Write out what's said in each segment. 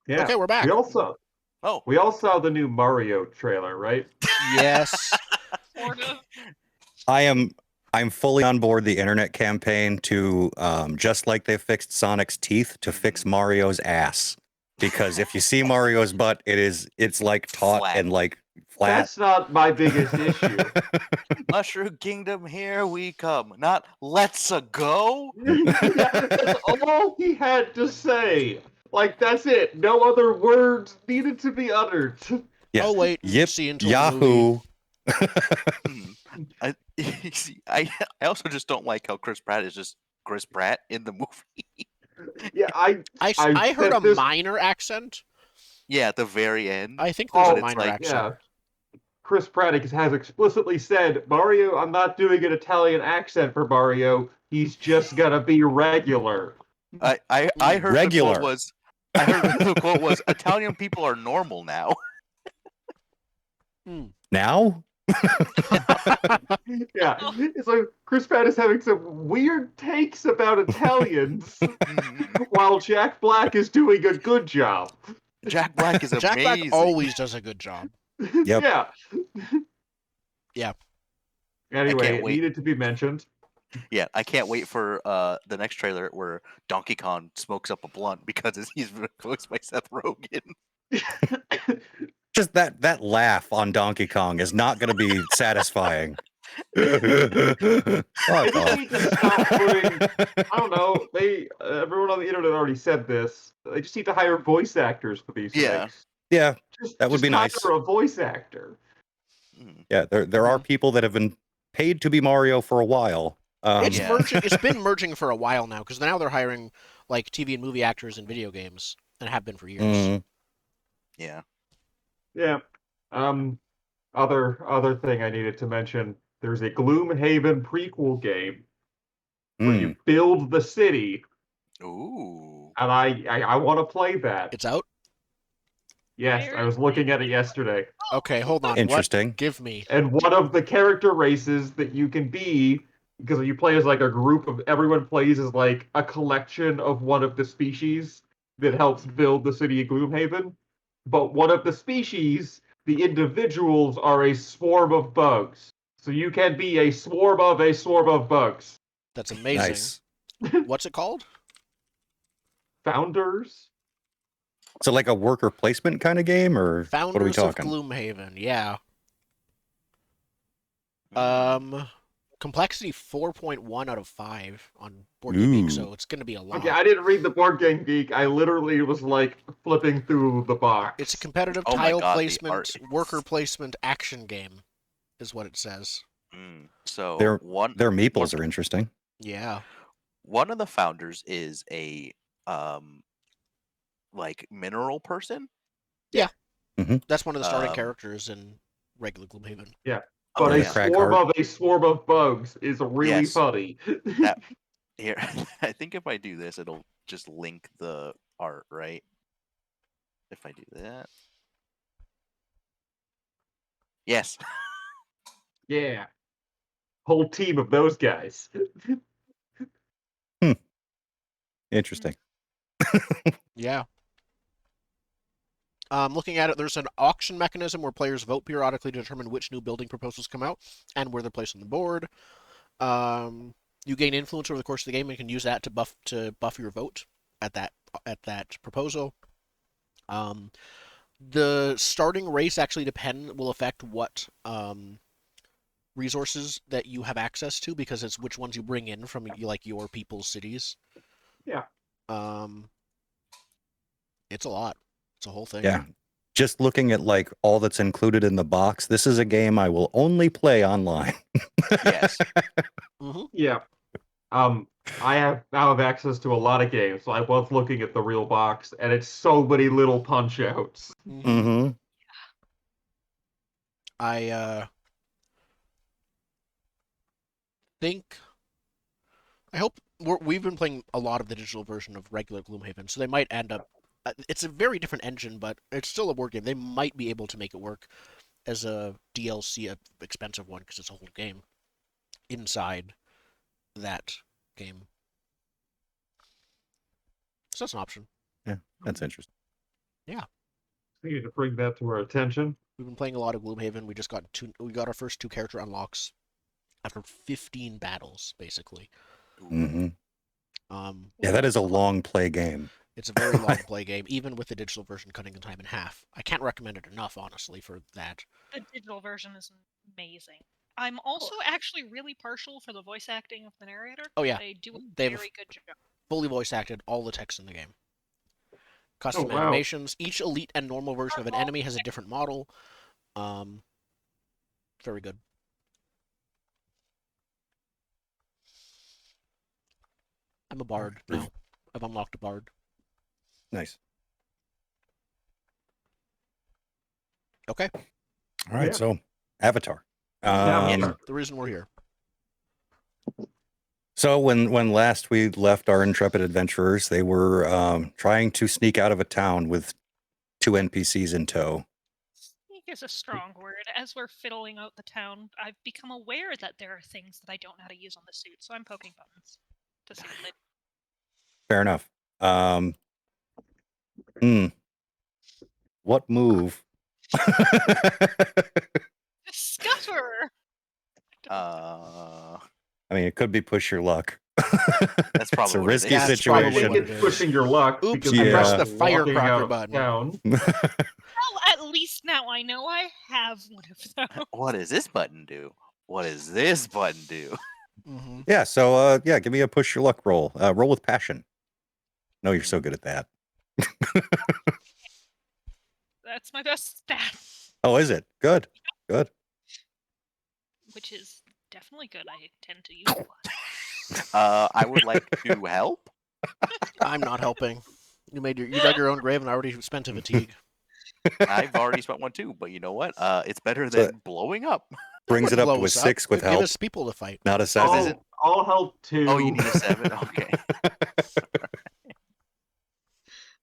Yeah. Okay, we're back. Oh, We all saw the new Mario trailer, right? Yes. Sort of. I'm fully on board the internet campaign to just like they fixed Sonic's teeth to fix Mario's ass. Because if you see Mario's butt, it's like taut Flat. and like flat. That's not my biggest issue. Mushroom Kingdom, here we come. Not let's a go. Yeah, that's all he had to say. Like, that's it. No other words needed to be uttered. Yeah. Oh wait, Yip, see until the movie. Yahoo. I, see, I also just don't like how Chris Pratt is just Chris Pratt in the movie. Yeah, I heard said a this- minor accent. Yeah, at the very end. I think there's Oh, a it's minor like- accent. Yeah. Chris Pratt has explicitly said, Mario, I'm not doing an Italian accent for Mario. He's just gonna be regular. I heard Regular. I heard the quote was Italian people are normal now. Now? Yeah, it's like Chris Pratt is having some weird takes about Italians, while Jack Black is doing a good job. Jack Black is Jack amazing. Black always does a good job. Yep. Yeah. Yeah. Anyway, can't it wait. needed to be mentioned. Yeah, I can't wait for the next trailer where Donkey Kong smokes up a blunt because he's voiced by Seth Rogen. Just that laugh on Donkey Kong is not going to be satisfying. They Fuck just off. need to stop putting, I don't know, everyone on the internet already said this. They just need to hire voice actors for these Yeah. things. Yeah, Just, that would just be nice. hire a voice actor. yeah. There are people that have been paid to be Mario for a while. It's Yeah. merging. It's been merging for a while now because now they're hiring like TV and movie actors in video games and have been for years. mhm. Yeah. Yeah. Other thing I needed to mention, there's a Gloomhaven prequel game where you build the city, Ooh. and I want to play that. It's out. Yes, I was looking at it yesterday. Okay, hold on. Interesting. What? Give me. And one of the character races that you can be, because you play as like a group of, everyone plays as like a collection of one of the species that helps build the city of Gloomhaven. But one of the species, the individuals are a swarm of bugs. So you can be a swarm of bugs. That's amazing. Nice. What's it called? Founders? So like a worker placement kind of game, or Founders what are we of talking? Gloomhaven. Yeah. Complexity 4.1 out of 5 on Board Game Geek, so it's going to be a lot. Okay, I didn't read the Board Game Geek. I literally was like flipping through the box. It's a competitive Oh my tile God, the placement, art. worker placement action game, is what it says. So Their one meeples are interesting. Yeah. one of the founders is a like mineral person. That's one of the starting Um, characters in regular Gloomhaven. Yeah. Oh, But yeah. a swarm of bugs is really Yes. funny. That here, I think if I do this, it'll just link the art, right? If I do that, yes. Yeah. Whole team of those guys. Interesting. Yeah. Looking at it, there's an auction mechanism where players vote periodically to determine which new building proposals come out and where they're placed on the board. You gain influence over the course of the game and can use that to buff your vote at that proposal. The starting race actually will affect what resources that you have access to because it's which ones you bring in from like your people's cities. Yeah. It's a lot. It's a whole thing. Yeah. Just looking at like all that's included in the box, this is a game I will only play online. Yes. Mm-hmm. Yeah. I now have access to a lot of games, so I was looking at the real box, and it's so many little punch outs. Mm-hmm. I think. I hope we've been playing a lot of the digital version of regular Gloomhaven, so they might end up. It's a very different engine, but it's still a board game. They might be able to make it work as a DLC, a expensive one, because it's a whole game inside that game. So that's an option. Yeah, that's interesting. We need to bring that to our attention. We've been playing a lot of Gloomhaven. We got our first 2 character unlocks after 15 battles, basically. hmm Um, Yeah, that is a long play game. It's a very long play game, even with the digital version cutting the time in half. I can't recommend it enough, honestly, for that. The digital version is amazing. I'm also actually really partial for the voice acting of the narrator. Oh, yeah. They do a They've very good job. fully voice acted all the text in the game. Custom wow. animations. Each elite and normal version of an enemy has a different model. Very good. I'm a bard now. I've unlocked a bard. Nice. Okay. All right, Yeah. so Avatar. Avatar. The reason we're here. So when last we left our intrepid adventurers, they were trying to sneak out of a town with 2 NPCs in tow. Sneak is a strong word. As we're fiddling out the town, I've become aware that there are things that I don't know how to use on the suit, so I'm poking buttons to see what they Fair enough. What move? Discover! I mean, it could be push your luck. That's probably it's a what it risky is. That's probably I what situation. think it it's is. pushing your luck. Oops, because I you're pressed the walking firecracker out of button. town. Well, at least now I know I have one of those. What does this button do? What does this button do? Mm-hmm. Yeah, so give me a push your luck roll. Roll with passion. No, you're so good at that. That's my best stat, Oh, is it? Good. Good. which is definitely good. I tend to use a lot. I would like to help. I'm not helping. You dug your own grave and I already spent a fatigue. I've already spent one too, but you know what? It's better So- than blowing up. Brings it up to Blow a us up. 6 with Give help, us people to fight. not a 7. is it? I'll help too. Oh, you need a 7? Okay.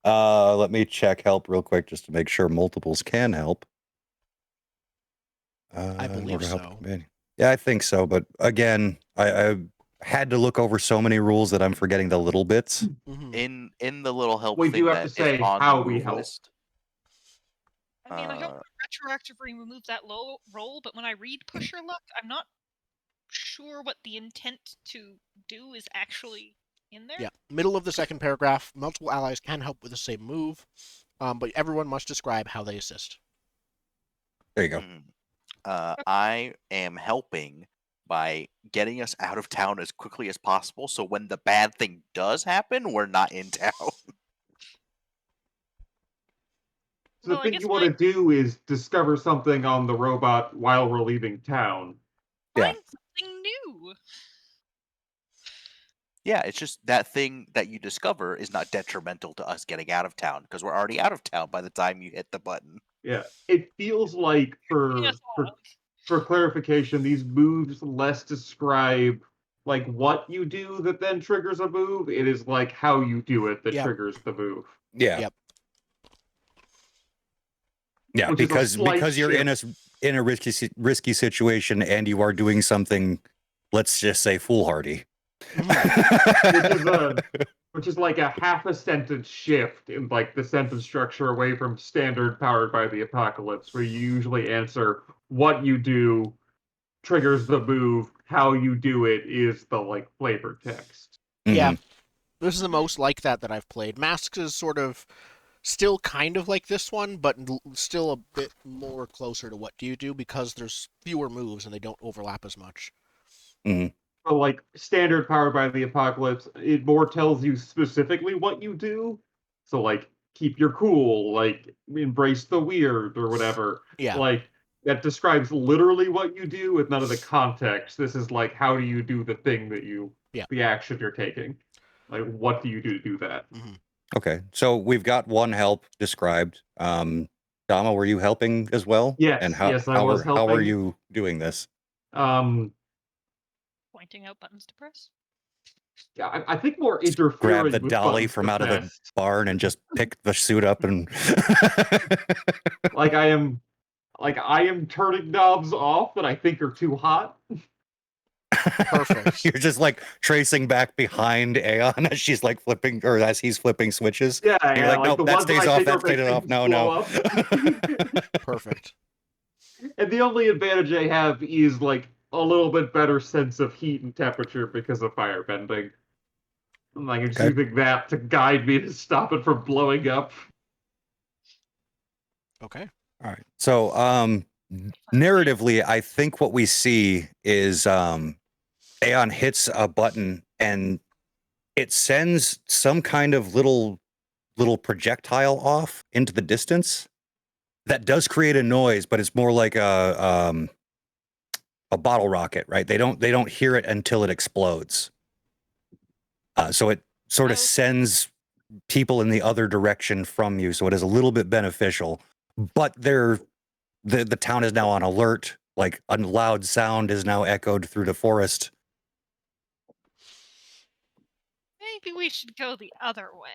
Let me check help real quick just to make sure multiples can help. I in believe order to help the so. companion. Yeah, I think so. But again, I had to look over so many rules that I'm forgetting the little bits. Mm-hmm. In the little help We thing do have that to is say on how the we move help. list. I mean, I don't want to retroactively remove that low roll, but when I read push your luck, I'm not sure what the intent to do is actually in there. Yeah. Middle of the second paragraph. Multiple allies can help with the same move, but everyone must describe how they assist. There you go. I am helping by getting us out of town as quickly as possible, so when the bad thing does happen, we're not in town. So the Well, I thing guess you want to do is discover something on the robot while we're leaving town. Yeah. Find something new. Yeah, it's just that thing that you discover is not detrimental to us getting out of town because we're already out of town by the time you hit the button. Yeah, it feels like Yes, for clarification, these moves less describe like what you do that then triggers a move. It is like how you do it that Yep. triggers the move. Yeah. Yep. Yeah, Which is a because slight you're in a risky situation and you are doing something, let's just say foolhardy. Which is like a half a sentence shift in like the sentence structure away from standard powered by the apocalypse, where you usually answer what you do triggers the move, how you do it is the like flavor text. Yeah. This is the most like that I've played. Masks is sort of still kind of like this one, but still a bit more closer to what do you do because there's fewer moves and they don't overlap as much. So like standard powered by the apocalypse, it more tells you specifically what you do. So like keep your cool, like embrace the weird or whatever. Yeah. Like that describes literally what you do with none of the context. This is like how do you do the thing that the action you're taking. Like what do you do to do that? Okay, so we've got one help described. Dama, were you helping as well? Yes, And how I was how are helping. you doing this? Pointing out buttons to press. Yeah, I think more interfering. Grab the with dolly buttons from to out of the press. barn and just pick the suit up and Like I am turning knobs off that I think are too hot. Perfect. You're just like tracing back behind Aeon as she's like flipping, or as he's flipping switches. Yeah, And you're yeah, like, nope, the that ones stays I off, think that are stays big off. things No, blow no. up. Perfect. And the only advantage I have is like a little bit better sense of heat and temperature because of firebending. And I can just Okay. using that to guide me to stop it from blowing up. Okay. All right. So, narratively, I think what we see is Aeon hits a button and it sends some kind of little projectile off into the distance that does create a noise, but it's more like a bottle rocket, right? They don't hear it until it explodes. So it sort of Oh. sends people in the other direction from you, so it is a little bit beneficial. But the town is now on alert. Like a loud sound is now echoed through the forest. Maybe we should go the other way.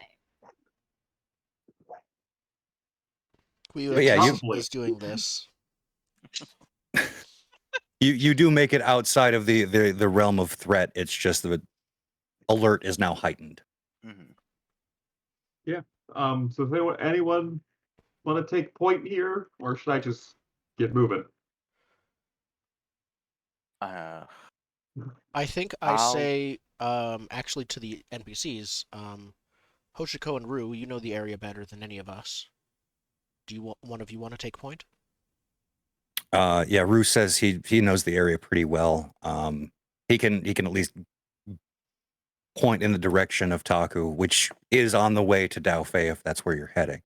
Quila But yeah, Probably. is doing this. you do make it outside of the realm of threat. It's just the alert is now heightened. Mhm. So does anyone want to take point here, or should I just get moving? I think I I'll- say, actually to the NPCs, Hoshiko and Rue, you know the area better than any of us. Do you one of you want to take point? Yeah, Rue says he knows the area pretty well. He can at least point in the direction of Taku, which is on the way to Daofei if that's where you're heading.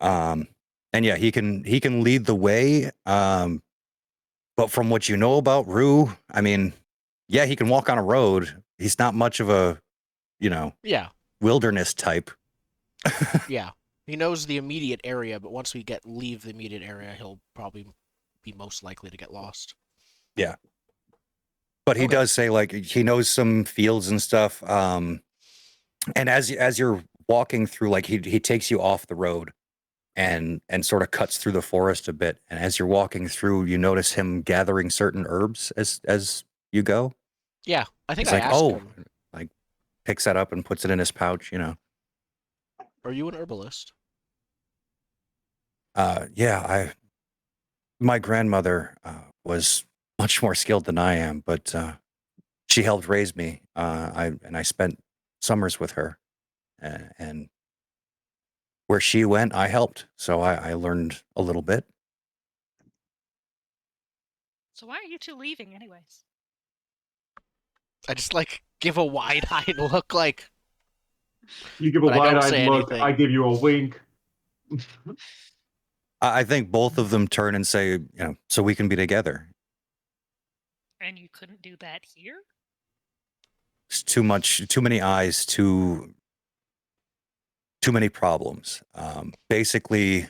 And yeah, he can lead the way. But from what you know about Rue, I mean, yeah, he can walk on a road. He's not much of a, Yeah, wilderness type. yeah. He knows the immediate area, but once we leave the immediate area, he'll probably be most likely to get lost. Yeah. But he Okay. does say like he knows some fields and stuff. And as you're walking through, like he takes you off the road and sort of cuts through the forest a bit. And as you're walking through, you notice him gathering certain herbs as you go. Yeah, I think He's I like, asked oh, him, like picks that up and puts it in his pouch, are you an herbalist? Yeah, my grandmother was much more skilled than I am, but she helped raise me. I spent summers with her, and where she went, I helped. So I learned a little bit. So why are you two leaving, anyways? I just like give a wide-eyed look, like, You give a But I don't wide-eyed say look. anything. I give you a wink. I think both of them turn and say, so we can be together. And you couldn't do that here? It's too many eyes, too many problems. Basically,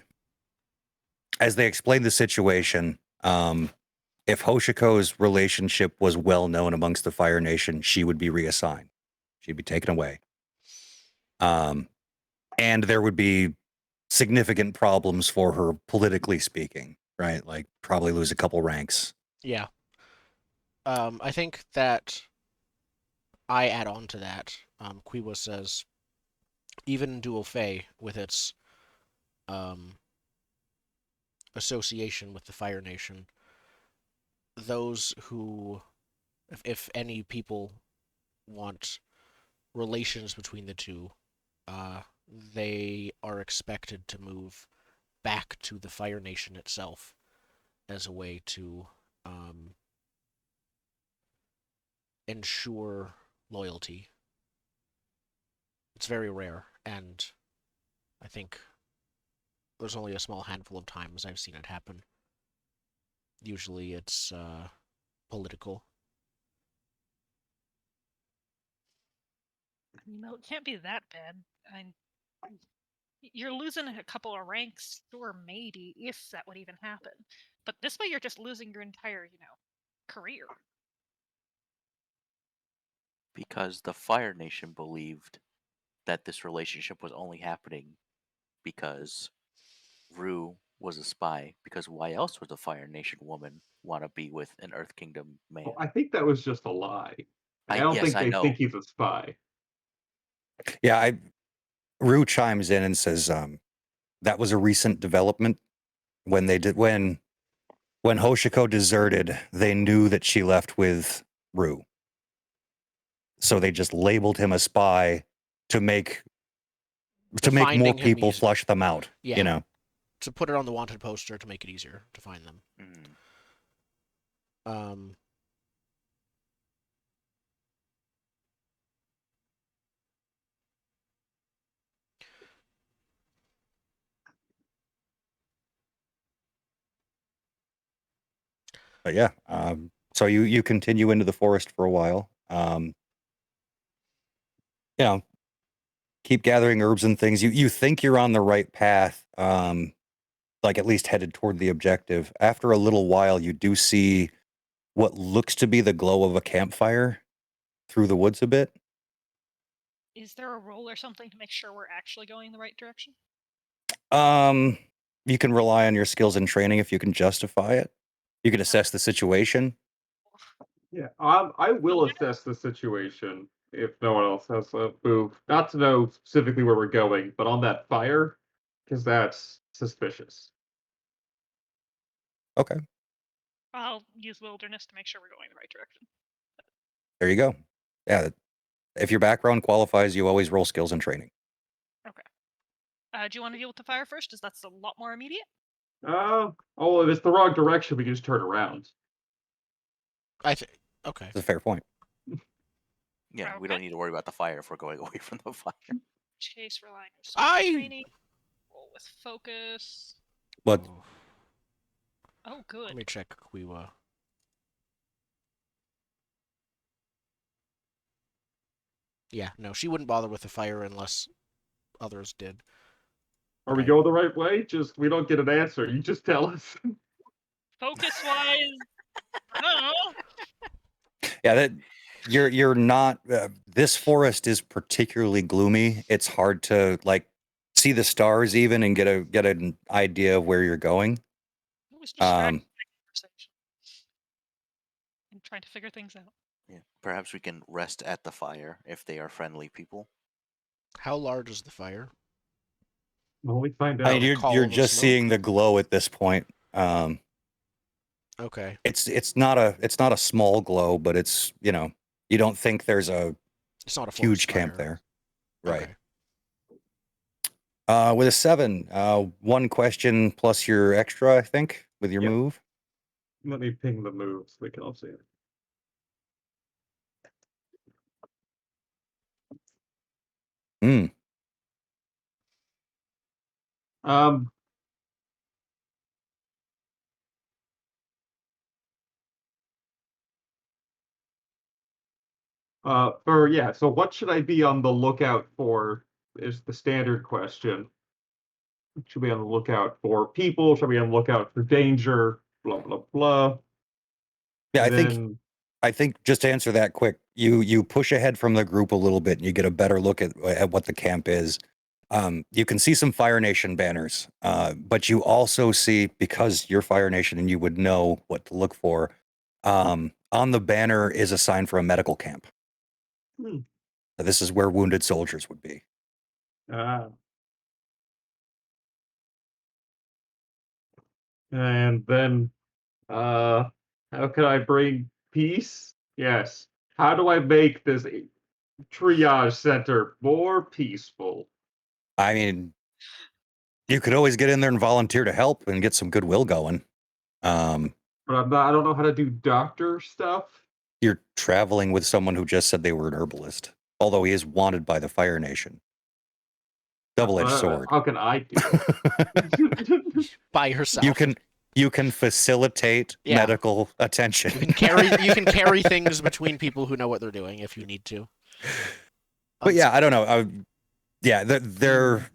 as they explained the situation, if Hoshiko's relationship was well known amongst the Fire Nation, she would be reassigned. She'd be taken away. And there would be significant problems for her politically speaking, right? Like probably lose a couple ranks. yeah. I think that I add on to that. Quiwa says, even Dual Fey, with its association with the Fire Nation, those who, if any people want relations between the two, they are expected to move back to the Fire Nation itself as a way to ensure loyalty. It's very rare, and I think there's only a small handful of times I've seen it happen. Usually it's political. It can't be that bad. You're losing a couple of ranks, sure, maybe, if that would even happen. But this way you're just losing your entire, career. Because the Fire Nation believed that this relationship was only happening because Rue was a spy, because why else would a Fire Nation woman want to be with an Earth Kingdom man? Well, I think that was just a lie. I don't think I they know. think he's a spy. Yeah, Rue chimes in and says that was a recent development when Hoshiko deserted, they knew that she left with Rue. So they just labeled him a spy to make more Finding him people easy. flush them out. Yeah. You know. To put it on the wanted poster to make it easier to find them. But yeah, so you continue into the forest for a while. You know, keep gathering herbs and things. You think you're on the right path, like at least headed toward the objective. After a little while, you do see what looks to be the glow of a campfire through the woods a bit. Is there a roll or something to make sure we're actually going the right direction? You can rely on your skills and training if you can justify it. You can assess the situation. Yeah, I will assess the situation if no one else has a move. Not to know specifically where we're going, but on that fire, because that's suspicious. Okay, I'll use wilderness to make sure we're going the right direction. there you go. Yeah, if your background qualifies, you always roll skills and training. Okay. Do you want to deal with the fire first? As that's a lot more immediate. Oh, if it's the wrong direction, we can just turn around. Okay. That's a fair point. Yeah, we Okay. don't need to worry about the fire if we're going away from the fire. Chase relying on training. Roll with focus. But Oh, Let good. me check Quiwa. Yeah, no, she wouldn't bother with the fire unless others did. Are we going the right way? We don't get an answer. You just tell us. Focus wise, I don't know. yeah, that you're not. This forest is particularly gloomy. It's hard to see the stars even and get an idea of where you're going. It was distracting conversation. I'm trying to figure things out. Yeah, perhaps we can rest at the fire if they are friendly people. How large is the fire? Well, we find out. I mean, you're just seeing the glow at this point. Okay. It's not a small glow, but it's you don't think there's it's not a huge camp there, right? Okay. With a 7, 1 question plus your extra, I think, with your move. Let me ping the moves. We can all see it. So what should I be on the lookout for is the standard question. Should be on the lookout for people, should be on the lookout for danger, blah blah blah. Yeah, I think just to answer that quick, you push ahead from the group a little bit and you get a better look at what the camp is. You can see some Fire Nation banners, but you also see, because you're Fire Nation and you would know what to look for, on the banner is a sign for a medical camp. This is where wounded soldiers would be. And then, how can I bring peace? Yes. How do I make this triage center more peaceful? I mean, you could always get in there and volunteer to help and get some goodwill going. But I don't know how to do doctor stuff. You're traveling with someone who just said they were an herbalist, although he is wanted by the Fire Nation. Double-edged sword. How can I do it? By herself. You can facilitate medical attention. You can carry things between people who know what they're doing if you need to. But yeah, I don't know. They're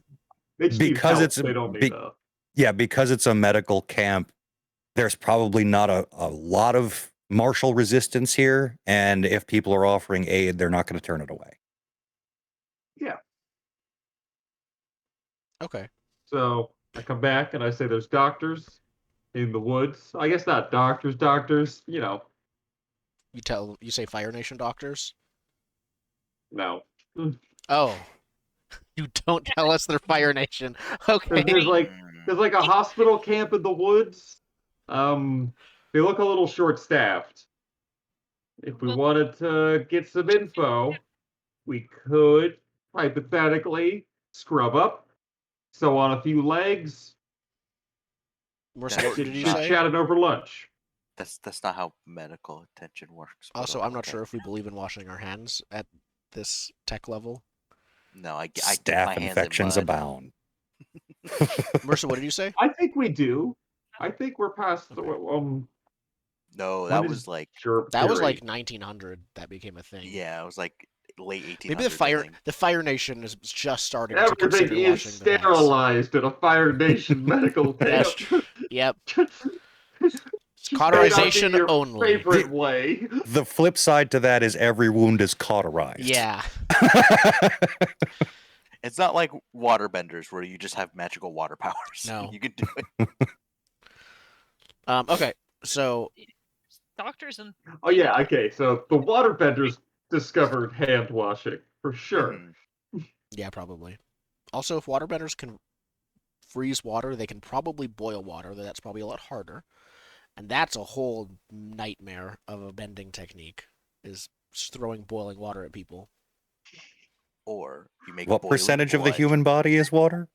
because it's because it's a medical camp. There's probably not a lot of martial resistance here, and if people are offering aid, they're not going to turn it away. Yeah. Okay. So I come back and I say there's doctors in the woods. I guess not doctors, you know. You say Fire Nation doctors? No. Oh. You don't tell us they're Fire Nation. Okay. There's like a hospital camp in the woods. They look a little short-staffed. If we Well- wanted to get some info, we could hypothetically scrub up, sew on a few legs, Marissa, what did you chit say? chatting over lunch. That's not how medical attention works. but Also, I'm not okay. sure if we believe in washing our hands at this tech level. No, I get my Staph hands in infections mud. abound. Marissa, what did you say? I think we do. I think we're past the No, when that is was like Sure, That was Fury? like 1900 that became a thing. yeah, it was like late 1800s. Maybe the Fire Nation is just starting to Everything consider is washing their hands. sterilized at a Fire Nation medical camp. That's true. Yep. May not be Cauterization your only. favorite way. The flip side to that is every wound is cauterized. Yeah. It's not like waterbenders where you just have magical water powers. No. You can do it. Okay. So Doctors and Oh yeah, okay. So the waterbenders discovered hand washing for sure. Mhm. yeah, probably. Also, if waterbenders can freeze water, they can probably boil water. That's probably a lot harder. And that's a whole nightmare of a bending technique, is just throwing boiling water at people. Or you make What boiling percentage of the blood. human body is water?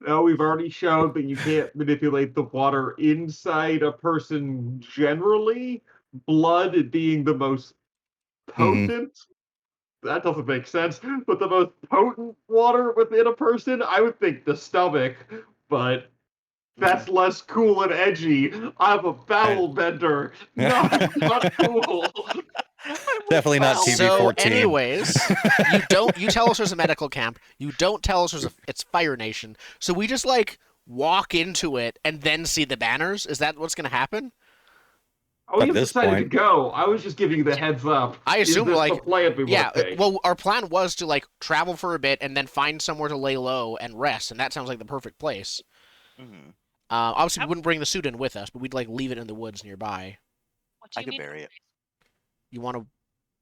No, we've already shown that you can't manipulate the water inside a person generally. Blood being the most potent. That doesn't make sense. But the most potent water within a person, I would think the stomach. But that's less cool and edgy. I'm a bowel bender. Not cool. Definitely not Bowel TV So, 14. anyways, you tell us there's a medical camp. You don't tell us it's Fire Nation. So we just like walk into it and then see the banners. Is that what's gonna happen? Oh, At you this decided to point- go. I was just giving you the heads up. I assume, Is this like, the plan we Yeah. want to take? Well, our plan was to like travel for a bit and then find somewhere to lay low and rest, and that sounds like the perfect place. Mhm. Obviously, we wouldn't bring the suit in with us, but we'd like leave it in the woods nearby. what do I you could mean? bury it. You want to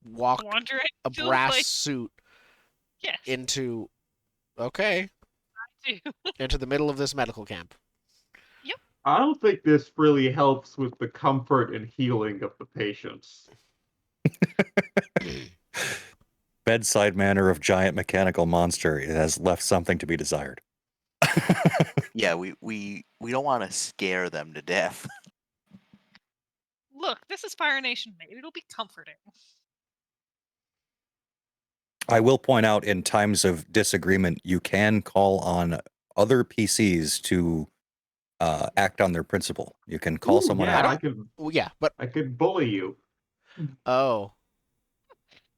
walk Wander a into a brass place? suit Yes. into okay I do. into the middle of this medical camp. I don't think this really helps with the comfort and healing of the patients. Bedside manner of giant mechanical monster. It has left something to be desired. Yeah, we don't want to scare them to death. Look, this is Fire Nation. Maybe it'll be comforting. I will point out in times of disagreement, you can call on other PCs to act on their principle. You can call Ooh, someone yeah, out. Well, yeah, but I could bully you. oh,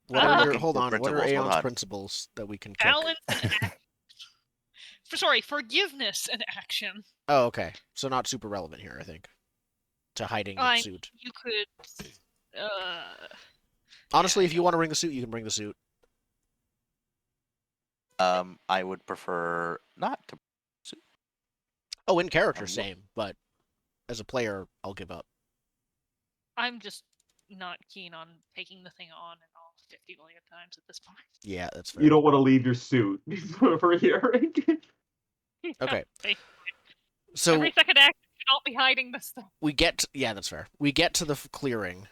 what are your Looking hold for on? What are principles, hold Aeon's on. principles that we can cook? Balance and forgiveness and action. Oh, okay. So not super relevant here, I think. To hiding the Fine. suit. You could. Honestly, if you want to bring the suit, you can bring the suit. I would prefer not to. Oh, in character, Um, same. But as a player, I'll give up. I'm just not keen on taking the thing on and off 50 million times at this point. Yeah, that's fair. You don't want to leave your suit for hearing. Okay. Hey, So every second act should not be hiding this thing. we get yeah, that's fair. We get to the clearing,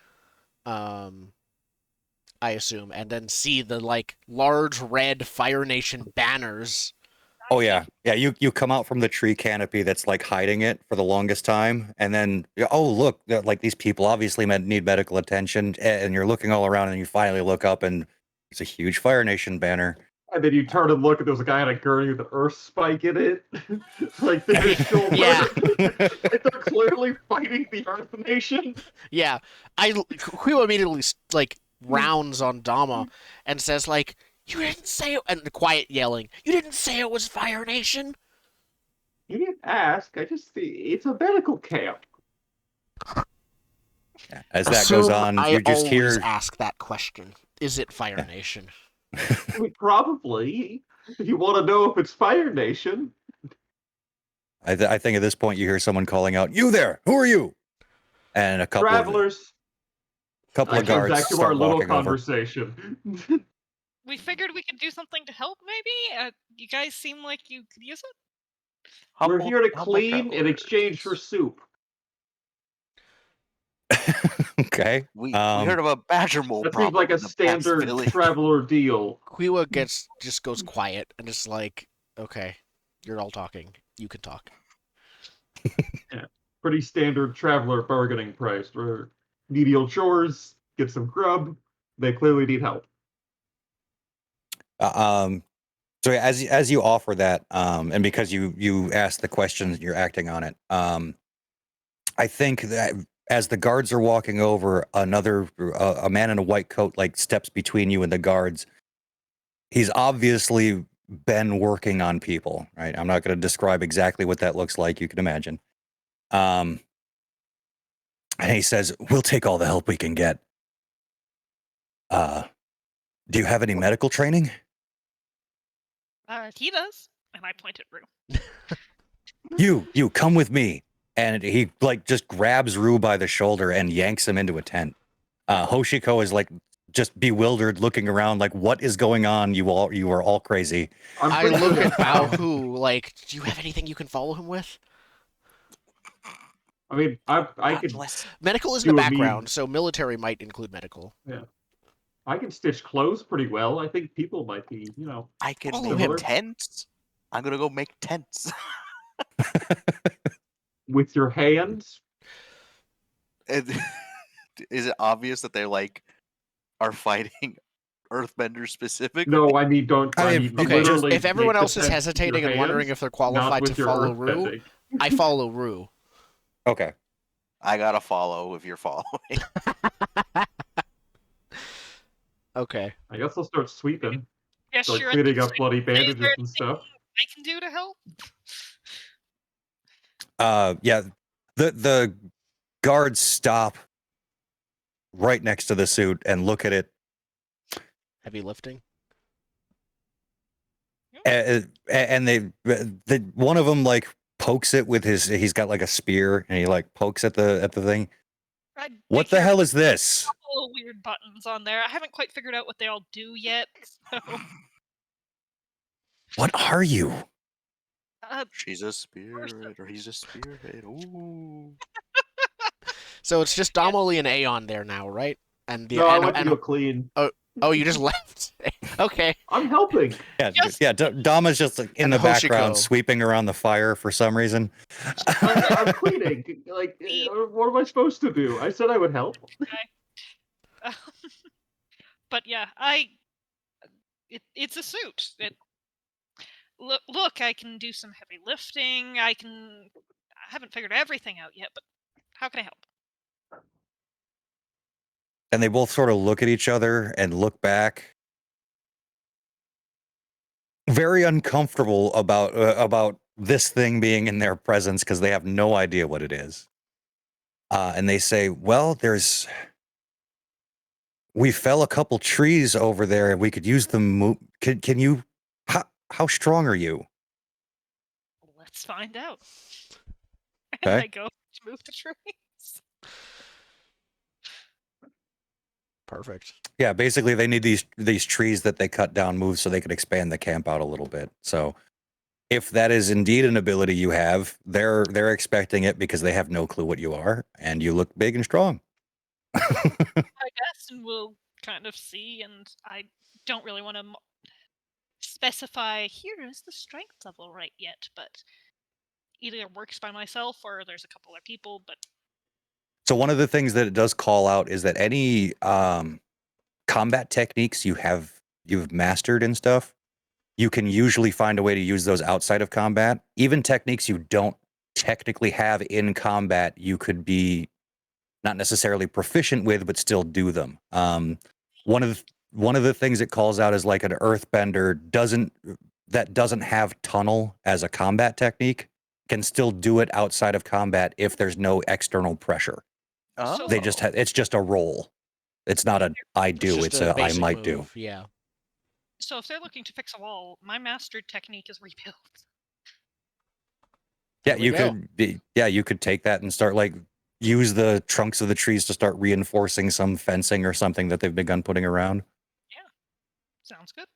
I assume, and then see the like large red Fire Nation banners. Oh yeah, yeah. You come out from the tree canopy that's like hiding it for the longest time, and then oh look, like these people obviously need medical attention, and you're looking all around, and you finally look up, and it's a huge Fire Nation banner. And then you turn and look, and there's a guy on a gurney with an earth spike in it. Like, through his shoulder. Yeah. Like, they're clearly fighting the Earth Nation. Yeah, Quill immediately like rounds on Dama and says like, "You didn't say it," and quiet yelling, "You didn't say it was Fire Nation." You didn't ask. It's a medical camp. As that goes Assume on, I you just always hear ask that question: Is it Fire Nation? I mean, probably. If you want to know if it's Fire Nation. I think at this point you hear someone calling out, "You there? Who are you?" And a couple Travelers. of I go guards back to our start little walking over. conversation. We figured we could do something to help, maybe? You guys seem like you could use it? We're here to humble clean in exchange for travelers. soup. Okay. We heard of a badger mole That seems problem like a in the past standard village. traveler deal. Quiwa just goes quiet and is like, okay, you're all talking. You can talk. Pretty standard traveler bargaining price. For menial chores, get some grub. They clearly need help. So as you offer that, and because you asked the question, you're acting on it. I think that as the guards are walking over, a man in a white coat like steps between you and the guards. He's obviously been working on people, right? I'm not going to describe exactly what that looks like. You can imagine. And he says, "We'll take all the help we can get. Do you have any medical training?" He does. And I point at Rue. You come with me. And he like just grabs Rue by the shoulder and yanks him into a tent. Hoshiko is like just bewildered, looking around like, what is going on? You are all crazy. I look at Baohu like, do you have anything you can follow him with? I mean, I could. Medical is in the do a background, mean- so military might include medical. I can stitch clothes pretty well. I think people might be, I can Follow make him. tents. I'm gonna go make tents. with your hands. And is it obvious that they are fighting Earthbenders specifically? No, I mean, don't. I I mean, mean, Okay, literally if everyone make else the is tent with hesitating your and wondering hands, if they're not qualified with to your follow Rue, earthbending. I follow Rue. Okay. I gotta follow if you're following. Okay. I guess I'll start sweeping, Yes, start sure. cleaning up bloody bandages and stuff. I can do to help. Yeah. The guards stop right next to the suit and look at it. Heavy lifting. And they one of them like pokes it with he's got like a spear and he like pokes at the thing. What the hell is this? A couple of weird buttons on there. I haven't quite figured out what they all do yet. So. What are you? She's a spirit, or he's a spirit. Ooh. So it's just Domoli and Aeon there now, right? And the No, I went to go clean. Oh, you just left. Okay. I'm helping. Yeah. Dama's just like in And the background Hoshiko. sweeping around the fire for some reason. I'm cleaning. Like, what am I supposed to do? I said I would help. But yeah, it's a suit. Look, I can do some heavy lifting. I haven't figured everything out yet, but how can I help? And they both sort of look at each other and look back. Very uncomfortable about this thing being in their presence because they have no idea what it is. And they say, well, we fell a couple trees over there and we could use them. Can you, how strong are you? Let's find out. Okay. And I go to move the trees. Perfect. Yeah, basically they need these trees that they cut down moved so they can expand the camp out a little bit. So if that is indeed an ability you have, they're expecting it because they have no clue what you are, and you look big and strong. I guess, and we'll kind of see, and I don't really want to specify here is the strength level right yet, but either it works by myself or there's a couple of people, but So one of the things that it does call out is that any combat techniques you've mastered and stuff, you can usually find a way to use those outside of combat. Even techniques you don't technically have in combat, you could be not necessarily proficient with, but still do them. One of the things it calls out is like an earthbender doesn't have tunnel as a combat technique, can still do it outside of combat if there's no external pressure. Oh. They just it's just a roll. It's not a I do, it's a I might do. Yeah. So if they're looking to fix a wall, my mastered technique is rebuild. Yeah, There we you go. could. You could take that and start like use the trunks of the trees to start reinforcing some fencing or something that they've begun putting around. Sounds good.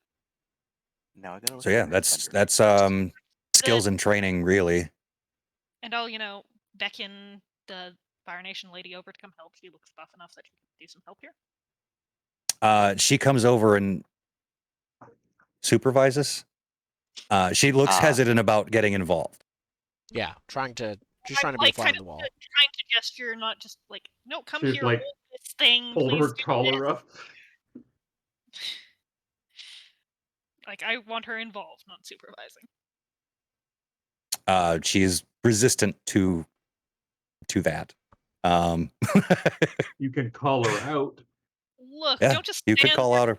Now I gotta look So at yeah, my that's defender. skills and training really. And I'll, beckon the Fire Nation lady over to come help. She looks buff enough that she can do some help here. She comes over and supervises. She looks hesitant about getting involved. Yeah, she's trying to be Like, a fly on the wall. trying to gesture, not just like, no, come She's here, like, hold this thing, Pull please her do collar this. up. Like, I want her involved, not supervising. She's resistant to that. You can call her out. Look, Yeah, don't just you could stand call there out her.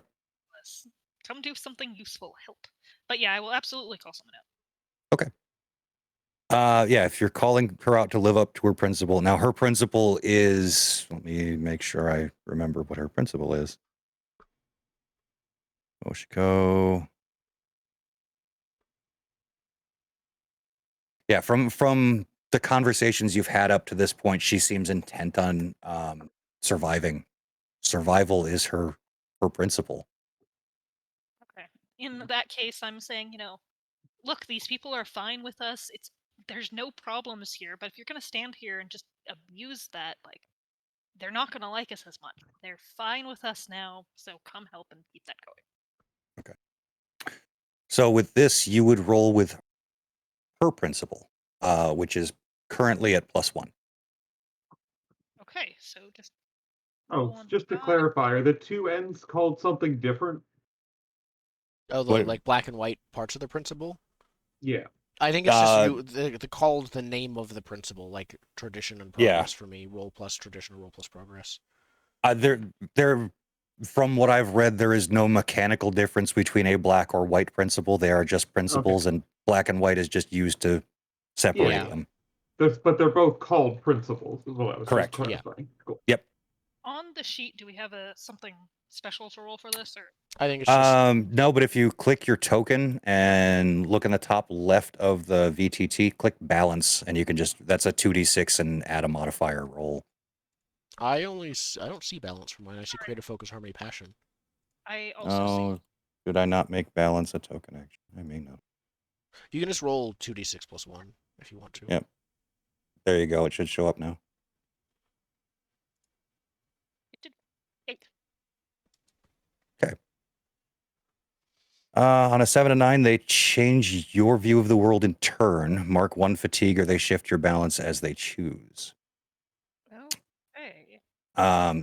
useless. Come do something useful, help. But yeah, I will absolutely call someone out. Yeah, if you're calling her out to live up to her principle. Now, her principle is, let me make sure I remember what her principle is. Oshiko. Yeah, from the conversations you've had up to this point, she seems intent on surviving. Survival is her principle. Okay. In that case, I'm saying, look, these people are fine with us. There's no problems here. But if you're gonna stand here and just abuse that, like, they're not gonna like us as much. They're fine with us now, so come help and keep that going. So with this, you would roll with her principle, which is currently at +1. Okay, so just Oh, roll on just to die. clarify, are the two ends called something different? Oh, the What- like black and white parts of the principle. Yeah. I think it's just the called the name of the principle, like tradition and Yeah. progress for me. Roll plus tradition, roll plus progress. There, from what I've read, there is no mechanical difference between a black or white principle. They are just principles, and black and white is just used to separate Yeah. them. But they're both called principles, is what I was Correct. just Yeah. clarifying. Cool. Yep. On the sheet, do we have something special to roll for this, or I think it's just No, but if you click your token and look in the top left of the VTT, click balance, and you can that's a 2d6 and add a modifier roll. I don't see balance for mine. I see creative focus, harmony, passion. I also see. Did I not make balance a token action? I may not. You can just roll 2d6 plus 1 if you want to. Yep. There you go. It should show up now. It did 8. On a 7 to 9, they change your view of the world in turn. Mark 1 fatigue, or they shift your balance as they choose. Okay.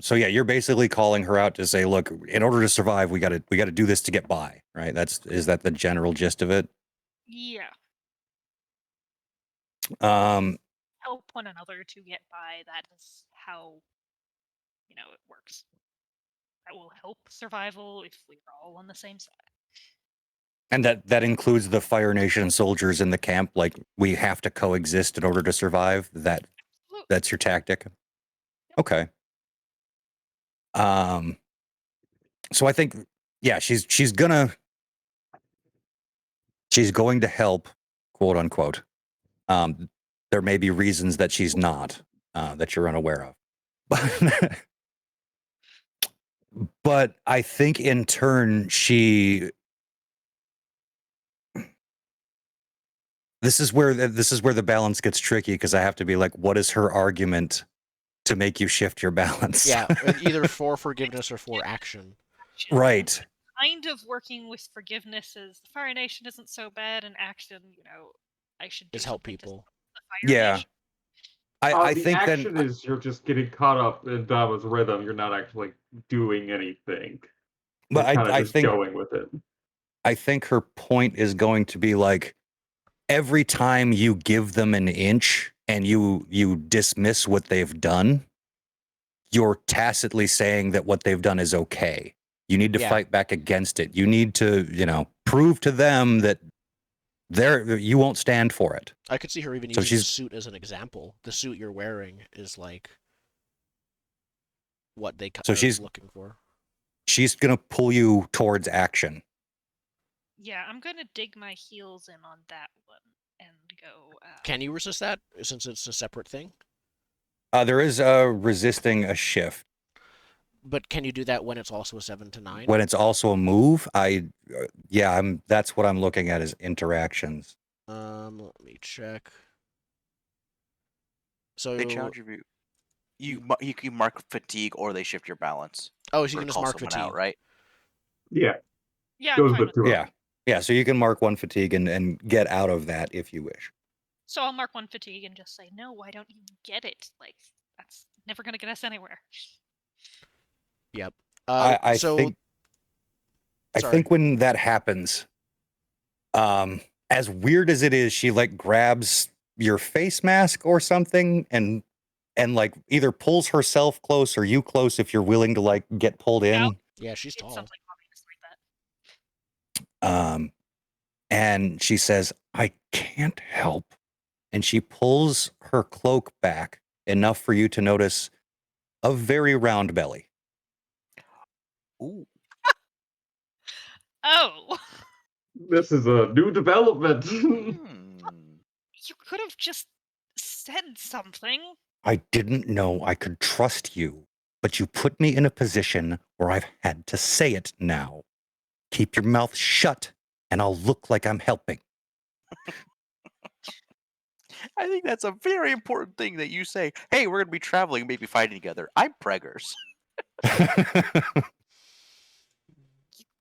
So yeah, you're basically calling her out to say, look, in order to survive, we got to do this to get by, right? Is that the general gist of it? Yeah. Help one another to get by. That is how, it works. That will help survival if we're all on the same side. And that includes the Fire Nation soldiers in the camp. Like, we have to coexist in order to survive. That's your tactic. Okay. So I think, yeah, she's going to help, quote unquote. There may be reasons that she's not, that you're unaware of. But I think in turn, this is where the balance gets tricky, because I have to be like, what is her argument to make you shift your balance? Yeah, either for forgiveness or for action. Right. Kind of working with forgiveness is the Fire Nation isn't so bad, and action, I should do Is help something to people. the Fire Yeah. Nation. I the think action then is you're just getting caught up in Dama's rhythm. You're not actually doing anything. You're but kind of I just think going with it. I think her point is going to be like, every time you give them an inch and you dismiss what they've done, you're tacitly saying that what they've done is okay. You need to fight back against it. You need to, prove to them that you won't stand for it. I could see her even using the suit as an example. The suit you're wearing is like what they are looking for. She's going to pull you towards action. Yeah, I'm gonna dig my heels in on that one and go. Can you resist that since it's a separate thing? There is resisting a shift. But can you do that when it's also a 7 to 9? When it's also a move, that's what I'm looking at is interactions. Let me check. So They challenge you. You can mark fatigue or they shift your balance. oh, so you Or can just call mark someone fatigue. out, right? Yeah, Yeah, I'm those fine are with the two. Yeah. Yeah, so you can mark 1 fatigue and get out of that if you wish. So I'll mark 1 fatigue and just say, no, why don't you get it? Like, that's never going to get us anywhere. Yep. I so think when that happens, as weird as it is, she like grabs your face mask or something and like either pulls herself close or you close if you're willing to like get pulled in. yeah, she's It's tall. something obvious like that. And she says, I can't help. And she pulls her cloak back enough for you to notice a very round belly. Ooh. Oh, This is a new development. Hmm. you could have just said something. I didn't know I could trust you, but you put me in a position where I've had to say it now. Keep your mouth shut, and I'll look like I'm helping. I think that's a very important thing that you say. Hey, we're gonna be traveling, maybe fighting together. I'm preggers. You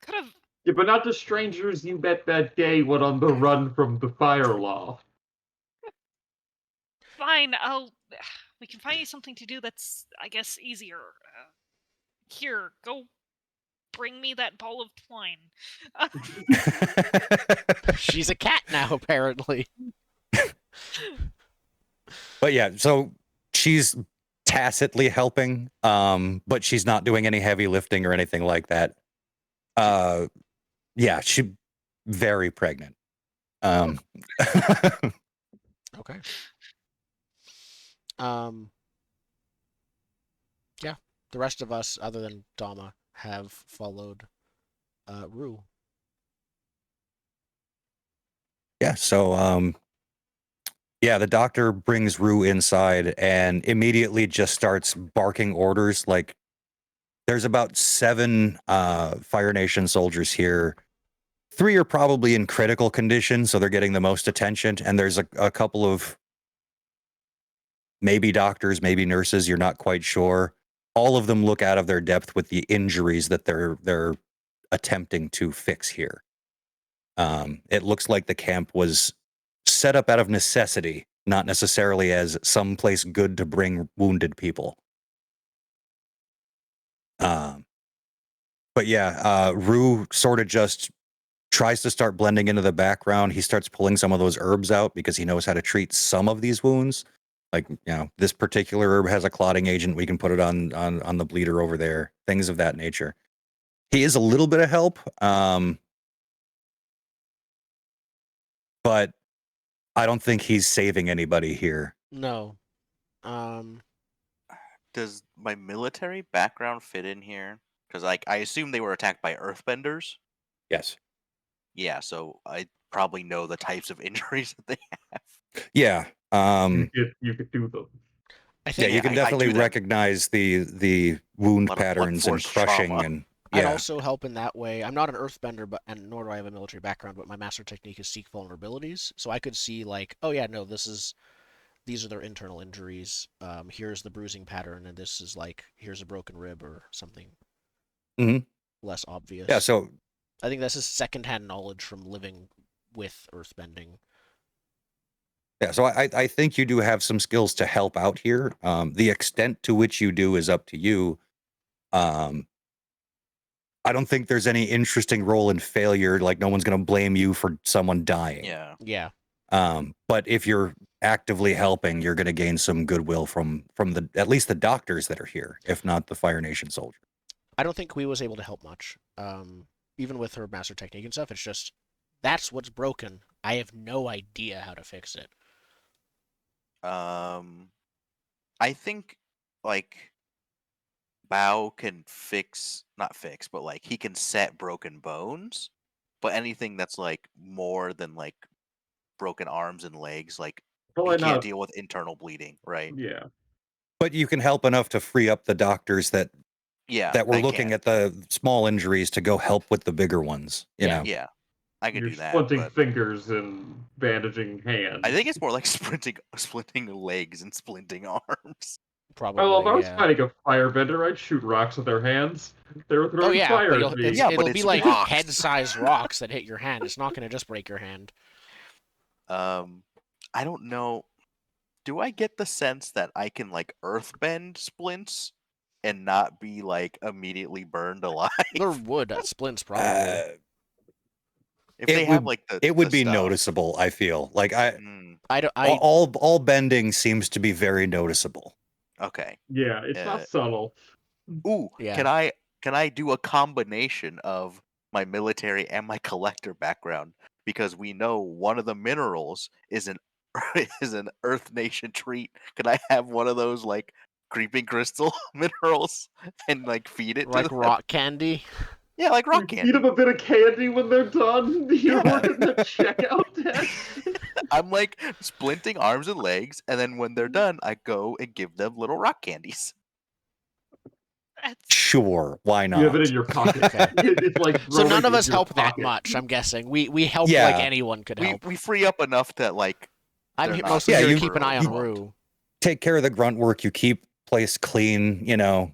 could have. Yeah, but not the strangers you met that day when on the run from the fire law. Fine, we can find you something to do that's, I guess, easier. Here, go bring me that ball of twine. She's a cat now, apparently. But yeah, so she's tacitly helping, but she's not doing any heavy lifting or anything like that. Yeah, she very pregnant. Okay. Yeah, the rest of us, other than Dama, have followed Rue. Yeah, so yeah, the doctor brings Rue inside and immediately just starts barking orders. Like, there's about 7 Fire Nation soldiers here. 3 are probably in critical condition, so they're getting the most attention. And there's a couple of maybe doctors, maybe nurses, you're not quite sure. All of them look out of their depth with the injuries that they're attempting to fix here. It looks like the camp was set up out of necessity, not necessarily as someplace good to bring wounded people. But yeah, Rue sort of just tries to start blending into the background. He starts pulling some of those herbs out because he knows how to treat some of these wounds. Like, this particular herb has a clotting agent. We can put it on the bleeder over there. Things of that nature. He is a little bit of help, but I don't think he's saving anybody here. No. Does my military background fit in here? Because I assume they were attacked by earthbenders. Yes. Yeah, so I probably know the types of injuries that they have. Yeah. You could do them. I Yeah, think you can I definitely do them. recognize the wound A lot of blunt patterns and force crushing trauma. and I'd yeah. also help in that way. I'm not an earthbender, and nor do I have a military background, but my master technique is seek vulnerabilities. So I could see like, oh yeah, no, these are their internal injuries. Here's the bruising pattern, and this is like, here's a broken rib or something less obvious. Yeah, so I think this is secondhand knowledge from living with earthbending. yeah, so I think you do have some skills to help out here. The extent to which you do is up to you. I don't think there's any interesting role in failure. Like, no one's going to blame you for someone dying. Yeah. Yeah. But if you're actively helping, you're going to gain some goodwill from at least the doctors that are here, if not the Fire Nation soldier. I don't think Kui was able to help much. Even with her master technique and stuff, it's just, that's what's broken. I have no idea how to fix it. I think like Bao can not fix, but like he can set broken bones. But anything that's like more than like broken arms and legs, like Probably you can't not. deal with internal bleeding, right? Yeah. But you can help enough to free up the doctors that Yeah, were I looking can. at the small injuries to go help with the bigger ones. You know. Yeah, I could You're do that. splinting But fingers and bandaging hands. I think it's more like splinting legs and splinting arms. Probably. Well, if I was Yeah. fighting a firebender, I'd shoot rocks at their hands. They were Oh throwing yeah, fire but at me. Yeah, but it'll be it's like rocks. head-sized rocks that hit your hand. It's not going to just break your hand. I don't know. Do I get the sense that I can like earthbend splints and not be like immediately burned alive? They're wood splints, probably. If It they have would- like the It would the be stuff. noticeable. I feel like Mm, all bending seems to be very noticeable. okay. Yeah, it's not subtle. Ooh, Yeah. can I do a combination of my military and my collector background? Because we know one of the minerals is an is an Earth Nation treat. Can I have one of those like creeping crystal minerals and like feed it to like them? rock candy. Yeah, like rock Feed candy. them a bit of candy when they're done. You're Yeah. working the checkout desk. I'm like splinting arms and legs, and then when they're done, I go and give them little rock candies. That's Sure, why not? You have it in your pocket. Okay. It's like So none throwing of in us your help that pocket. much. I'm guessing we help Yeah. like anyone could help. We free up enough that like I'm they're not mostly Yeah, here to you- keep an eye on Rue. Take care of the grunt work. You keep place clean. You know,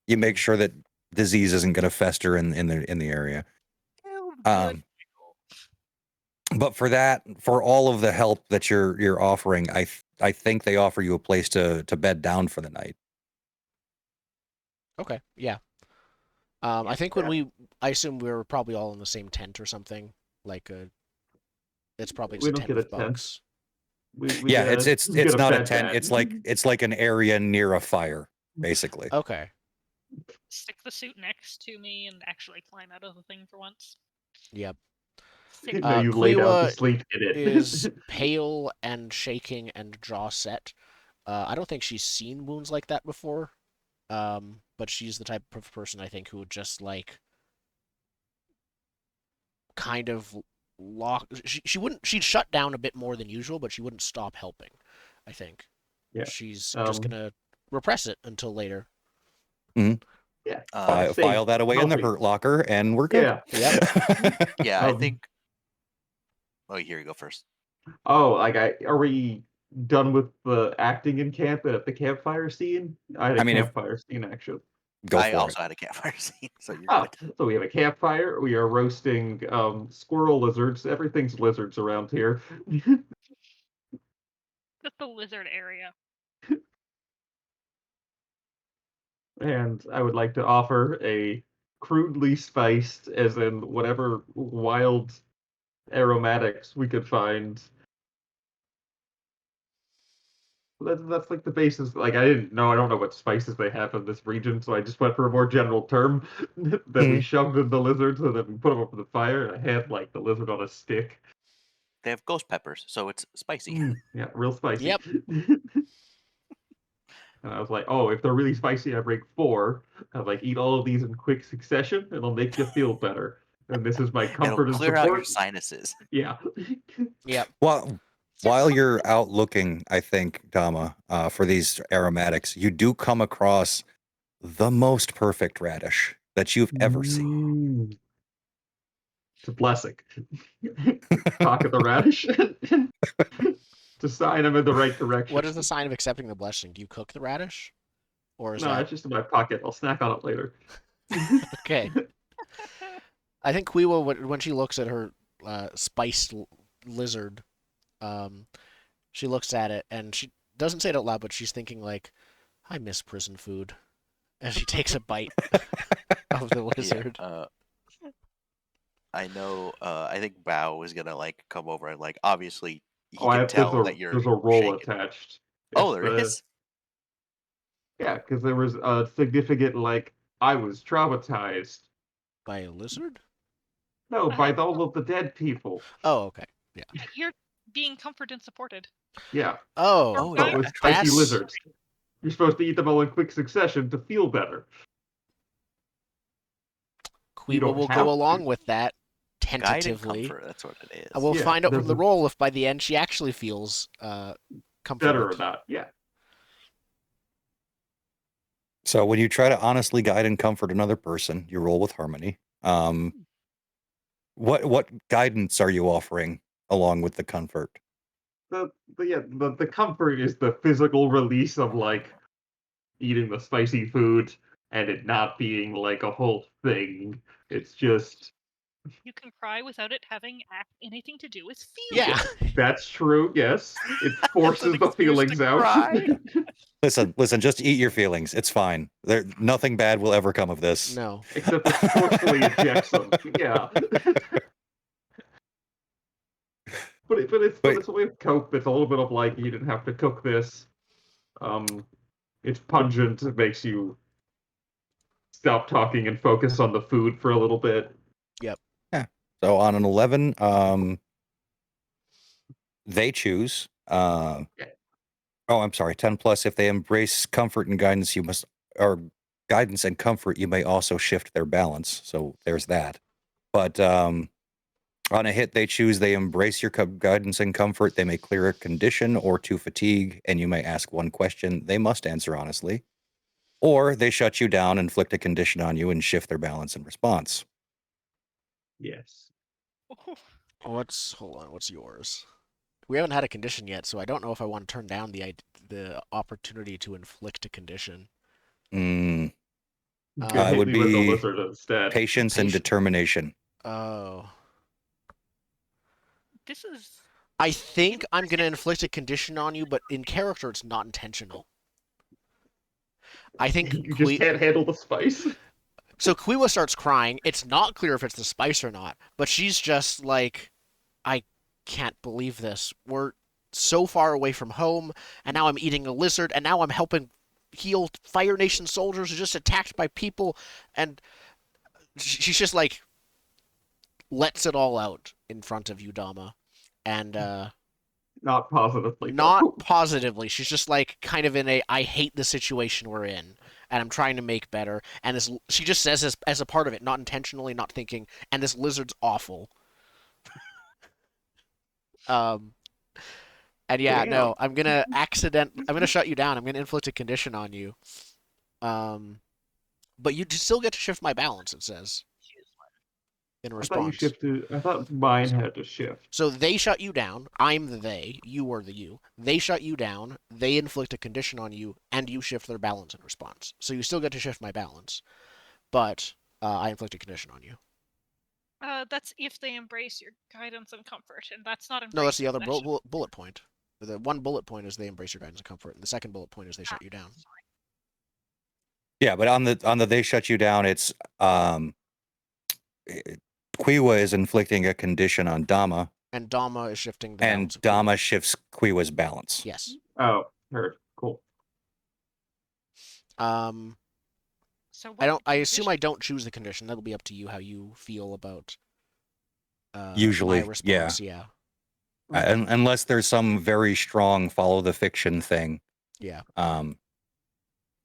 you make sure that disease isn't going to fester in the area. But for all of the help that you're offering, I think they offer you a place to bed down for the night. Okay. Yeah. I think I assume we were probably all in the same tent or something. Like it's probably just We a don't tent get with a tent. bunks. We Yeah, get it's get not a bed tent. bed. It's like an area near a fire, basically. Okay. stick the suit next to me and actually climb out of the thing for once. Yep. Sig- No, you lay down to Quiwa sleep in it. is pale and shaking and jaw set. I don't think she's seen wounds like that before. But she's the type of person I think who would just like kind of lock. She'd shut down a bit more than usual, but she wouldn't stop helping. I think. Yeah. She's just gonna repress it until later. Yeah. File that away in the healthy. hurt locker, and we're good. Yeah. yeah, I Um, think. Oh, here you go first. Oh, are we done with the acting in camp at the campfire scene? I had a campfire scene actually. Go I for also it. had a campfire scene, so you're Oh, good. so we have a campfire. We are roasting squirrel lizards. Everything's lizards around here. Just the lizard area. And I would like to offer a crudely spiced, as in whatever wild aromatics we could find. That's like the basis. Like I don't know what spices they have in this region, so I just went for a more general term that we shoved in the lizards and then we put them over the fire. And I had like the lizard on a stick. They have ghost peppers, so it's spicy. Yeah, real spicy. Yep. And I was like, oh, if they're really spicy, I break 4. I like eat all of these in quick succession, and it'll make you feel better. And this is my comfort It'll and clear support. out your sinuses. Yeah. Yep. Well, while you're out looking, I think, Dama, for these aromatics, you do come across the most perfect radish that you've ever seen. It's a blessing. Talk of the radish. To sign them in the right direction. What is the sign of accepting the blessing? Do you cook the radish, or is No, that it's just in my pocket. I'll snack on it later. okay? I think Quiwa, when she looks at her spiced lizard, she looks at it and she doesn't say it out loud, but she's thinking like, "I miss prison food," and she takes a bite of the lizard. Yeah, I know. I think Bao is gonna like come over and like obviously he can tell that you're there's a roll shaken. attached. Oh, It's there is. Yeah, because there was a significant like I was traumatized. By a lizard? No, by all of the dead people. Oh, okay. Yeah. You're being comforted and supported. Yeah. Oh, So it was spicy that's- lizards. You're supposed to eat them all in quick succession to feel better. Quiwa don't will have go to. along with that. Guide and tentatively. comfort. That's what it is. We'll Yeah, find out from there's the a- roll if by the end she actually feels Better comforted. or not? Yeah. So when you try to honestly guide and comfort another person, you roll with harmony. What guidance are you offering along with the comfort? The comfort is the physical release of like eating the spicy food and it not being like a whole thing. It's just You can cry without it having anything to do with feelings. Yeah. that's true. Yes, it forces the excuse to feelings out. cry. Listen, just eat your feelings. It's fine. Nothing bad will ever come of this. No. Except it forcefully ejects them. Yeah. But it's a way of cope. It's a little bit of like you didn't have to cook this. It's pungent. It makes you stop talking and focus on the food for a little bit. Yep. Yeah. So on an 11, they choose. Oh, I'm sorry. 10 plus. If they embrace comfort and guidance, or guidance and comfort, you may also shift their balance. So there's that. But on a hit, they choose. They embrace your guidance and comfort. They may clear a condition or to fatigue, and you may ask one question. They must answer honestly. Or they shut you down, inflict a condition on you, and shift their balance in response. Yes. Hold on, what's yours? We haven't had a condition yet, so I don't know if I want to turn down the opportunity to inflict a condition. It Hit would me with the be lizard instead. patience and determination. Oh. This is. I think I'm going to inflict a condition on you, but in character, it's not intentional. I think You just can't handle the spice. So Quiwa starts crying. It's not clear if it's the spice or not, but she's just like, I can't believe this. We're so far away from home, and now I'm eating a lizard, and now I'm helping heal Fire Nation soldiers who just attacked by people, and she's just like lets it all out in front of you, Dama, and Not positively. not positively. She's just like kind of in a I hate the situation we're in, and I'm trying to make better. And she just says as a part of it, not intentionally, not thinking. And this lizard's awful. And yeah, Damn. no, I'm gonna shut you down. I'm gonna inflict a condition on you. But you still get to shift my balance. It says in response. I thought mine had to shift. So they shut you down. I'm the they. You are the you. They shut you down. They inflict a condition on you, and you shift their balance in response. So you still get to shift my balance, but I inflict a condition on you. That's if they embrace your guidance and comfort, and that's not. No, that's the other bullet point. The one bullet point is they embrace your guidance and comfort, and the second bullet point is they shut you down. Yeah, but on the they shut you down, it's Quiwa is inflicting a condition on Dama. And Dama is shifting the balance. And Dama shifts Quiwa's balance. Yes. Oh, heard. Cool. So I assume I don't choose the condition. That'll be up to you how you feel about usually my response. Yeah. Unless there's some very strong follow the fiction thing. Yeah.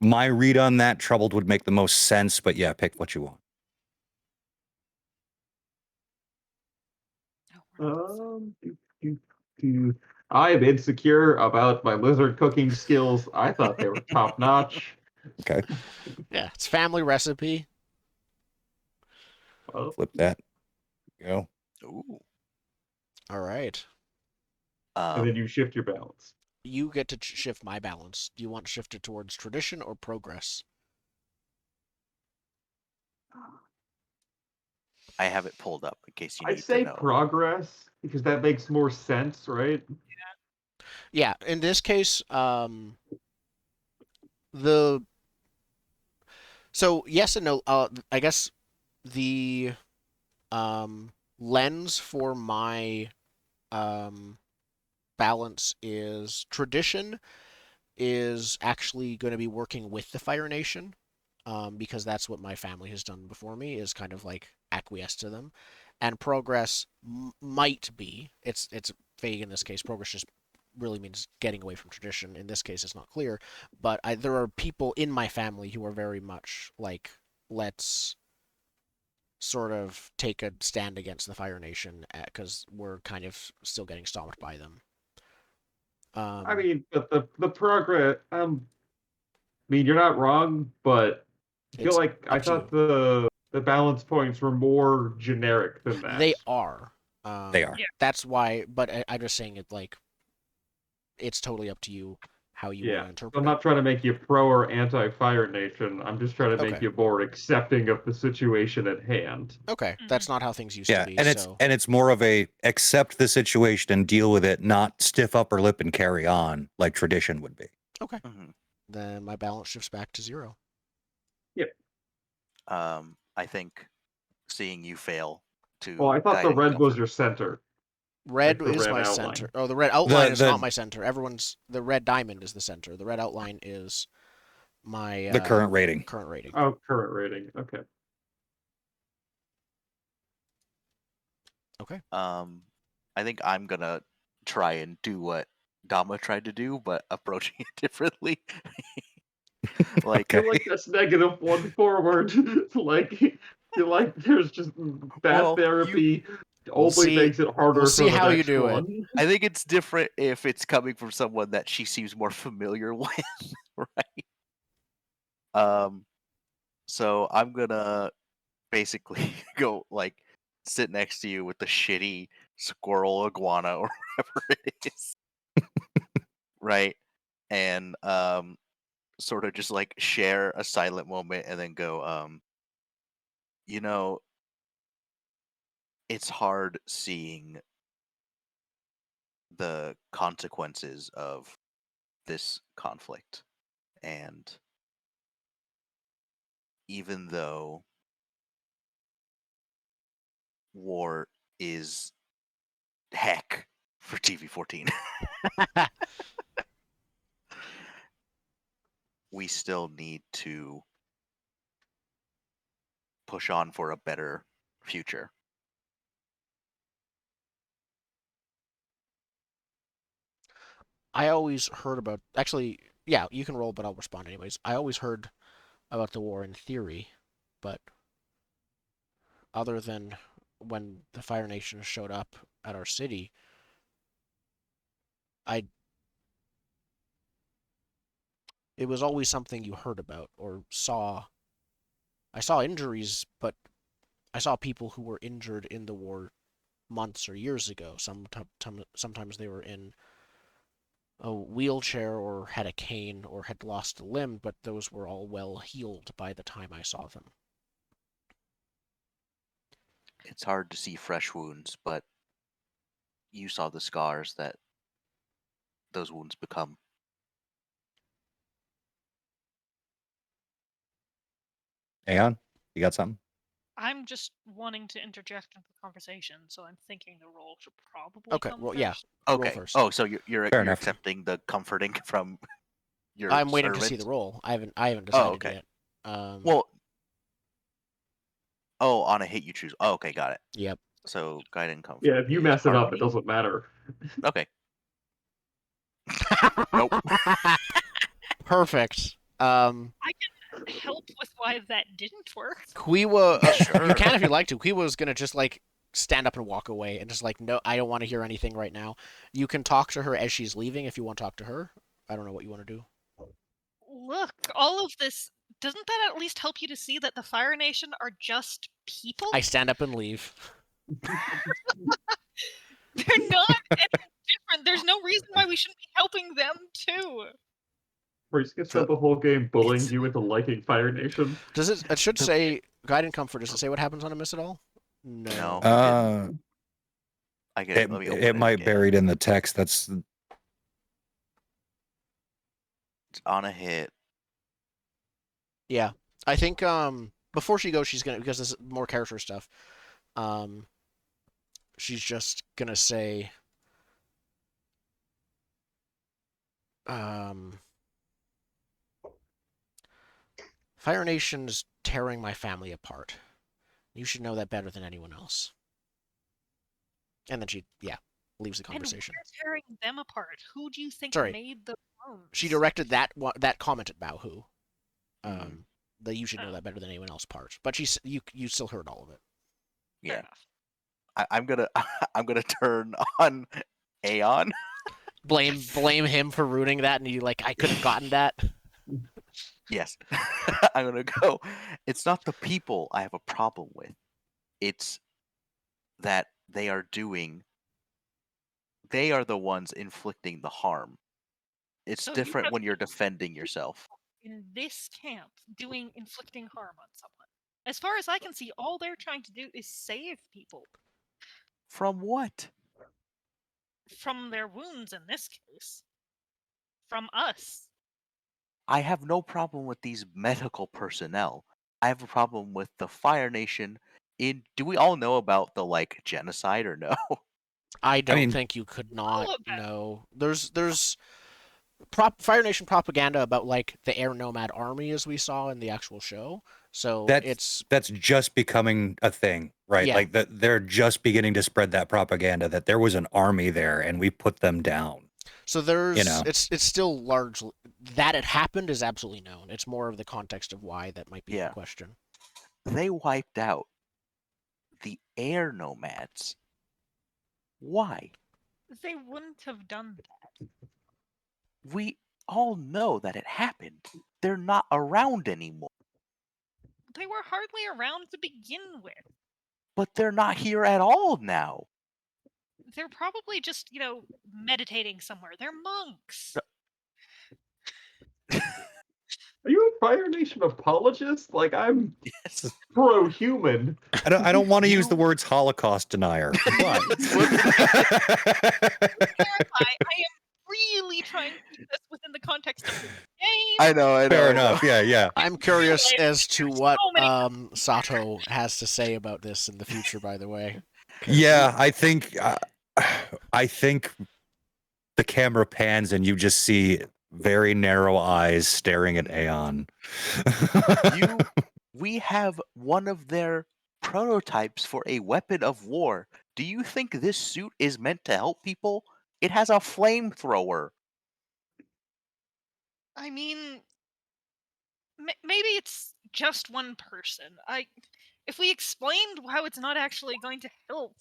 My read on that, troubled would make the most sense, but yeah, pick what you want. I am insecure about my lizard cooking skills. I thought they were top notch. Okay. Yeah, it's family recipe. Flip that. Go. Ooh. All right. And then you shift your balance. You get to shift my balance. Do you want to shift it towards tradition or progress? I have it pulled up in case you need I'd say to know. progress, because that makes more sense, right? Yeah, in this case, so yes and no. I guess the lens for my balance is tradition is actually going to be working with the Fire Nation, because that's what my family has done before me, is kind of like acquiesce to them. And progress might be, it's vague in this case, progress just really means getting away from tradition. In this case, it's not clear, but there are people in my family who are very much like, let's sort of take a stand against the Fire Nation because we're kind of still getting stomped by them. I mean, but the progress. I mean, you're not wrong, but I feel It's like I up to thought the balance points were more generic than that. they are. They are. Yeah. That's why. But I'm just saying it like it's totally up to you how you want Yeah, to interpret I'm it. not trying to make you pro or anti Fire Nation. I'm just trying to make Okay. you more accepting of the situation at hand. Okay, that's not how things used Yeah, to be. and so it's more of a accept the situation and deal with it, not stiff upper lip and carry on like tradition would be. okay, Mhm. then my balance shifts back to 0. I think seeing you fail to Well, I thought guide the and red was comfort. your center. Red the is red my outline. center. Oh, the red outline is the- not my center. The red diamond is the center. The red outline is my The current rating. Current rating. Oh, current rating. Okay. Okay. I think I'm gonna try and do what Dama tried to do, but approaching it differently. Like, I feel like that's -1 forward. Feel like there's just bad Well, therapy We'll only see- makes it harder we'll see for the how you next do it. one. I think it's different if it's coming from someone that she seems more familiar with, right? So I'm gonna basically go like sit next to you with the shitty squirrel iguana or whatever it is, right? And sort of just like share a silent moment and then go, you know, it's hard seeing the consequences of this conflict. And even though war is heck for TV14, we still need to push on for a better future. I always heard about. Actually, yeah, you can roll, but I'll respond anyways. I always heard about the war in theory, but other than when the Fire Nation showed up at our city, it was always something you heard about or saw. I saw injuries, but I saw people who were injured in the war months or years ago. Sometimes they were in a wheelchair or had a cane or had lost a limb, but those were all well healed by the time I saw them. It's hard to see fresh wounds, but you saw the scars that those wounds become. Aeon, you got something? I'm just wanting to interject into the conversation, so I'm thinking the role should probably Okay, come well, first. yeah. Roll Okay. first. Oh, so you're Fair enough. accepting the comforting from your I'm waiting to see servant? the roll. I haven't decided okay. yet. Well, on a hit you choose. Oh, okay, got it. Yep. So guide and comfort. Yeah, if you is mess it up, harmony. it doesn't matter. Okay. Nope. Perfect. I can help with why that didn't work. Quiwa, Sure. you can if you'd like to. Quiwa was gonna just like stand up and walk away and just like, no, I don't want to hear anything right now. You can talk to her as she's leaving if you want to talk to her. I don't know what you want to do. Look, all of this, doesn't that at least help you to see that the Fire Nation are just people? I stand up and leave. They're not any different. There's no reason why we shouldn't be helping them too. Whereas you can So- spend the whole game bullying it's- you into liking Fire Nation. Does it? It should say guide and comfort. Does it say what happens on a miss at all? No. No. I get It, let me open it might again. buried in the text. That's It's on a hit. Yeah, I think before she goes, she's gonna, because there's more character stuff. She's just gonna say Fire Nation's tearing my family apart. You should know that better than anyone else. And then she, leaves the conversation. And we're tearing them apart. Who do you think Sorry. made the clones? She directed that comment at Baohu. Mhm. The you should know that better than anyone else part. But you still heard all of it. Yeah. enough. I'm gonna I'm gonna turn on Aeon. Blame him for ruining that, and I could have gotten that. Yes. I'm gonna go. It's not the people I have a problem with. It's that they are the ones inflicting the harm. It's So you different have when you're defending yourself. in this camp inflicting harm on someone. As far as I can see, all they're trying to do is save people From what? from their wounds in this case. From us. I have no problem with these medical personnel. I have a problem with the Fire Nation. Do we all know about the genocide or no? I don't mean- think you could not All of that. know. There's Fire Nation propaganda about the air nomad army as we saw in the actual show. So That's just becoming a thing, right? Yeah. They're just beginning to spread that propaganda that there was an army there and we put them down. so there's You know. it's still largely that it happened is absolutely known. It's more of the context of why that might be Yeah. the question. They wiped out the air nomads. Why? They wouldn't have done that. We all know that it happened. They're not around anymore. They were hardly around to begin with. But they're not here at all now. They're probably just, meditating somewhere. They're monks. Are you a Fire Nation apologist? I'm Yes. pro-human. I don't want to use the words Holocaust denier, but I am really trying to keep this within the context of the game. I know. fair enough. Yeah. I'm curious as to what So many- Sato has to say about this in the future, by the way. Yeah, I think the camera pans and you just see very narrow eyes staring at Aeon. We have one of their prototypes for a weapon of war. Do you think this suit is meant to help people? It has a flamethrower. I mean, maybe it's just one person. If we explained how it's not actually going to help,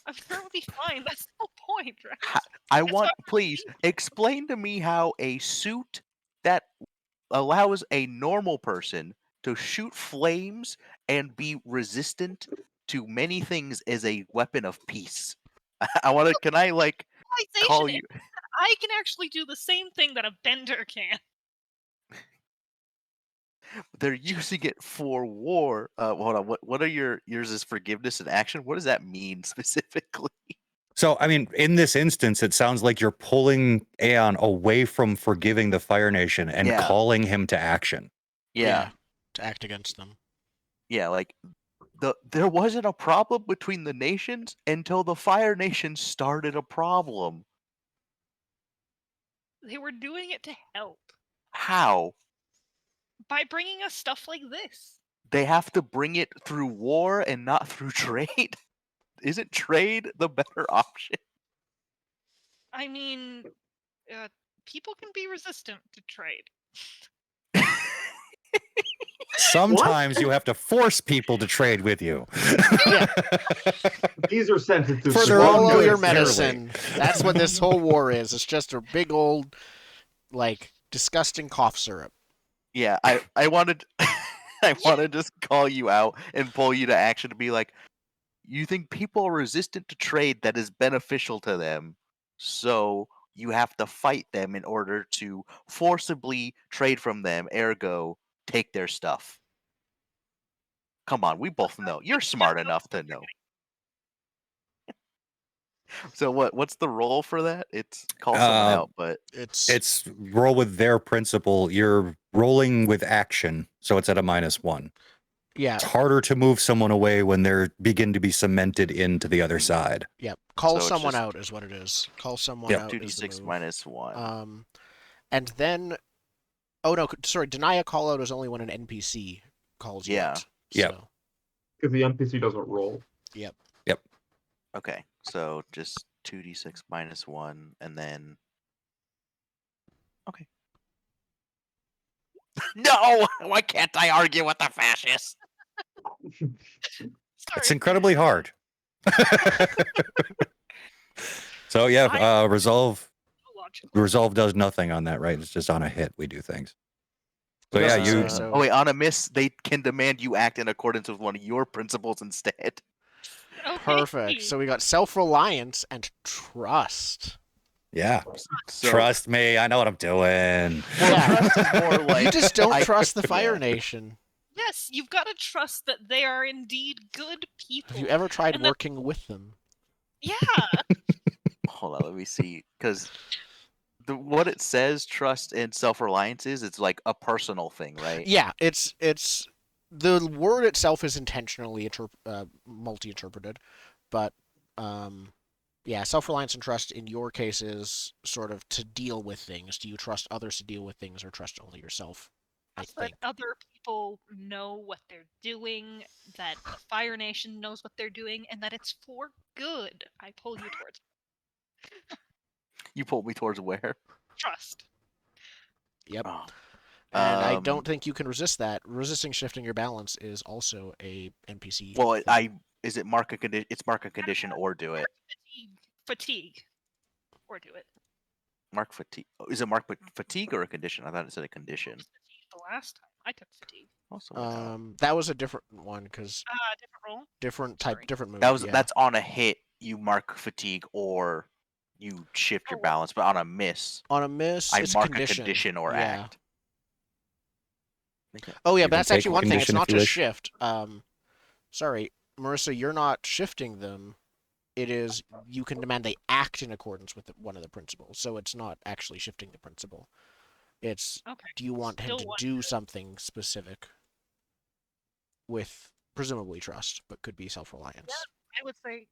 I'm sure it'll be fine. That's the whole point, right? Please explain to me how a suit that allows a normal person to shoot flames and be resistant to many things is a weapon of peace. Can I call you? I can actually do the same thing that a bender can. They're using it for war. Hold on. What are yours is forgiveness and action? What does that mean specifically? So, I mean, in this instance, it sounds like you're pulling Aeon away from forgiving the Fire Nation and calling him to action. Yeah. To act against them. Yeah, there wasn't a problem between the nations until the Fire Nation started a problem. They were doing it to help. How? By bringing us stuff like this. They have to bring it through war and not through trade? Isn't trade the better option? I mean, people can be resistant to trade. Sometimes you have to force people to trade with you. These are sentences. For their own Swallow good, your clearly. medicine. That's what this whole war is. It's just a big old, disgusting cough syrup. Yeah, I wanted I want to just call you out and pull you to action to be like, you think people are resistant to trade that is beneficial to them, so you have to fight them in order to forcibly trade from them, ergo, take their stuff. Come on, we both know. You're smart enough to know. So what's the role for that? It's call someone out, but it's roll with their principle. You're rolling with action, so it's at a -1. Yeah. It's harder to move someone away when they're begin to be cemented into the other side. Yep. Call So someone out is what it is. Call someone out. 2d6 -1. And then, oh no, sorry. Deny a call out is only when an NPC calls you out. Yep. So, Because the NPC doesn't roll. Yep. Okay, so just 2d6 -1, and then. Okay. No! Why can't I argue with the fascist? It's Sorry. incredibly hard. So yeah, resolve Logical. does nothing on that, right? It's just on a hit we do things. So It yeah, doesn't you say so. Oh wait, on a miss, they can demand you act in accordance with one of your principles instead. Okay. Perfect. So we got self-reliance and trust. yeah. So, Trust me, I know what I'm doing. well, Yeah. trust is more like You just don't I- trust the Fire yeah. Nation. Yes, you've got to trust that they are indeed good people. Have you ever tried And that- working with them? Yeah. Hold on, let me see, because what it says, trust and self-reliance is, it's like a personal thing, right? Yeah, it's the word itself is intentionally multi-interpreted, but yeah, self-reliance and trust in your case is sort of to deal with things. Do you trust others to deal with things, or trust only yourself? I That think. other people know what they're doing, that the Fire Nation knows what they're doing, and that it's for good. I pull you towards You pulled me towards where? trust. Yep. Oh. And I don't think you can resist that. Resisting shifting your balance is also a NPC. Well, thing. is it mark a condition? It's mark a condition or do it. Fatigue. Or do it. Mark fatigue. Is it mark fatigue or a condition? I thought it said a condition. Fatigue the last time. I took fatigue. Also, no. That was a different one because Different role. different type, Sorry. different move. That's on a hit. You mark fatigue or you shift your balance, but on a miss, on a miss. I It's mark a condition or yeah. act. Oh yeah, You but can that's take actually a one thing. It's condition not if you just wish. shift. Sorry, Marissa, you're not shifting them. It is you can demand they act in accordance with one of the principles. So it's not actually shifting the principle. It's Okay. do you want him Still to want do something specific with presumably trust, but could be self-reliance. I would say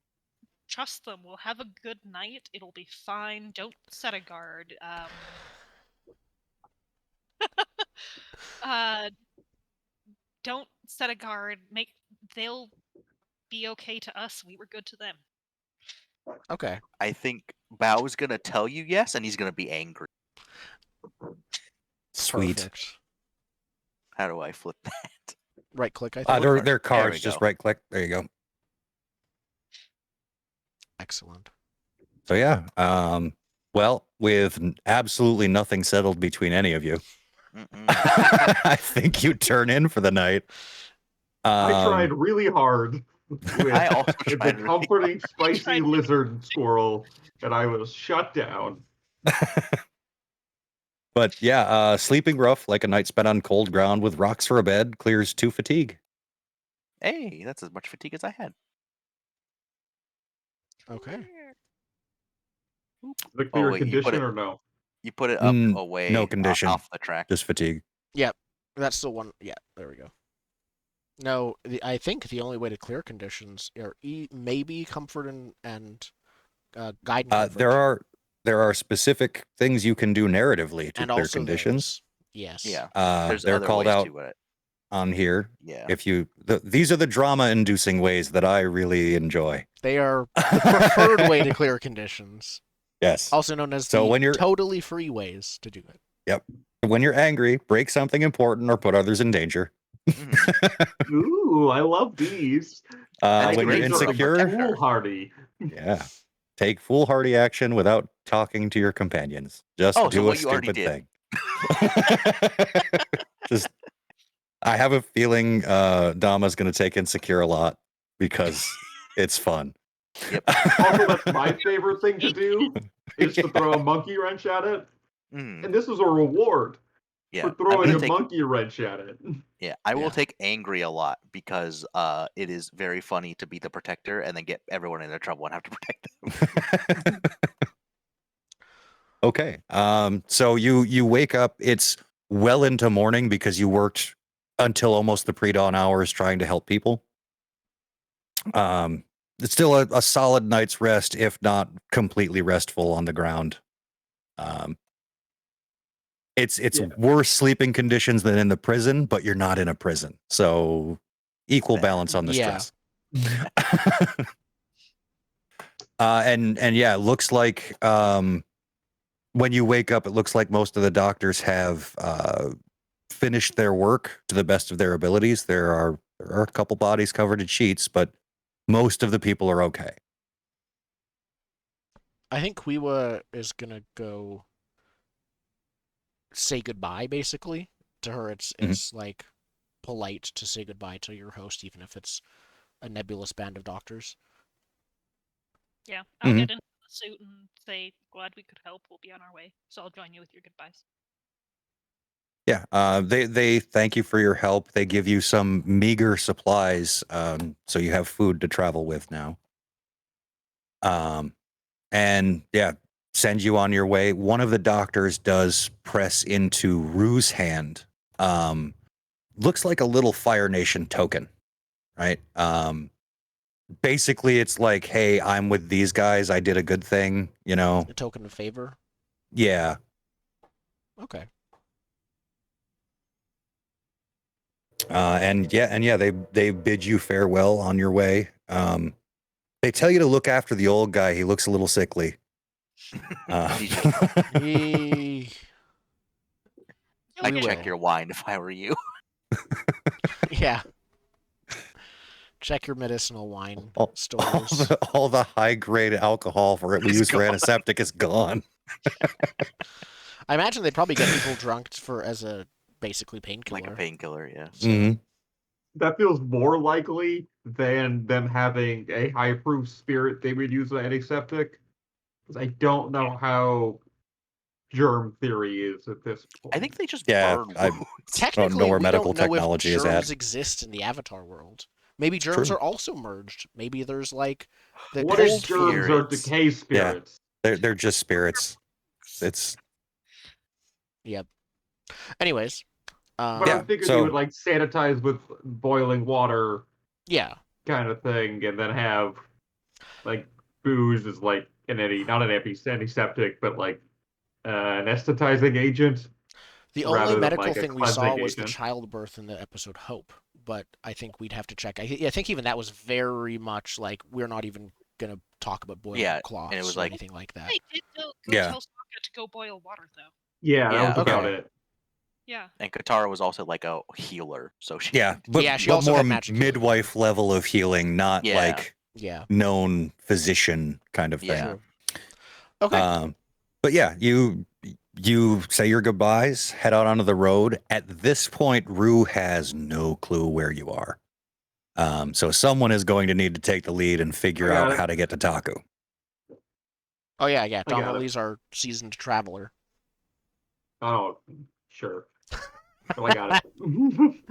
trust them. We'll have a good night. It'll be fine. Don't set a guard. Don't set a guard. They'll be okay to us. We were good to them. Okay. I think Bao's gonna tell you yes, and he's gonna be angry. Sweet. Perfect. How do I flip that? Right click, I think. Look Their card. There we cards, just go. right click. There you go. Excellent. So yeah, well, with absolutely nothing settled between any of you, I think you turn in for the night. I tried really hard I also with the tried really comforting, spicy tried. lizard squirrel, and I was shut down. But yeah, sleeping rough like a night spent on cold ground with rocks for a bed clears 2 fatigue. Hey, that's as much fatigue as I had. Okay. The clear wait, you put condition it- or no? You put it up Mm, away, no condition. off the track. Just fatigue. Yep. That's the one. Yeah, there we go. No, I think the only way to clear conditions are maybe comfort and guide and comfort. There are specific things you can do narratively to and clear also conditions. those. Yes. Yeah, They're other called ways out to it. on here. Yeah. If you, these are the drama-inducing ways that I really enjoy. They are the preferred way to clear conditions, Yes. also known as So the when you're- totally free ways to do it. When you're angry, break something important or put others in danger. Mhm. Ooh, I love these. That's When you're great for a insecure, protector. Foolhardy. yeah, take foolhardy action without talking to your companions. Just Oh, so do a what you already stupid did. thing. Just, I have a feeling Dama's going to take insecure a lot because it's fun. Also, that's my favorite thing to do, is to throw a monkey wrench at it. Mm, And this is a reward yeah, for I'm throwing gonna a take. monkey wrench at it. Yeah, I will Yeah. take angry a lot because it is very funny to be the protector and then get everyone into trouble and have to protect them. Okay. So you wake up. It's well into morning because you worked until almost the pre-dawn hours trying to help people. It's still a solid night's rest, if not completely restful on the ground. It's Yeah. worse sleeping conditions than in the prison, but you're not in a prison, so equal Fair. balance on the Yeah. stress. And yeah, it looks like when you wake up, it looks like most of the doctors have finished their work to the best of their abilities. There are a couple bodies covered in sheets, but most of the people are okay. I think Quiwa is gonna go say goodbye, basically. To her, it's like polite to say goodbye to your host, even if it's a nebulous band of doctors. Yeah, I'll get into the suit and say, glad we could help. We'll be on our way. So I'll join you with your goodbyes. Yeah, they thank you for your help. They give you some meager supplies, so you have food to travel with now. And yeah, send you on your way. One of the doctors does press into Rue's hand. Looks like a little Fire Nation token, right? Basically, it's like, hey, I'm with these guys. I did a good thing, you know. A token of favor. Yeah. Okay. And they bid you farewell on your way. They tell you to look after the old guy. He looks a little sickly. He... I'd We check will. your wine if I were you. Yeah. Check your medicinal wine stores. All the high-grade alcohol we use for antiseptic is gone. I imagine they'd probably get people drunk as a basically painkiller. Like a painkiller, yeah. So, That feels more likely than them having a high-proof spirit they would use with antiseptic. Because I don't know how germ theory is at this point. I think they just Yeah, burn I- wounds. technically, know where we medical don't know technology if is at. germs exist in the Avatar world. Maybe germs True. are also merged. Maybe there's like the What if cold germs are spirits. decay spirits? They're just spirits. It's Yep. Anyways, But Yeah, I figured so- you would like sanitize with boiling water yeah. kind of thing, and then have like booze is like not an antiseptic, but like an anesthetizing agent. The rather only than, medical like, a thing we saw cleansing was the agent. childbirth in the episode Hope, but I think we'd have to check. I think even that was very much like we're not even gonna talk about boiling cloths and it was or like- anything like that. I did go Yeah. tell Sokka to go boil water, though. Yeah, that Yeah, was about okay. it. Yeah. And Katara was also like a healer, so she yeah, but, Yeah, she but also more had magic healing. midwife level of healing, not Yeah. like Yeah. known physician kind of thing. Yeah. True. Okay. But yeah, you say your goodbyes, head out onto the road. At this point, Rue has no clue where you are. So someone is going to need to take the lead and figure I got out it. how to get to Taku. Oh yeah. I got Tom it. Lee's our seasoned traveler. Oh, sure. Well, I got it. I mean,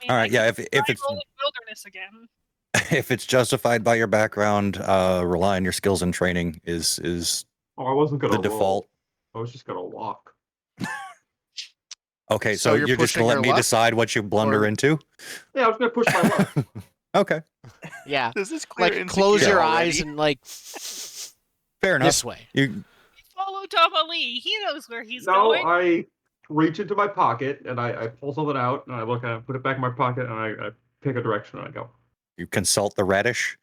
All right, yeah. If try it's rolling wilderness again. if it's justified by your background, rely on your skills and training is Oh, I wasn't gonna the roll. default. I was just gonna walk. Okay, So so you're you're just gonna pushing let your me luck? decide what you blunder Or- into? Yeah, I was gonna push my luck. Okay, Yeah. This is clear Like close insecurity your already. eyes and like fair enough. this way. You Follow Tama Lee. He knows where he's No, going. I reach into my pocket and I pull something out and I look at it, put it back in my pocket, and I pick a direction and I go. consult the radish.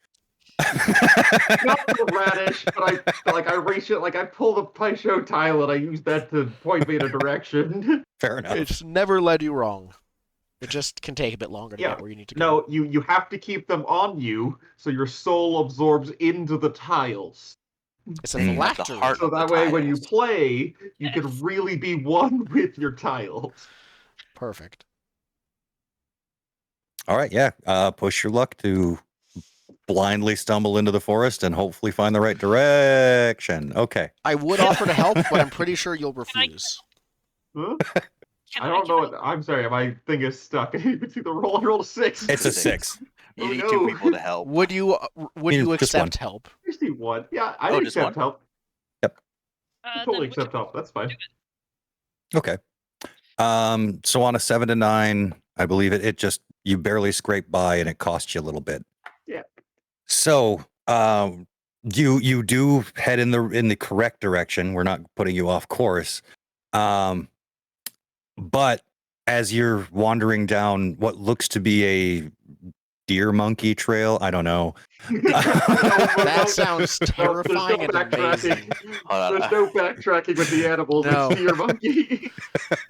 Not the radish, but I reach it, like I pull the Paisho tile and I use that to point me in a direction. Fair enough. It's never led you wrong. It just can take a bit longer to Yeah. get where you need to go. No, you have to keep them on you so your soul absorbs into the tiles. It's a Then you have the phylactery. heart So of the that way when you tiles. play, you Yes. can really be one with your tiles. Perfect. All right, yeah. Push your luck to blindly stumble into the forest and hopefully find the right direction. Okay. I would offer to help, but I'm pretty sure you'll I- refuse. Huh? Can I don't give know it- what I'm sorry, my thing is stuck. I didn't even see the roll. I rolled a 6. It's a 6. You Oh, need no. 2 people to help. Would you Just accept help? I see one. Yeah, I Oh, did just accept one? help. I then totally which- accept help. That's fine. Okay. So on a 7 to 9, I believe it just you barely scrape by and it costs you a little bit. Yeah. So you do head in the correct direction. We're not putting you off course. But as you're wandering down what looks to be a deer monkey trail. I don't know. That sounds terrifying and amazing. There's no backtracking with the animals. No. It's deer monkey.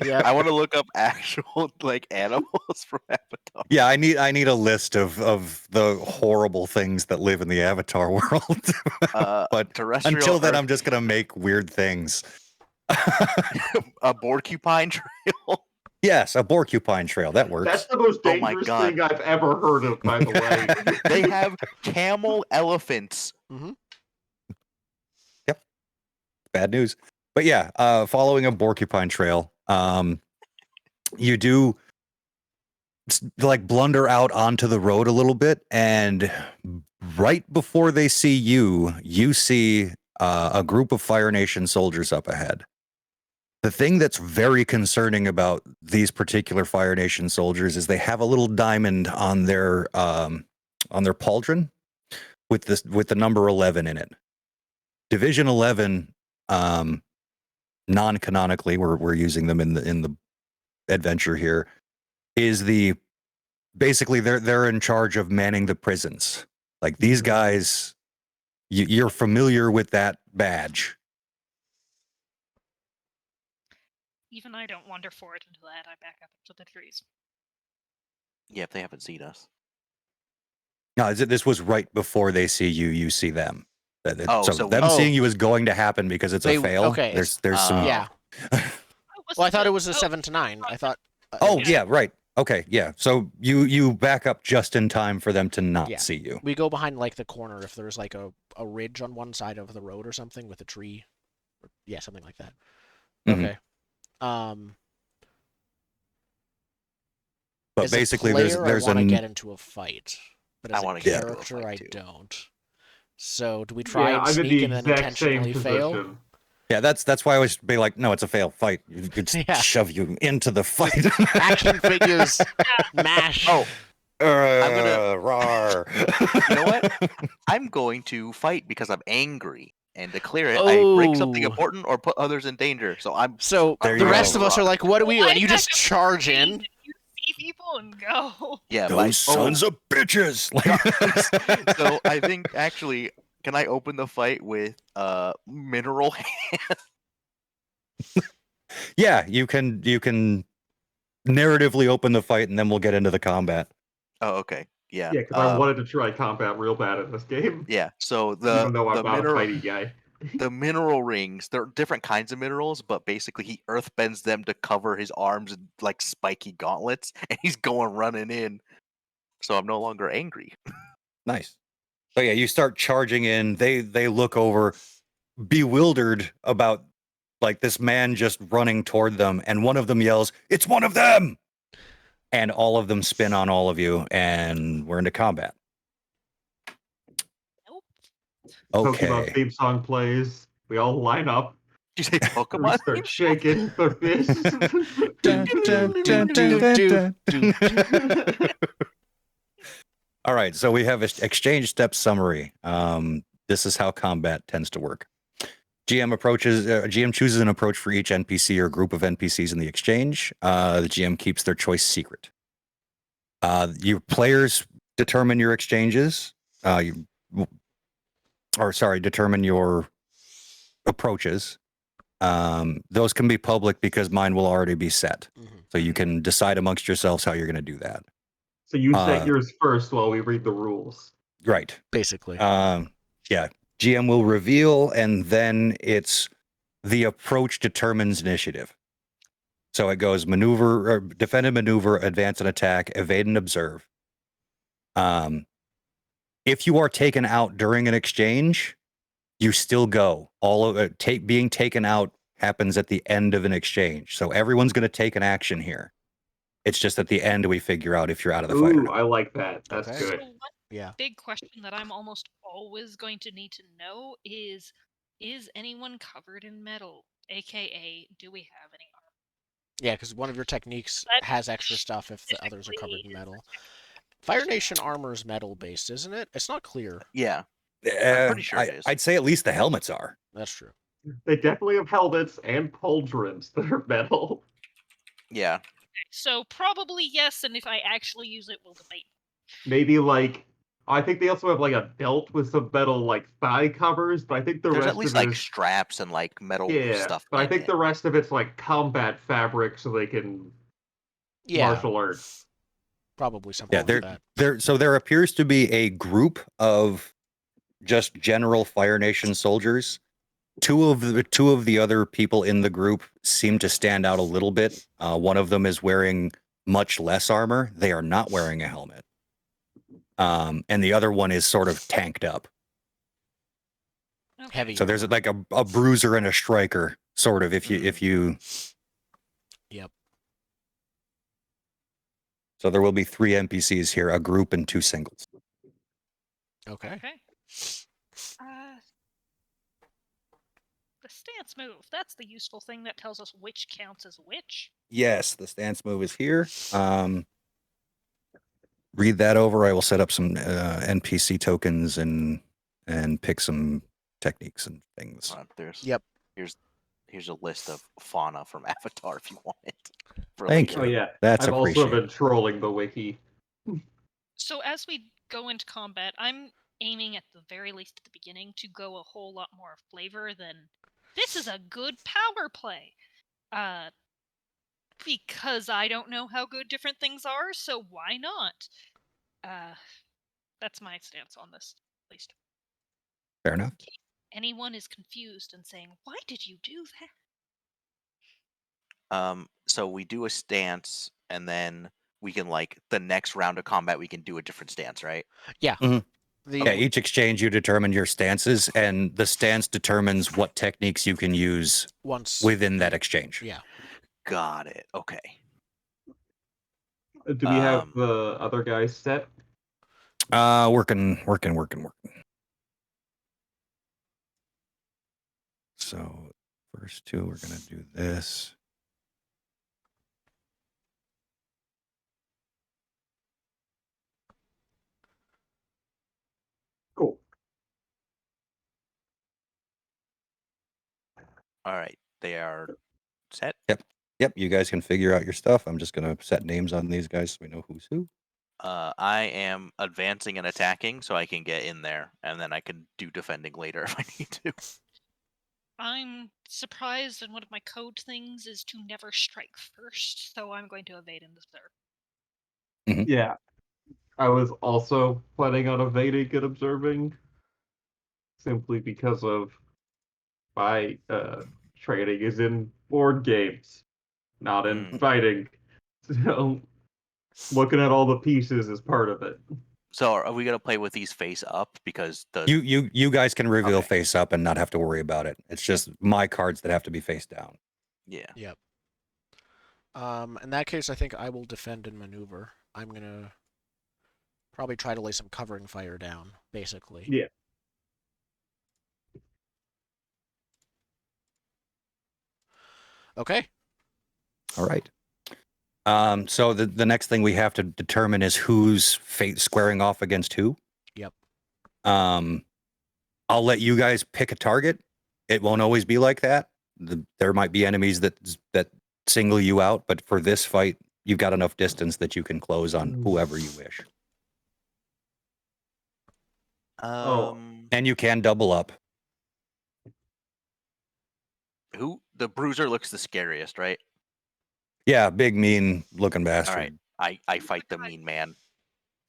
Yeah. I want to look up actual like animals from Avatar. Yeah, I need a list of the horrible things that live in the Avatar world. But terrestrial until then, Earth- I'm just gonna make weird things. a porcupine trail. Yes, a porcupine trail. That works. That's the most Oh my dangerous God. thing I've ever heard of, by the way. They have camel elephants. Yep. Bad news. But yeah, following a porcupine trail, you do like blunder out onto the road a little bit, and right before they see you, you see a group of Fire Nation soldiers up ahead. The thing that's very concerning about these particular Fire Nation soldiers is they have a little diamond on their pauldron with the number 11 in it. Division 11, non-canonically, we're using them in the adventure here, is basically they're in charge of manning the prisons. Like these guys, you're familiar with that badge. Even I don't wander forward into that. I back up into the trees. Yeah, if they haven't seen us. No, this was right before they see you. You see them. So them we- seeing you is going to happen because it's a fail. okay, There's some. Yeah. Well, I thought it was a 7 to 9. I thought. Oh yeah, right. Okay, yeah. So you back up just in time for them to not Yeah. see you. We go behind like the corner if there's like a ridge on one side of the road or something with a tree. Yeah, something like that. Mhm. Okay. But As a basically, player, there's I want to an get into a fight, but I as a wanna get into a character, fight, I too. don't. So do we try Yeah, and I'm in sneak the and then exact same intentionally fail? position. yeah. That's why I always be like, no, it's a fail fight. You could Yeah. shove you into the fight. Action figures, mash. Oh, Rawr. you know what? I'm going to fight because I'm angry, and to clear it, I break something Oh. important or put others in danger. So I'm So There the you rest go. of us are like, "What do we?" Well, And you I just back up charge into the in. trees and you see people and go. yeah. Those sons of bitches. So I think actually, can I open the fight with mineral? Yeah, you can narratively open the fight, and then we'll get into the combat. Oh, okay. Yeah. Yeah, because I wanted to try combat real bad in this game. Yeah. So Even though I'm not a mineral fighty guy. the mineral rings, they're different kinds of minerals, but basically he earth bends them to cover his arms in like spiky gauntlets, and he's going running in. So I'm no longer angry. Nice. So yeah, you start charging in. They look over, bewildered about like this man just running toward them, and one of them yells, "It's one of them!" And all of them spin on all of you, and we're into combat. Nope. Okay. Pokemon theme song plays. We all line up. Did you say We Pokemon? start shaking the fists. All right, so we have an exchange step summary. This is how combat tends to work. GM chooses an approach for each NPC or group of NPCs in the exchange. The GM keeps their choice secret. Your players determine your exchanges. Determine your approaches. Those can be public because mine will already be set. So you can decide amongst yourselves how you're going to do that. So you set yours first while we read the rules. Right. Basically. Yeah. GM will reveal, and then it's the approach determines initiative. So it goes maneuver, or defend and maneuver, advance and attack, evade and observe. If you are taken out during an exchange, you still go. All of it being taken out happens at the end of an exchange. So everyone's going to take an action here. It's just at the end we figure out if you're out of the fight or Ooh, not. I like that. That's Okay. good. So one Yeah. big question that I'm almost always going to need to know is anyone covered in metal? AKA, do we have any armor? Yeah, because one of your techniques That has extra stuff if the others are covered in specifically metal. is Fire Nation armor is metal based, isn't it? It's not clear. Yeah. I'm pretty sure it is. I'd say at least the helmets are. That's true. They definitely have helmets and pauldrons that are metal. Yeah. So probably yes, and if I actually use it, we'll debate. maybe like I think they also have like a belt with some metal like thigh covers, but I think the There's at rest least of it like is straps and like metal yeah. stuff But I in think it. the rest of it's like combat fabric, so they can Yeah, martial arts. probably something Yeah, like that. so there appears to be a group of just general Fire Nation soldiers. Two of the other people in the group seem to stand out a little bit. One of them is wearing much less armor. They are not wearing a helmet. And the other one is sort of tanked up. Okay. Heavy. So there's armor. like a bruiser and a striker, sort of. If you. Yep. So there will be 3 NPCs here: a group and 2 singles. Okay. Okay. The stance move. That's the useful thing that tells us which counts as which. Yes, the stance move is here. Read that over. I will set up some NPC tokens and pick some techniques and things. There's Yep. here's a list of fauna from Avatar if you want it. For Thank later. Oh yeah, That's I've also appreciated. been trolling the wiki. So as we go into combat, I'm aiming at the very least at the beginning to go a whole lot more flavor than this is a good power play. Because I don't know how good different things are, so why not? That's my stance on this, at least. Fair enough. Anyone is confused and saying, "Why did you do that?" So we do a stance, and then we can like the next round of combat we can do a different stance, right? Yeah. Mhm. The Yeah, each exchange you determine your stances, and the stance determines what techniques you can use once within that exchange. Yeah. Got it. Okay. Do we have the other guys set? Working. So first 2, we're gonna do this. Cool. All right. They are set. Yep, you guys can figure out your stuff. I'm just gonna set names on these guys so we know who's who. I am advancing and attacking, so I can get in there, and then I can do defending later if I need to. I'm surprised, and one of my code things is to never strike first, so I'm going to evade and observe. Yeah. I was also planning on evading and observing, simply because of my training is in board games, not in fighting. So looking at all the pieces is part of it. So are we gonna play with these face up because the You guys can reveal Okay. face up and not have to worry about it. It's just my cards that have to be face down. yeah. Yep. In that case, I think I will defend and maneuver. I'm gonna probably try to lay some covering fire down, basically. Yeah. Okay. All right. So the next thing we have to determine is who's fate squaring off against who. Yep. I'll let you guys pick a target. It won't always be like that. There might be enemies that single you out, but for this fight, you've got enough distance that you can close on whoever you wish. And you can double up. Who the bruiser looks the scariest, right? Yeah, big mean looking bastard. All right. I fight the mean man.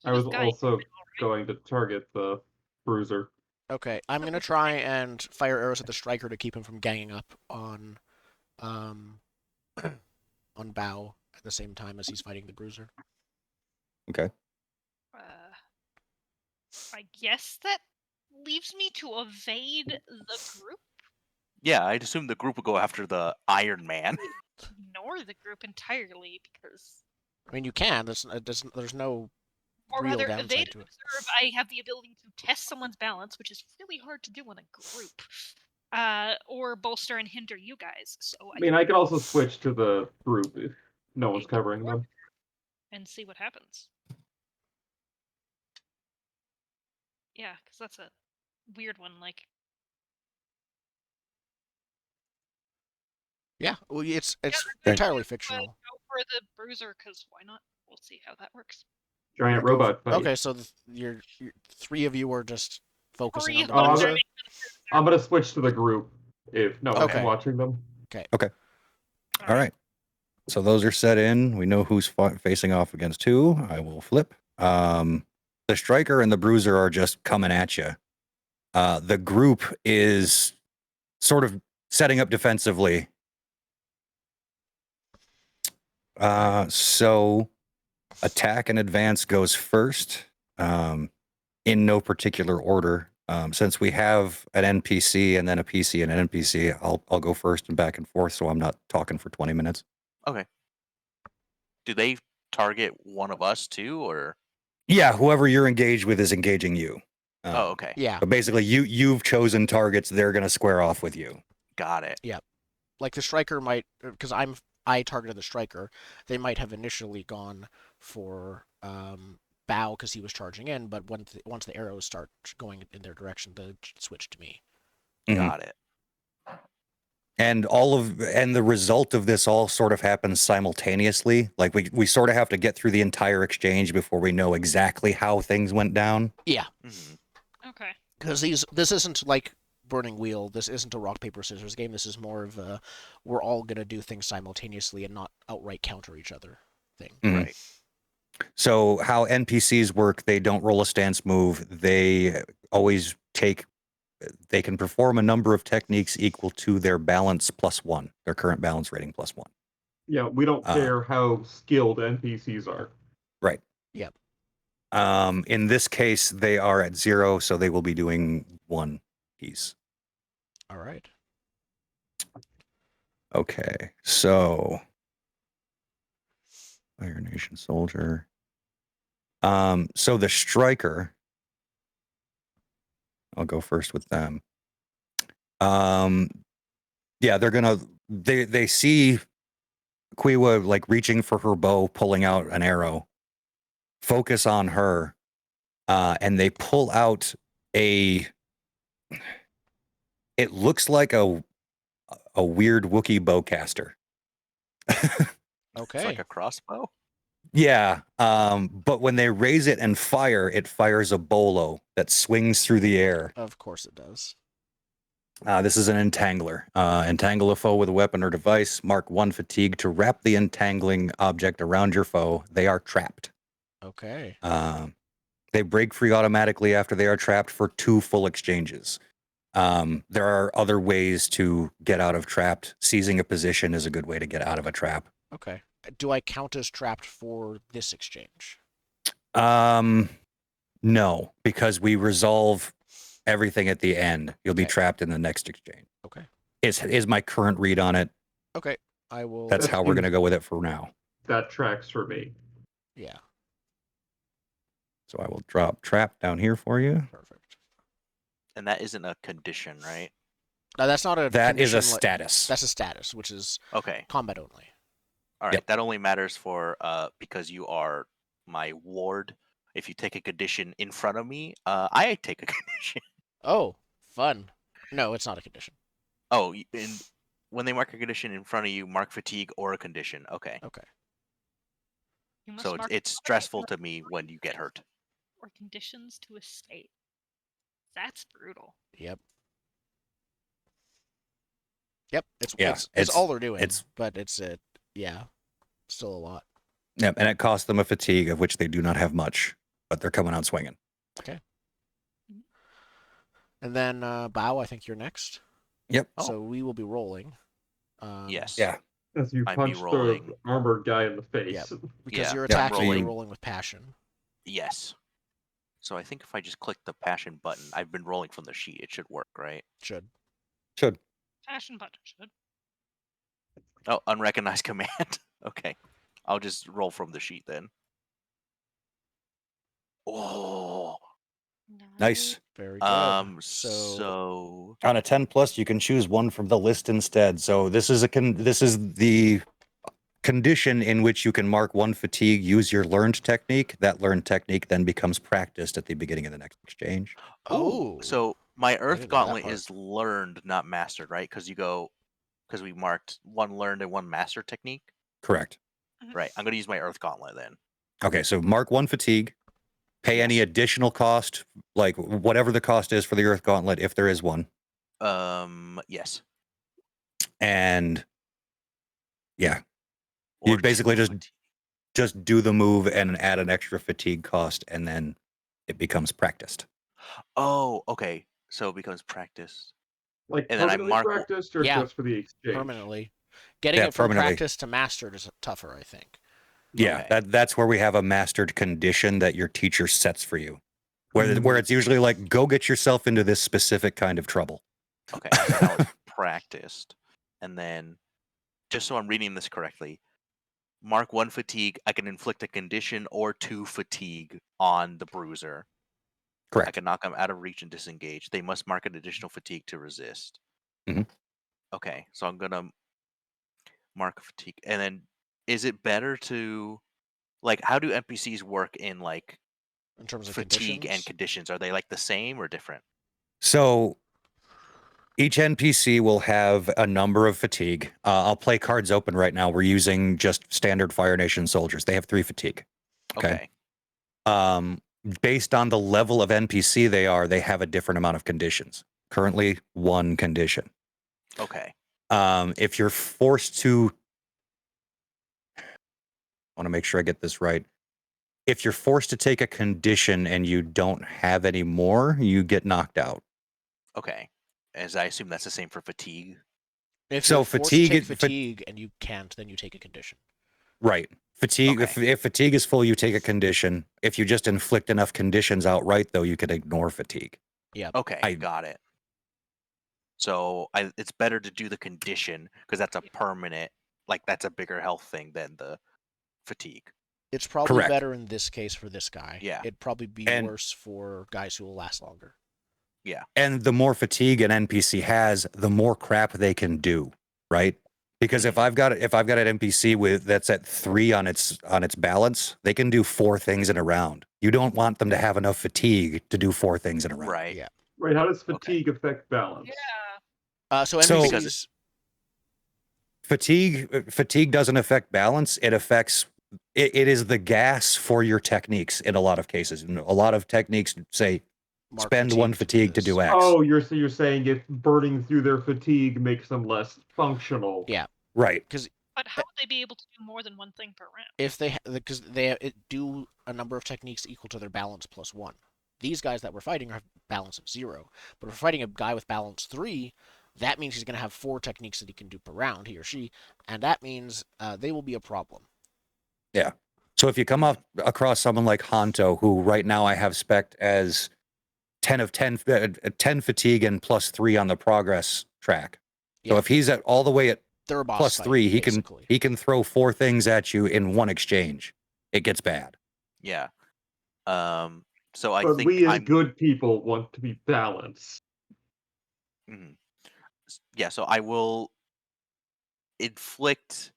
I was also going to target the bruiser. Okay, I'm gonna try and fire arrows at the striker to keep him from ganging up on Bow at the same time as he's fighting the bruiser. Okay. I guess that leaves me to evade the group. Yeah, I'd assume the group will go after the Iron Man. Ignore the group entirely because, I mean, you can. There's no or real rather, downside evade to and it. observe. I have the ability to test someone's balance, which is really hard to do in a group. Or bolster and hinder you guys. So I mean, I could also switch to the group if no one's covering them. And see what happens. Yeah, because that's a weird one. Like, Yeah, well, it's yeah, entirely go fictional. for the bruiser because why not? We'll see how that works. giant Go robot fight. Okay, so you're three of you are just focusing Three on the of them Oh, bruiser. I'm gonna switch to the group if no one's Okay. watching them. All right. So those are set in. We know who's facing off against who. I will flip. The striker and the bruiser are just coming at you. The group is sort of setting up defensively. So attack and advance goes first, in no particular order. Since we have an NPC and then a PC and an NPC, I'll go first and back and forth, so I'm not talking for 20 minutes. Okay. Do they target one of us too, or? Yeah, whoever you're engaged with is engaging you. Oh, okay. Yeah, So basically, you've chosen targets. They're going to square off with you. Got it. like the striker might, because I targeted the striker. They might have initially gone for Bao because he was charging in, but once the arrows start going in their direction, they switch to me. Mhm. Got it. And the result of this all sort of happens simultaneously. Like we sort of have to get through the entire exchange before we know exactly how things went down. Yeah, Mhm. Okay. because this isn't like Burning Wheel. This isn't a rock paper scissors game. This is more of a we're all gonna do things simultaneously and not outright counter each other thing. Mhm. Right. So how NPCs work, they don't roll a stance move. They always they can perform a number of techniques equal to their balance +1, their current balance rating +1. Yeah, we don't care how skilled NPCs are. Right. Yep. In this case, they are at 0, so they will be doing 1 piece. All right. Okay, so Iron Nation soldier. So the striker, I'll go first with them. Yeah, they see Quiwa like reaching for her bow, pulling out an arrow, focus on her, and they pull out it looks like a weird Wookiee bowcaster. Okay. It's like a crossbow. Yeah, but when they raise it and fire, it fires a bolo that swings through the air. Of course it does. This is an entangler. Entangle a foe with a weapon or device. Mark 1 fatigue to wrap the entangling object around your foe. They are trapped. Okay. They break free automatically after they are trapped for 2 full exchanges. There are other ways to get out of trapped. Seizing a position is a good way to get out of a trap. Okay. Do I count as trapped for this exchange? No, because we resolve everything at the end. You'll be Okay. trapped in the next exchange. Okay. Is my current read on it. Okay. I will. That's how we're going to go with it for now. That tracks for me. Yeah. So I will drop trap down here for you. Perfect. And that isn't a condition, right? Now that's not a. That is a condition status. That's a status, which is Okay. combat only. All right. Yep. That only matters for because you are my ward. If you take a condition in front of me, I take a condition. Oh, fun. No, it's not a condition. Oh, when they mark a condition in front of you, mark fatigue or a condition. Okay. Okay. You must So mark it's stressful to me when you get hurt. or conditions to escape. That's brutal. Yep. Yep. Yeah, It's it's- all they're doing. it's- But it's yeah, still a lot. Yep, and it costs them a fatigue of which they do not have much, but they're coming out swinging. And then Bao, I think you're next. Yep. Oh. So we will be rolling. Yes. Yeah. As you I'd be punch the rolling. armored guy in the face. Yep. Because Yeah, you're yeah, attacking, rolling. you're rolling with passion. Yes. So I think if I just click the passion button, I've been rolling from the sheet. It should work, right? Should. Should. Passion button should. Oh, unrecognized command. Okay. I'll just roll from the sheet then. Oh. Nice. Very good. So On a 10 plus, you can choose one from the list instead. So this is the condition in which you can mark 1 fatigue, use your learned technique. That learned technique then becomes practiced at the beginning of the next exchange. Oh. so my didn't know Earth that Gauntlet part. is learned, not mastered, right? Because we marked 1 learned and 1 master technique. Correct. Right. I'm gonna use my Earth Gauntlet then. Okay, so mark 1 fatigue. Pay any additional cost, like whatever the cost is for the Earth Gauntlet, if there is one. Yes. And yeah, Or you basically two just fatigue. just do the move and add an extra fatigue cost, and then it becomes practiced. Oh, okay. So it becomes practice. Like And then I permanently mark. practiced or Yeah, just for the exchange? Permanently. Getting Yeah, it from permanently. practice to mastered is tougher, I think. Yeah, Okay. that's where we have a mastered condition that your teacher sets for you, where Mm. it's usually like, go get yourself into this specific kind of trouble. Okay. So now it's practiced, and then just so I'm reading this correctly, mark 1 fatigue. I can inflict a condition or 2 fatigue on the bruiser. I Correct. can knock them out of reach and disengage. They must mark an additional fatigue to resist. Mhm. Okay, so I'm gonna mark fatigue, and then is it better to like how do NPCs work in like In terms of fatigue and conditions. conditions? Are they like the same or different? So each NPC will have a number of fatigue. I'll play cards open right now. We're using just standard Fire Nation soldiers. They have 3 fatigue. Okay. Based on the level of NPC they have a different amount of conditions. Currently, 1 condition. Okay. If you're forced to, I want to make sure I get this right. If you're forced to take a condition and you don't have any more, you get knocked out. Okay. As I assume that's the same for fatigue. If So you're forced fatigue- to take fatigue and you can't, then you take a condition. Right. Fatigue. Okay. If fatigue is full, you take a condition. If you just inflict enough conditions outright, though, you could ignore fatigue. Okay, got it. So it's better to do the condition because that's a permanent, like that's a bigger health thing than the fatigue. It's probably Correct. better in this case for this guy. Yeah. It'd probably be And- worse for guys who will last longer. And the more fatigue an NPC has, the more crap they can do, right? Because if I've got an NPC that's at 3 on its balance, they can do 4 things in a round. You don't want them to have enough fatigue to do 4 things in a round. Right. Yeah. Right, how does Okay. fatigue affect balance? Yeah. So So- NPCs. Fatigue doesn't affect balance. It affects it is the gas for your techniques in a lot of cases. A lot of techniques say mark spend 1 fatigue to this. do X. Oh, you're saying if burning through their fatigue makes them less functional. Yeah. Right. But how would they be able to do more than one thing per round? If they, because they do a number of techniques equal to their balance plus 1. These guys that we're fighting have balance of 0. But if we're fighting a guy with balance 3, that means he's going to have 4 techniques that he can do per round, he or she, and that means they will be a problem. So if you come across someone like Hanto, who right now I have spec'd as 10 of 10, 10 fatigue and plus 3 on the progress track. So Yeah. if he's at all the way at They're a boss plus fight, 3, basically. he can throw 4 things at you in 1 exchange. It gets bad. Yeah. So I But think we as I'm good people want to be balanced. Mhm. Yeah, so I will inflict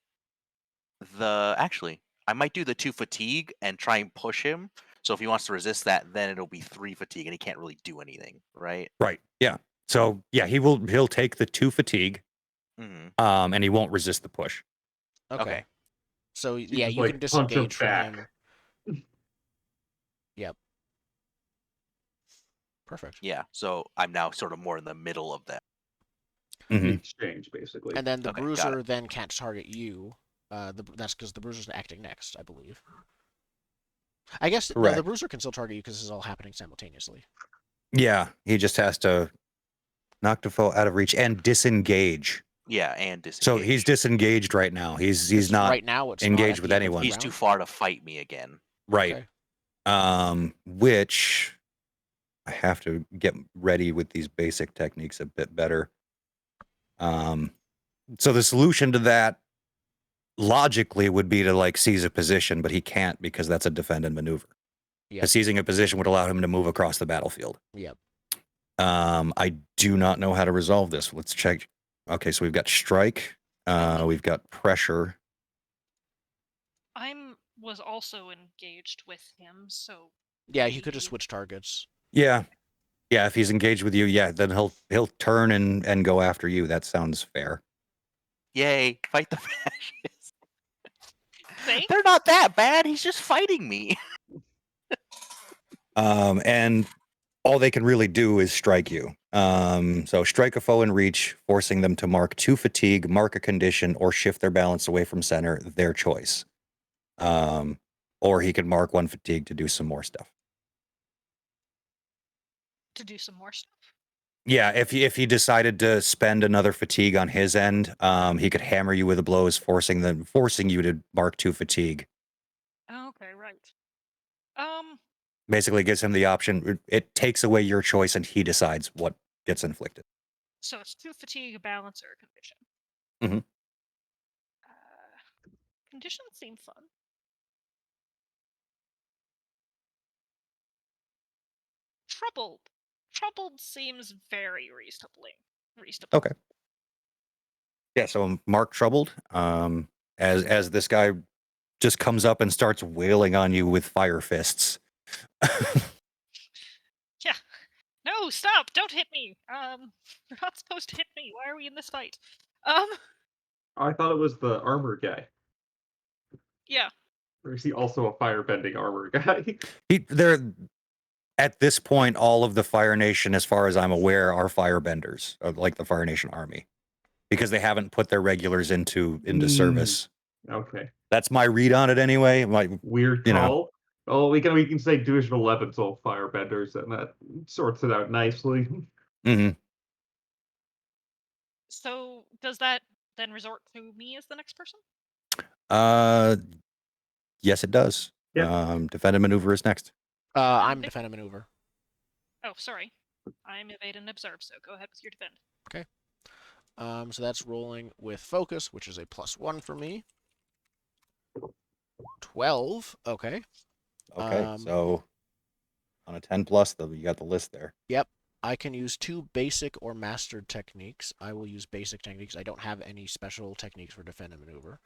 actually, I might do the 2 fatigue and try and push him. So if he wants to resist that, then it'll be 3 fatigue and he can't really do anything, right? Right. Yeah. So yeah, he'll take the 2 fatigue, hmm and he won't resist the push. Okay. So You yeah, just, you like, can punch him disengage from back. him. Yep. Perfect. Yeah, so I'm now sort of more in the middle of that. The Mhm. exchange, basically. And then the Okay, got bruiser then can't target you. That's because the bruiser's acting next, I believe. I guess no, the Correct. bruiser can still target you because this is all happening simultaneously. Yeah, he just has to knock the foe out of reach and disengage. Yeah, and So disengage. he's disengaged right now. He's 'Cause not right now. It's not engaged at with the end of the anyone. He's too round. far to fight me again. right. Okay. Which I have to get ready with these basic techniques a bit better. So the solution to that logically would be to like seize a position, but he can't because that's a defend and maneuver. Yep. Because seizing a position would allow him to move across the battlefield. Yep. I do not know how to resolve this. Let's check. Okay, so we've got strike. We've got pressure. Was also engaged with him, so Yeah, he could just maybe- switch targets. Yeah. Yeah, if he's engaged with you, yeah, then he'll turn and go after you. That sounds fair. Yay, fight the fascists. Thanks. They're not that bad. He's just fighting me. And all they can really do is strike you. So strike a foe in reach, forcing them to mark 2 fatigue, mark a condition, or shift their balance away from center, their choice. Or he could mark 1 fatigue to do some more stuff. To do some more stuff. Yeah, if he decided to spend another fatigue on his end, he could hammer you with blows, forcing you to mark 2 fatigue. Okay, right. Basically gives him the option. It takes away your choice, and he decides what gets inflicted. So it's 2 fatigue, a balance, or a condition. Mhm. Conditions seem fun. Troubled seems very reasonable. Okay. Yeah, so mark troubled. As this guy just comes up and starts wailing on you with fire fists. Yeah. No, stop! Don't hit me! You're not supposed to hit me. Why are we in this fight? I thought it was the armor guy. Yeah. Or is he also a firebending armor guy? They're at this point, all of the Fire Nation, as far as I'm aware, are firebenders, like the Fire Nation army, because they haven't put their regulars into service. Okay. That's my read on it anyway. Weird call. Oh, we can say Division 11's all firebenders, and that sorts it out nicely. Mm-hmm. So does that then resort to me as the next person? Yes, it does. Yep. Defend and maneuver is next. I'm defend and maneuver. Oh, sorry. I'm evade and observe, so go ahead with your defend. Okay. So that's rolling with focus, which is a +1 for me. 12. Okay. Okay, so on a 10 plus, you got the list there. Yep. I can use 2 basic or mastered techniques. I will use basic techniques. I don't have any special techniques for defend and maneuver.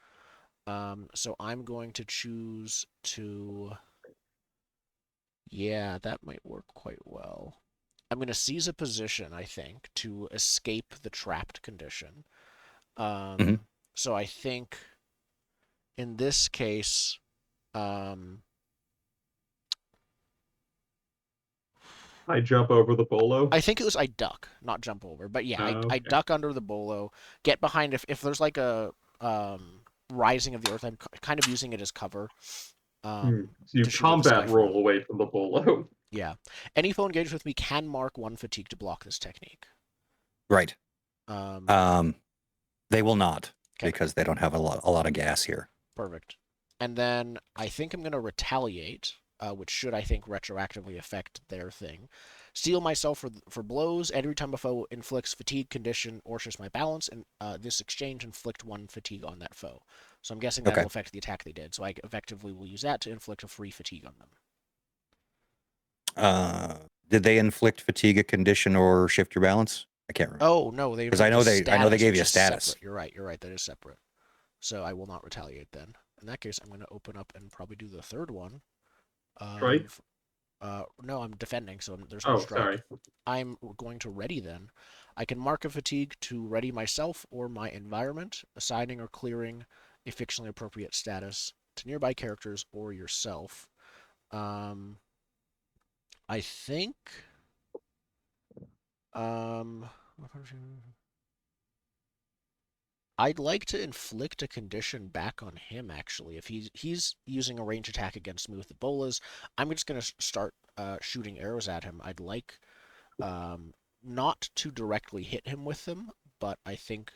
So I'm going to choose to... Yeah, that might work quite well. I'm going to seize a position, I think, to escape the trapped condition. So I think in this case, I jump over the bolo. I think it was I duck, not jump over. But yeah, Okay. I duck under the bolo, get behind. If there's like a rising of the earth, I'm kind of using it as cover. So you to shoot at the combat sky roll from. away from the bolo. Yeah. Any foe engaged with me can mark 1 fatigue to block this technique. Right. They will not, Okay. because they don't have a lot of gas here. Perfect. And then I think I'm going to retaliate, which should, I think, retroactively affect their thing. Steel myself for blows. Every time a foe inflicts fatigue, condition, or shifts my balance, and this exchange inflict 1 fatigue on that foe. So I'm guessing that will affect the attack they did. So I effectively will use that to inflict a free fatigue on them. Did they inflict fatigue, a condition, or shift your balance? I can't remember. Oh no, they because I know they gave you a status. Separate. You're right. That is separate. So I will not retaliate then. In that case, I'm going to open up and probably do the third one. Strike? No, I'm defending, so there's no strike. Sorry. I'm going to ready then. I can mark a fatigue to ready myself or my environment, assigning or clearing a fictionally appropriate status to nearby characters or yourself. I think... I'd like to inflict a condition back on him, actually. If he's using a range attack against me with the bolas, I'm just going to start shooting arrows at him. I'd like not to directly hit him with them, but I think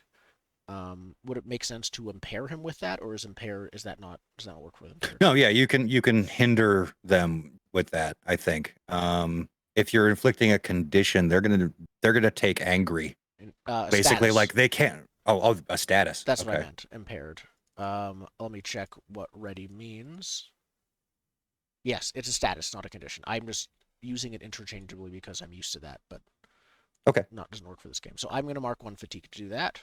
would it make sense to impair him with that, or does that not work for them? No, yeah, you can hinder them with that, I think. If you're inflicting a condition, they're gonna take angry. Basically, status. like they can't. Oh, a status. That's what I meant. Impaired. Let me check what ready means. Yes, it's a status, not a condition. I'm just using it interchangeably because I'm used to that, but doesn't work for this game. So I'm going to mark 1 fatigue to do that.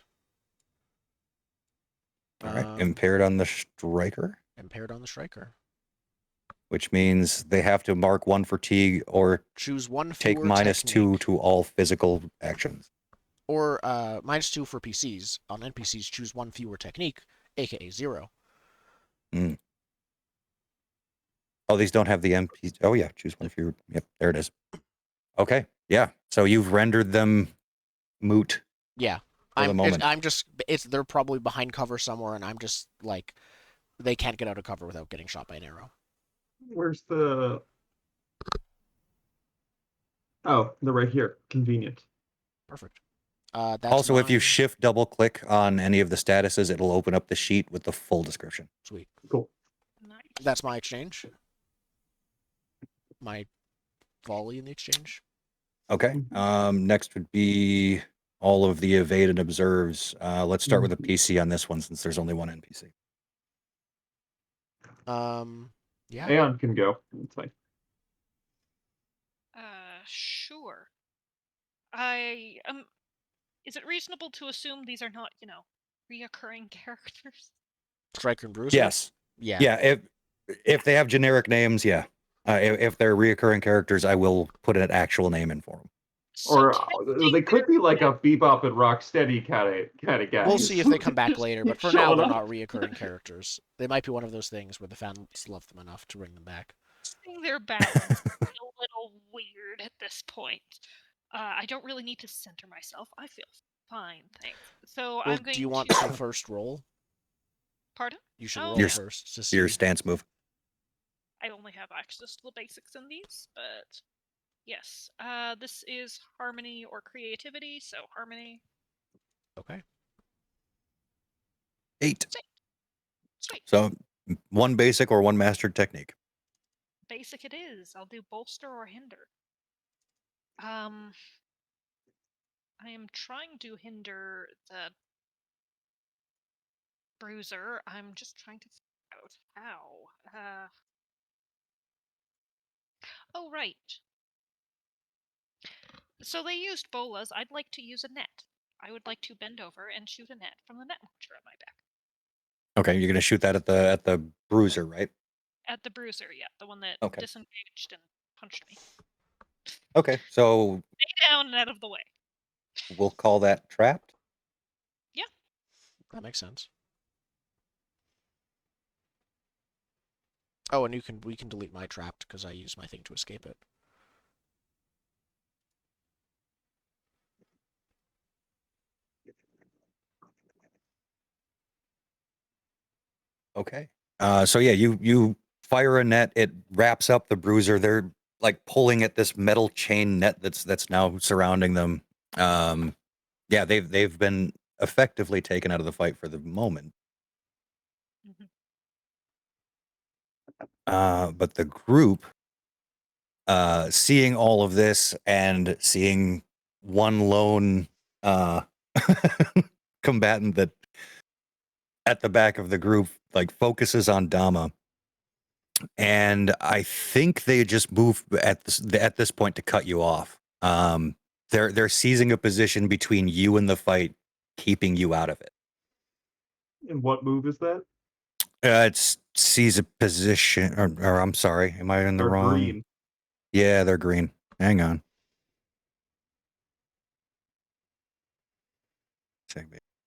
All right. Impaired on the striker. Impaired on the striker. Which means they have to mark 1 fatigue or choose 1 fewer take -2 technique. to all physical actions. Or -2 for PCs. On NPCs, choose 1 fewer technique, aka 0. Oh, these don't have the MP. Oh yeah, choose one for your. Yep, there it is. Okay, yeah. So you've rendered them moot Yeah. for the moment. They're probably behind cover somewhere, and I'm just like, they can't get out of cover without getting shot by an arrow. Where's the... Oh, they're right here. Convenient. Perfect. That's Also, if you mine. shift double click on any of the statuses, it'll open up the sheet with the full description. Sweet. Cool. Nice. That's my exchange. My volley in the exchange. Okay. Next would be all of the evade and observes. Let's start with the PC on this one since there's only one NPC. Yeah. Aeon can go. It's fine. Sure. Is it reasonable to assume these are not, reoccurring characters? Striker and Bruiser? Yes. Yeah. Yeah. If they have generic names, yeah. If they're reoccurring characters, I will put an actual name in for them. Or testing they could their- be like a Bebop and Rocksteady kind of guys. We'll see if they come back Just later, keep but for now, showing they're up. not reoccurring characters. They might be one of those things where the fans love them enough to bring them back. Testing their balance is a little weird at this point. I don't really need to center myself. I feel fine, thanks. So Well, I'm going do you want to... to first roll? Pardon? You should Oh, roll Your- first to see. Your stance move. I only have access to the basics in these, but yes. This is harmony or creativity, so harmony. Okay. 8. Sweet. So one basic or one mastered technique. Basic it is. I'll do bolster or hinder. I am trying to hinder the bruiser. I'm just trying to figure out how. Oh, right. So they used bolas. I'd like to use a net. I would like to bend over and shoot a net from the net launcher at my back. Okay, you're gonna shoot that at the bruiser, right? At the bruiser, yeah, the one that Okay. disengaged and punched me. Okay, so Stay down and out of the way. we'll call that trapped. That makes sense. Oh, and we can delete my trapped because I use my thing to escape it. Okay. So yeah, you fire a net. It wraps up the bruiser. They're like pulling at this metal chain net that's now surrounding them. Yeah, they've been effectively taken out of the fight for the moment. But the group, seeing all of this and seeing one lone combatant that at the back of the group like focuses on Dama, and I think they just move at this point to cut you off. They're seizing a position between you and the fight, keeping you out of it. And what move is that? It's seize a position, or I'm sorry, am I in the They're wrong? green. Yeah, they're green. Hang on.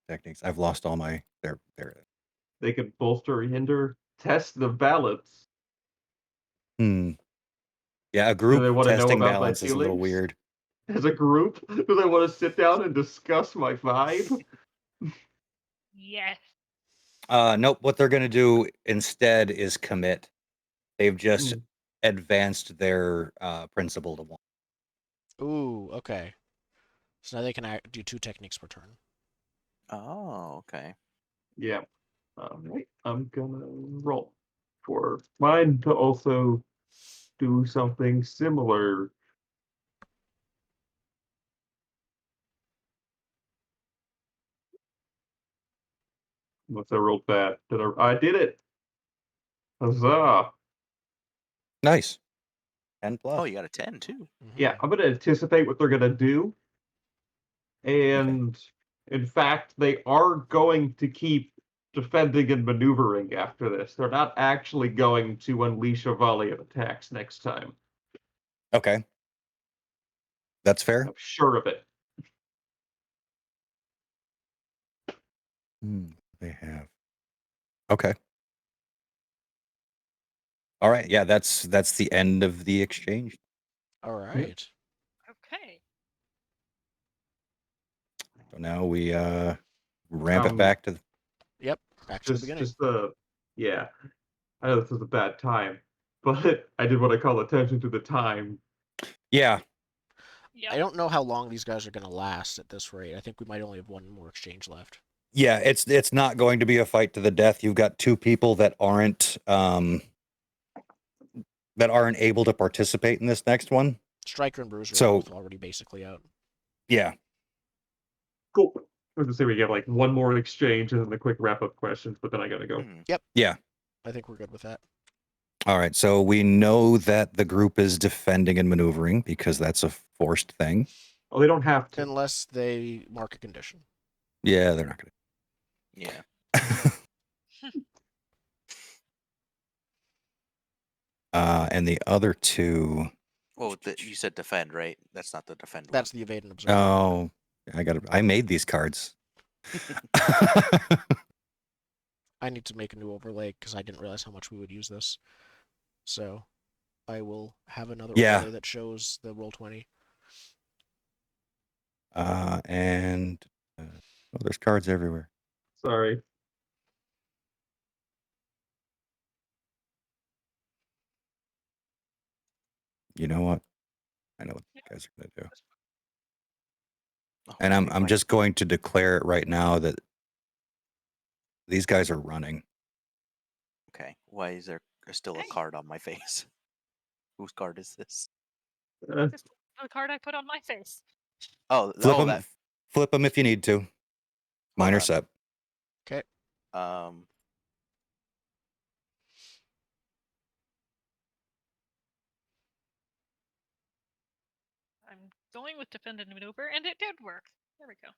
Techniques. I've lost all my. There. They can bolster or hinder. Test the balance. Yeah, a Do group they want to know testing about my balance is a little feelings? weird. As a group, do they want to sit down and discuss my vibe? Yes. Nope. What they're going to do instead is commit. They've just advanced their principle to 1. Ooh, okay. So now they can do 2 techniques per turn. Oh, okay. Yeah. Alright, I'm gonna roll for mine to also do something similar. Once I rolled that, I did it! Huzzah! Nice. 10 plus. Oh, you got a 10 too. Yeah, I'm gonna anticipate what they're gonna do. And in fact, they are going to keep defending and maneuvering after this. They're not actually going to unleash a volley of attacks next time. Okay. That's fair. I'm sure of it. They have. Okay. All right, yeah, that's the end of the exchange. All right. Okay. So now we ramp it back to. Yep. Back to the beginning. Yeah. I know this is a bad time, but I did what I call attention to the time. Yeah, Yeah. I don't know how long these guys are going to last at this rate. I think we might only have one more exchange left. yeah, it's not going to be a fight to the death. You've got two people that aren't able to participate in this next one. Striker and Bruiser So- are both already basically out. Yeah. Cool. I was gonna say we get like one more exchange and then the quick wrap-up questions, but then I gotta go. Mhm. Yeah. I think we're good with that. All right. So we know that the group is defending and maneuvering because that's a forced thing. Oh, they don't have to. Unless they mark a condition. Yeah, they're not going Yeah. to. And the other two. Well, you said defend, right? That's not the defend one. That's the evade and observe. Oh, I made these cards. I need to make a new overlay because I didn't realize how much we would use this. So I will have another Yeah. overlay that shows the Roll20. And there's cards everywhere. Sorry. You know what? I know what you guys are going to do. Oh, And let me I'm find- just going to declare it right now that these guys are running. Okay. Why is there still a card on my face? Whose card is this? This is the card I put on my face. Oh, Flip them if you need to. Minor on. set. Okay. I'm going with defend and maneuver, and it did work. There we go.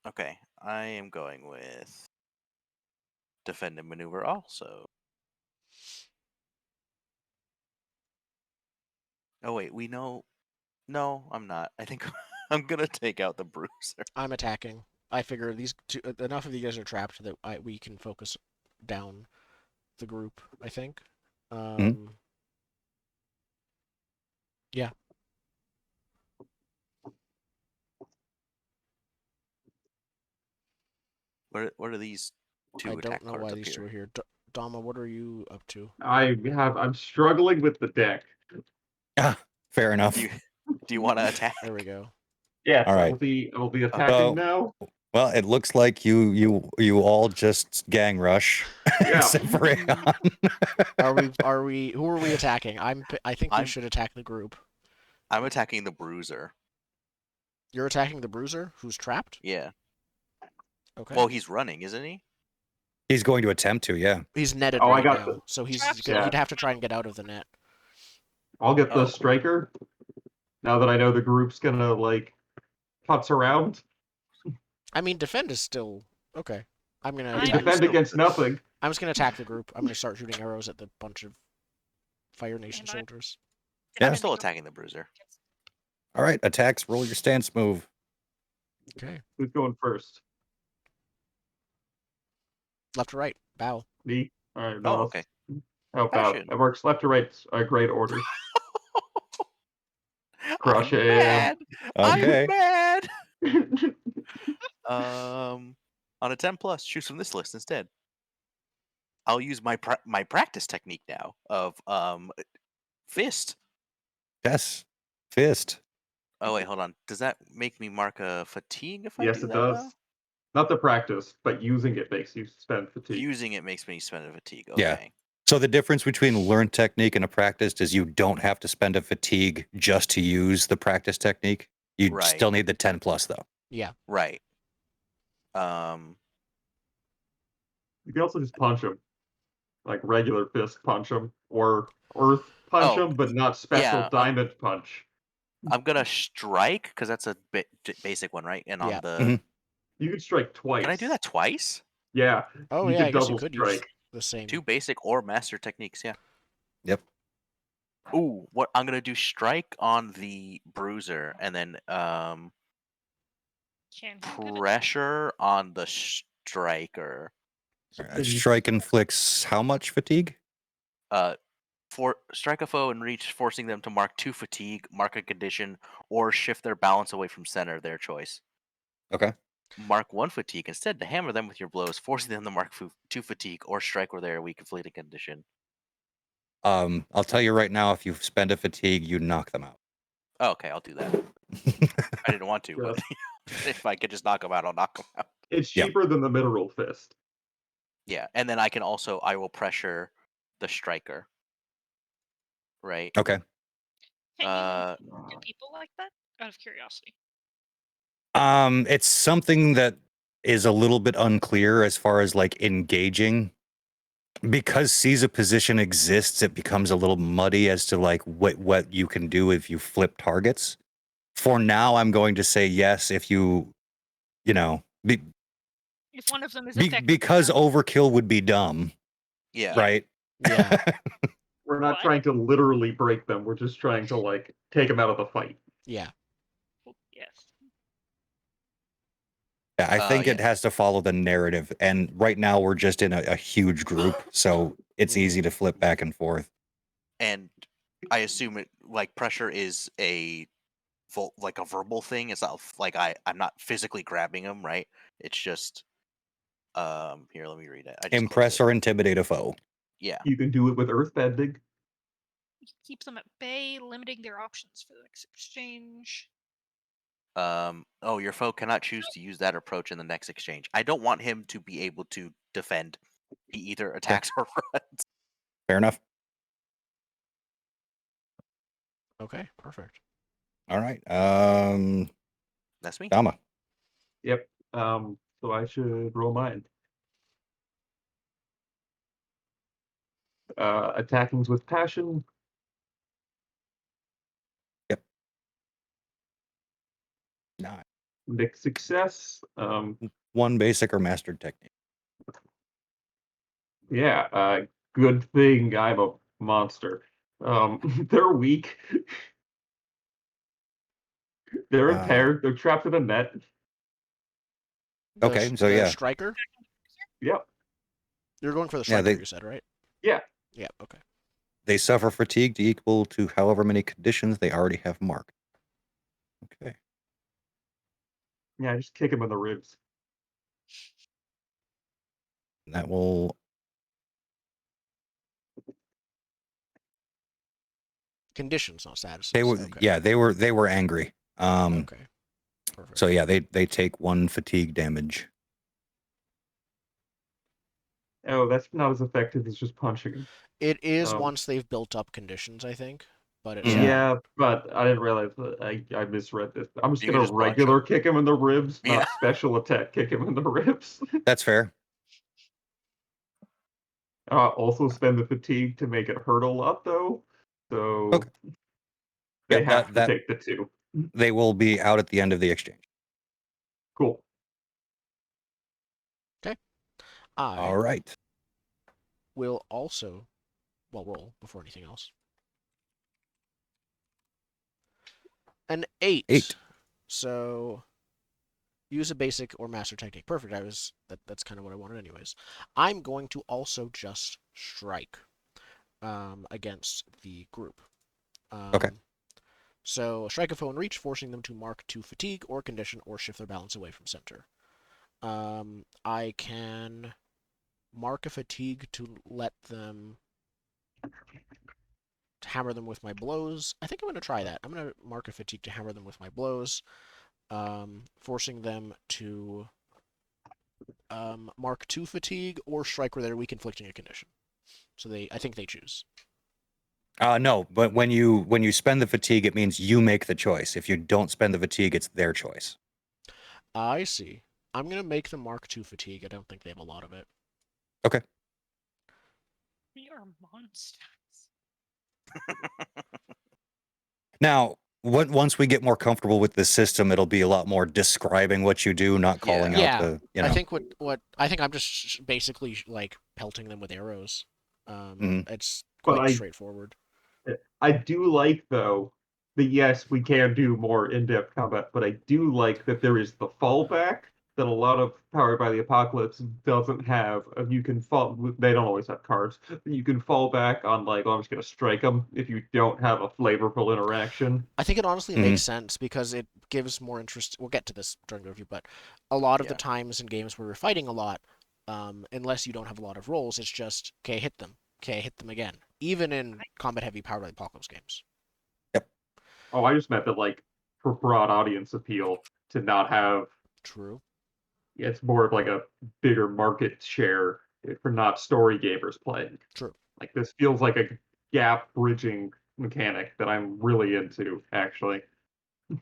Okay. I am going with defend and maneuver also. Oh wait, we know. No, I'm not. I think I'm gonna take out the bruiser. I'm attacking. I figure these two, enough of you guys are trapped that we can focus down the group, I think. Yeah. What are these two I attack don't know cards why up these two here? are here. Dama, what are you up to? I'm struggling with the deck. Fair enough. Do you want to attack? There we go. Yes, All right. I will be attacking now. Well, it looks like you all just gang rush, Yeah. except for Aeon. Are we? Who are we attacking? I think we should attack the group. I'm attacking the bruiser. You're attacking the bruiser, who's trapped. Yeah. Okay. Well, he's running, isn't he? He's going to attempt to, yeah. He's netted Oh, I right got now, so he'd Yeah. have to try and get out of the net. I'll get the Oh. striker. Now that I know the group's gonna like putz around. I mean, defend is still okay. I'm gonna I We attack. defend against nothing. I'm just gonna attack the group. I'm gonna start shooting arrows at the bunch of Fire Nation And I- soldiers. Yeah. I'm still attacking the bruiser. All right, attacks, roll your stance move. Okay. Who's going first? Left to right. Bow. Me? Alright, Oh, okay. How about Fashion. it works left to right, a great order. Crush I'm it. mad. Okay. I'm mad. On a 10 plus, choose from this list instead. I'll use my practice technique now of fist. Yes. Fist. Oh wait, hold on. Does that make me mark a fatigue if I Yes, do it that does. now? Not the practice, but using it makes you spend fatigue. Using it makes me spend a fatigue. Yeah. Okay. So the difference between a learned technique and a practiced is you don't have to spend a fatigue just to use the practice technique. You Right. still need the 10 plus though. Yeah. Right. You can also just punch him. Like regular fist punch him. Or earth punch Oh, him, but not special yeah, diamond punch. I'm gonna strike because that's a basic one, right? And Yeah. on the Mhm. You can strike twice. can I do that twice? Yeah. Oh You yeah, could I guess you double could use strike. the same. 2 basic or master techniques, yeah. Yep. Ooh, what I'm gonna do strike on the bruiser and then Can he get it? pressure on the striker. Strike inflicts how much fatigue? strike a foe and reach, forcing them to mark 2 fatigue, mark a condition, or shift their balance away from center, their choice. Okay. Mark 1 fatigue instead to hammer them with your blows, forcing them to mark 2 fatigue or strike where they are weak, inflicting condition. I'll tell you right now, if you spend a fatigue, you knock them out. Oh, okay, I'll do that. I didn't want to, but if I could just knock them out, I'll knock them out. It's Yep. cheaper than the mineral fist. Yeah, and then I will pressure the striker. Right? Okay. Do people like that? Out of curiosity. It's something that is a little bit unclear as far as like engaging. Because seize a position exists, it becomes a little muddy as to like what you can do if you flip targets. For now, I'm going to say yes if you know, If one of them is effective. because overkill would be dumb. Yeah. Right? Yeah. We're not What? trying to literally break them. We're just trying to like take them out of the fight. Yeah. Yes. Yeah, I think it has to follow the narrative. And right now we're just in a huge group, so it's easy to flip back and forth. And I assume it like pressure is a verbal thing. It's not like I'm not physically grabbing them, right? It's just here, let me read it. I just Impress or intimidate a foe. Yeah. You can do it with earthbending. Keep them at bay, limiting their options for the next exchange. Your foe cannot choose to use that approach in the next exchange. I don't want him to be able to defend. He either attacks or runs. Fair enough. Okay, perfect. All right. That's me. Dama. Yep. So I should roll mine. Attacking's with passion. Yep. Nine. Mixed success. One basic or mastered technique. Yeah, good thing I'm a monster. They're weak. They're impaired. They're trapped in a net. Okay, so the yeah. Striker? Yep. You're going for the striker, you said, right? Yeah. Yeah, okay. They suffer fatigue equal to however many conditions they already have marked. Okay. Yeah, just kick him in the ribs. That will. Conditions, not statuses. They were, okay. yeah, they were angry. Okay. Perfect. So yeah, they take 1 fatigue damage. Oh, that's not as effective as just punching him. It is once they've built up conditions, I think. But it's yeah, but I didn't realize that I misread this. I'm just gonna regular kick him in the ribs, not special attack kick him in the ribs. That's fair. Also spend the fatigue to make it hurt a lot, though. So they have to take the 2. They will be out at the end of the exchange. Cool. Okay. All right. We'll also, roll before anything else. An 8. So use a basic or master technique. Perfect. That's kind of what I wanted anyways. I'm going to also just strike against the group. Okay. So strike a foe in reach, forcing them to mark 2 fatigue or condition or shift their balance away from center. I can mark a fatigue to let them hammer them with my blows. I think I'm going to try that. I'm going to mark a fatigue to hammer them with my blows, forcing them to mark 2 fatigue or strike where they're weak, inflicting a condition. So I think they choose. No, but when you spend the fatigue, it means you make the choice. If you don't spend the fatigue, it's their choice. I see. I'm going to make them mark 2 fatigue. I don't think they have a lot of it. Okay. We are monsters. Now, once we get more comfortable with the system, it'll be a lot more describing what you do, not calling out the. I think I think I'm just basically like pelting them with arrows. It's quite straightforward. I do like though that yes, we can do more in-depth combat, but I do like that there is the fallback that a lot of Powered by the Apocalypse doesn't have. You can fall. They don't always have cards. You can fall back on like, oh, I'm just gonna strike them if you don't have a flavorful interaction. I think it honestly Mhm. makes sense because it gives more interest. We'll get to this during the review, but a lot of the Yeah. times in games where we're fighting a lot, unless you don't have a lot of rolls, it's just, okay, hit them. Okay, hit them again. Even in combat-heavy Powered by the Apocalypse games. Oh, I just meant that like for broad audience appeal to not have. True. It's more of like a bigger market share for not story gamers playing. True. Like this feels like a gap bridging mechanic that I'm really into, actually. All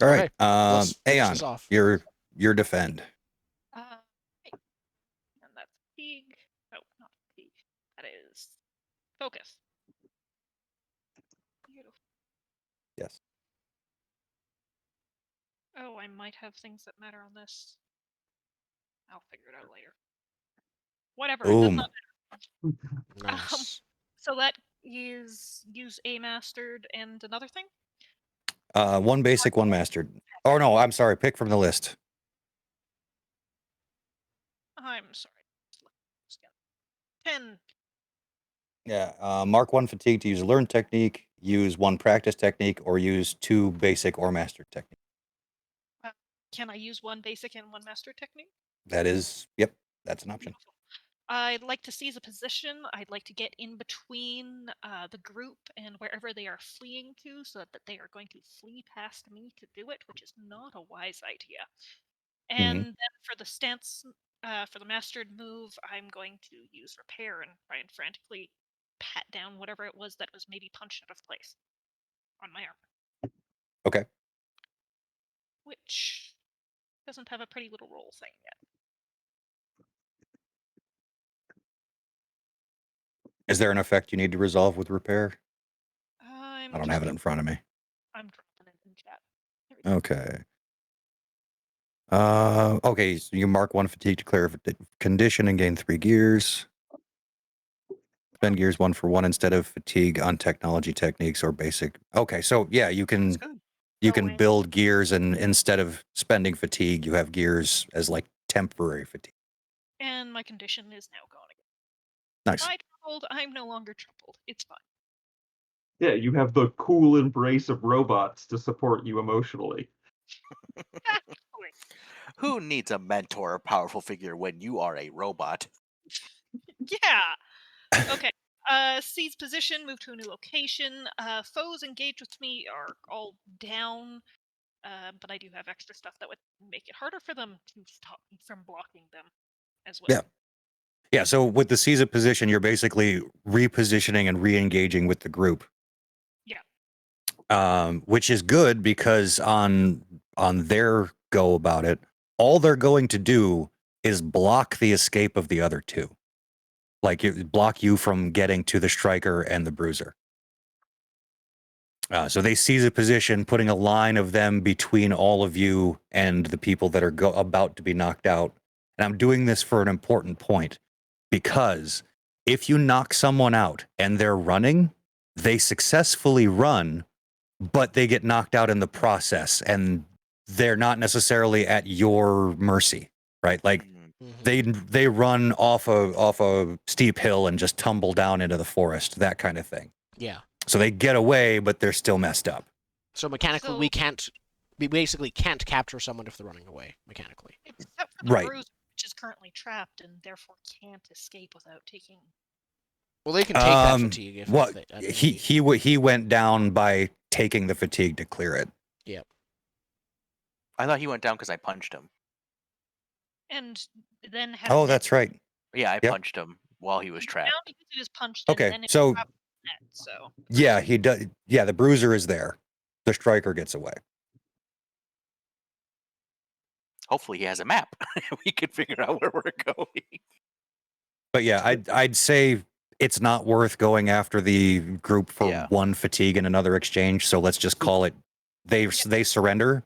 right. Okay, let's finish Aeon, this off. your defend. Right. And that's fatigue. Oh, not fatigue. That is focus. Beautiful. Yes. Oh, I might have things that matter on this. I'll figure it out later. Whatever. It does Boom. not matter. Nice. So that is use a mastered and another thing. One basic, one mastered. Oh no, I'm sorry. Pick from the list. I'm sorry. 10. Yeah. Mark 1 fatigue to use a learned technique, use 1 practice technique, or use 2 basic or mastered technique. Can I use 1 basic and 1 master technique? That is, yep, that's an option. Beautiful. I'd like to seize a position. I'd like to get in between the group and wherever they are fleeing to, so that they are going to flee past me to do it, which is not a wise idea. And then for the stance, for the mastered move, I'm going to use repair and try and frantically pat down whatever it was that was maybe punched out of place on my arm. Okay. Which doesn't have a pretty little roll thing yet. Is there an effect you need to resolve with repair? I don't have it in front of me. I'm dropping it in chat. There we go. Okay. Okay, so you mark 1 fatigue to clear a condition and gain 3 gears. Spend gears 1 for 1 instead of fatigue on technology techniques or basic. Okay, so yeah, you can Going. build gears, and instead of spending fatigue, you have gears as like temporary fatigue. And my condition is now gone again. Nice. I troubled, I'm no longer troubled. It's fine. Yeah, you have the cool embrace of robots to support you emotionally. Who needs a mentor or powerful figure when you are a robot? Yeah. Okay. Seize position, move to a new location. Foes engaged with me are all down, but I do have extra stuff that would make it harder for them to stop me from blocking them as well. Yeah. Yeah, so with the seize a position, you're basically repositioning and re-engaging with the group. Yeah. Which is good because on their go about it, all they're going to do is block the escape of the other two. Like, block you from getting to the striker and the bruiser. So they seize a position, putting a line of them between all of you and the people that are about to be knocked out. And I'm doing this for an important point, because if you knock someone out and they're running, they successfully run, but they get knocked out in the process, and they're not necessarily at your mercy, right? Like, they run off a steep hill and just tumble down into the forest, that kind of thing. Yeah. So they get away, but they're still messed up. So mechanically, we basically can't capture someone if they're running away, mechanically. Except for the Right. bruiser, which is currently trapped and therefore can't escape without taking. Well, they can take that fatigue if What they, he went down by taking the fatigue to clear it. Yep. I thought he went down because I punched him. And then had Oh, net. that's right. Yeah, I Yep. punched him while he was Down trapped. because he was punched. Okay, and then it so- trapped the net, so. Yeah, he does. Yeah, the bruiser is there. The striker gets away. Hopefully he has a map. We can figure out where we're going. But yeah, I'd say it's not worth going after the group for Yeah. 1 fatigue and another exchange. So let's just call it they surrender.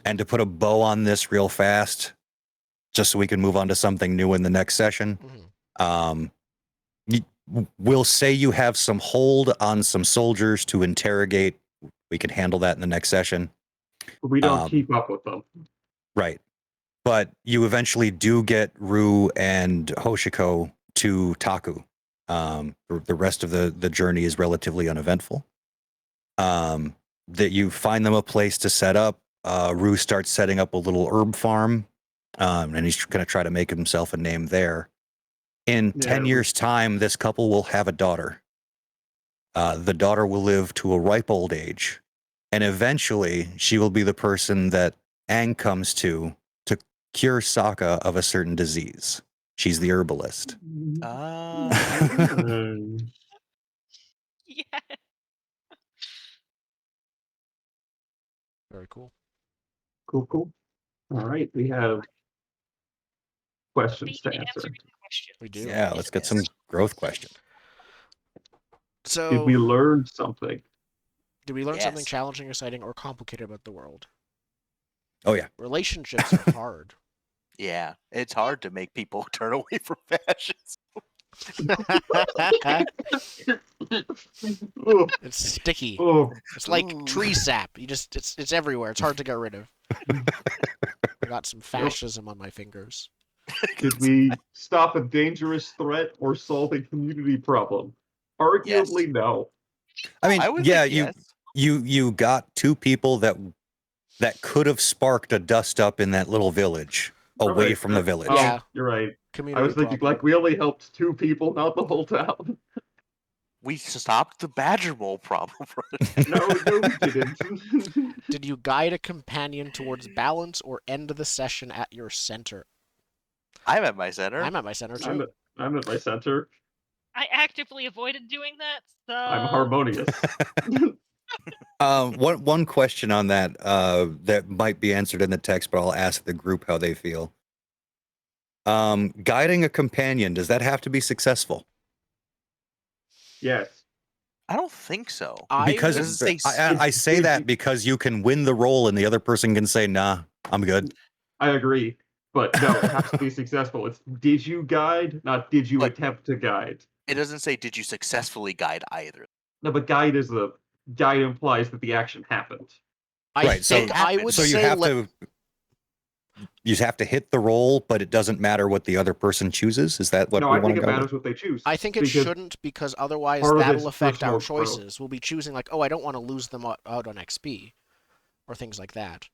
And to put a bow on this real fast, just so we can move on to something new in the next session. We'll say you have some hold on some soldiers to interrogate. We can handle that in the next session. We don't keep up with them. Right. But you eventually do get Rue and Hoshiko to Taku. The rest of the journey is relatively uneventful. That you find them a place to set up. Rue starts setting up a little herb farm, and he's going to try to make himself a name there. In 10 years' time, this couple will have a daughter. The daughter will live to a ripe old age, and eventually she will be the person that Aang comes to cure Sokka of a certain disease. She's the herbalist. Yeah. Very cool. Cool. All right, we have questions to answer. Answering the question. We do. Yeah, let's get some growth questions. So, Did we learn something? did we learn something Yes. challenging, exciting, or complicated about the world? Oh yeah. Relationships are hard. Yeah, it's hard to make people turn away from fashions. Oh, It's sticky. oh, It's like Ooh. tree sap. It's everywhere. It's hard to get rid of. I got some fascism on my fingers. did we stop a dangerous threat or solve a community problem? Arguably, no. I mean, I would yeah, think yes. you got two people that could have sparked a dust up in that little village away Right, from the village. Oh, Yeah. you're right. Community I was thinking, problem. like, we only helped 2 people, not the whole town. We stopped the badger mole problem. No, we didn't. Did you guide a companion towards balance or end the session at your center? I'm at my center. I'm at my center too. I'm at my center. I actively avoided doing that, so I'm harmonious. One question on that that might be answered in the text, but I'll ask the group how they feel. Guiding a companion, does that have to be successful? Yes. I don't think so. Because Doesn't say I say that because you can win the role and the other person can say, nah, I'm good. I agree. But no, it has to be successful. It's did you guide, not did you But- attempt to guide. It doesn't say did you successfully guide either. No, but guide implies that the action happened. I Right, so- think I would So you say have to hit the roll, but it doesn't matter what the other person chooses. Is that what No, we I want think to it go matters with? what they choose. I think it because shouldn't, because otherwise part of that'll it's affect our personal growth. choices. We'll be choosing like, oh, I don't want to lose them out on XP, or things like that.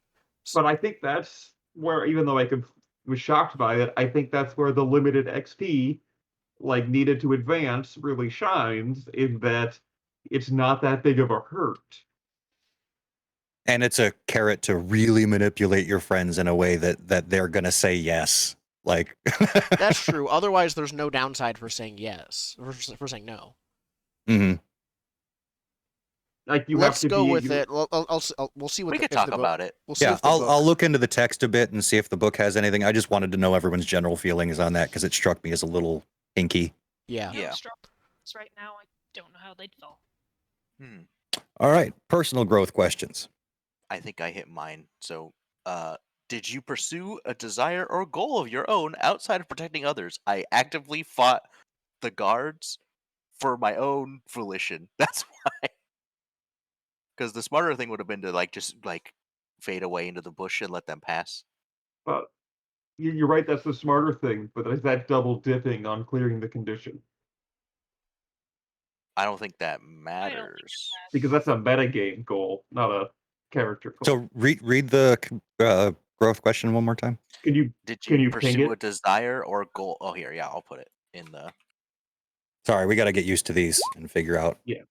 But I think that's where, even though was shocked by it, I think that's where the limited XP, like, needed to advance really shines, in that it's not that big of a hurt. And it's a carrot to really manipulate your friends in a way that they're gonna say yes. Like That's true. Otherwise, there's no downside for saying yes, for saying no. hmm Like, you Let's have to go be, with you- it. We'll see what We the, could if talk the book, about it. We'll see Yeah, if the book, I'll look into the text a bit and see if the book has anything. I just wanted to know everyone's general feelings on that because it struck me as a little hinky. Yeah. Yeah. Right now, I don't know how they'd fall. All right, personal growth questions. I think I hit mine. So, did you pursue a desire or goal of your own outside of protecting others? I actively fought the guards for my own volition. That's why. Because the smarter thing would have been to just fade away into the bush and let them pass. but you're right, that's the smarter thing, but is that double dipping on clearing the condition? I don't think that matters. Because that's a metagame goal, not a character goal. So read the growth question one more time. Can you Did Can you you ping pursue it? a desire or goal? Oh, here, yeah, I'll put it in the. Sorry, we got to get used to these and figure out. Yeah.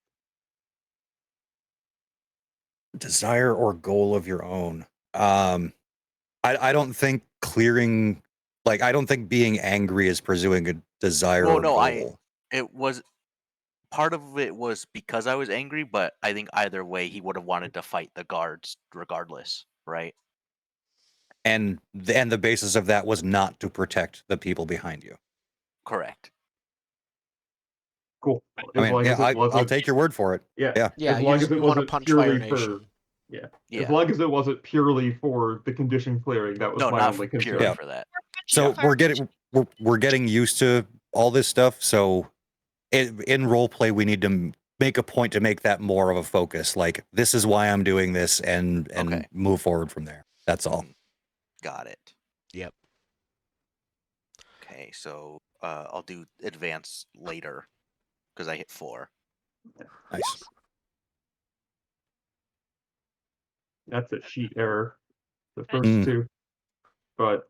Desire or goal of your own. I don't think clearing, I don't think being angry is pursuing a desire Well, or no, goal. It was part of it was because I was angry, but I think either way he would have wanted to fight the guards regardless, right? And the basis of that was not to protect the people behind you. Correct. cool? I mean, yeah, I'll take your word for it. Yeah. Yeah, As you long just as it you want to wasn't punch Fire purely for Nation. Yeah. as long as it wasn't purely for the condition clearing, that was No, my not only concern. purely Yeah. for that. So we're getting used to all this stuff. So in role play, we need to make a point to make that more of a focus. Like, this is why I'm doing this, and Okay. move forward from there. That's all. Got it. Yep. Okay, so I'll do advance later because I hit 4. Nice. That's a sheet error. The first Mm. two. But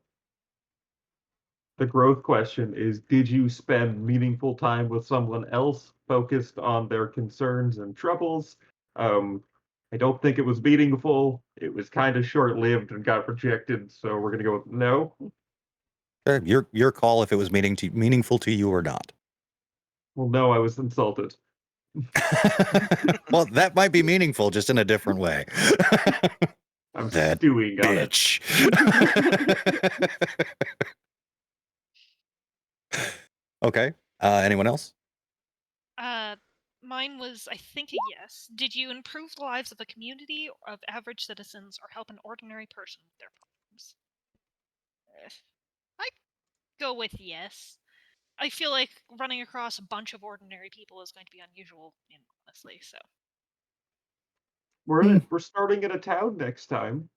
the growth question is, did you spend meaningful time with someone else focused on their concerns and troubles? I don't think it was meaningful. It was kind of short-lived and got rejected, so we're gonna go with no. Your call if it was meaningful to you or not. Well, no, I was insulted. Well, that might be meaningful, just in a different way. I'm That stewing on it. Bitch. Okay. Anyone else? Mine was, I think, a yes. Did you improve the lives of the community, of average citizens, or help an ordinary person with their problems? I'd go with yes. I feel like running across a bunch of ordinary people is going to be unusual, honestly, so. We're starting in a town next time.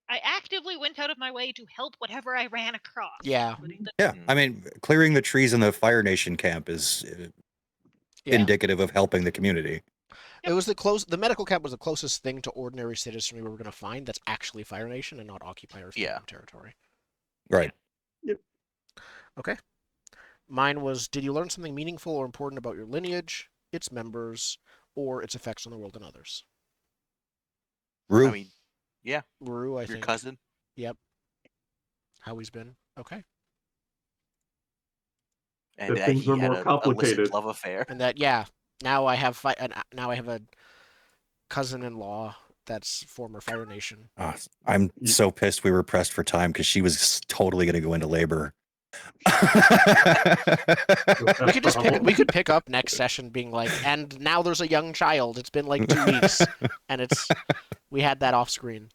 I actively went out of my way to help whatever I ran across. Yeah. including the- Yeah, I mean, clearing the trees in the Fire Nation camp is Yeah. indicative of helping the community. It was the medical camp was the closest thing to ordinary citizenry we were going to find that's actually Fire Nation and not occupiers territory. Right. Yep. Okay. Mine was, did you learn something meaningful or important about your lineage, its members, or its effects on the world and others? Rue. I mean, yeah, Rue, I your think. cousin. Yep. How he's been. Okay. And That things he are had more a complicated. illicit love affair. And that, now I have a cousin-in-law that's former Fire Nation. I'm so pissed we were pressed for time because she was totally going to go into labor. We could pick up next session being like, and now there's a young child. It's been like 2 weeks, and we had that off screen.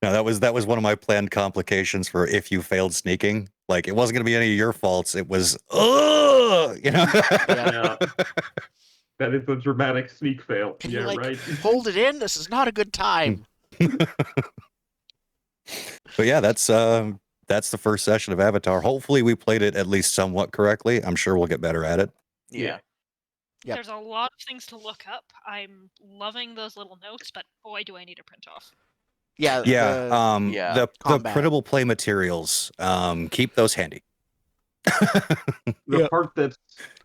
No, that was one of my planned complications for if you failed sneaking. Like, it wasn't going to be any of your faults. It was, Yeah. That is a dramatic sneak fail. Can yeah, you right. hold it in? This is not a good time. But yeah, that's the first session of Avatar. Hopefully we played it at least somewhat correctly. I'm sure we'll get better at it. Yeah. Yep. There's a lot of things to look up. I'm loving those little notes, but boy, do I need a print off. Yeah. The printable play materials, keep those handy. The part that's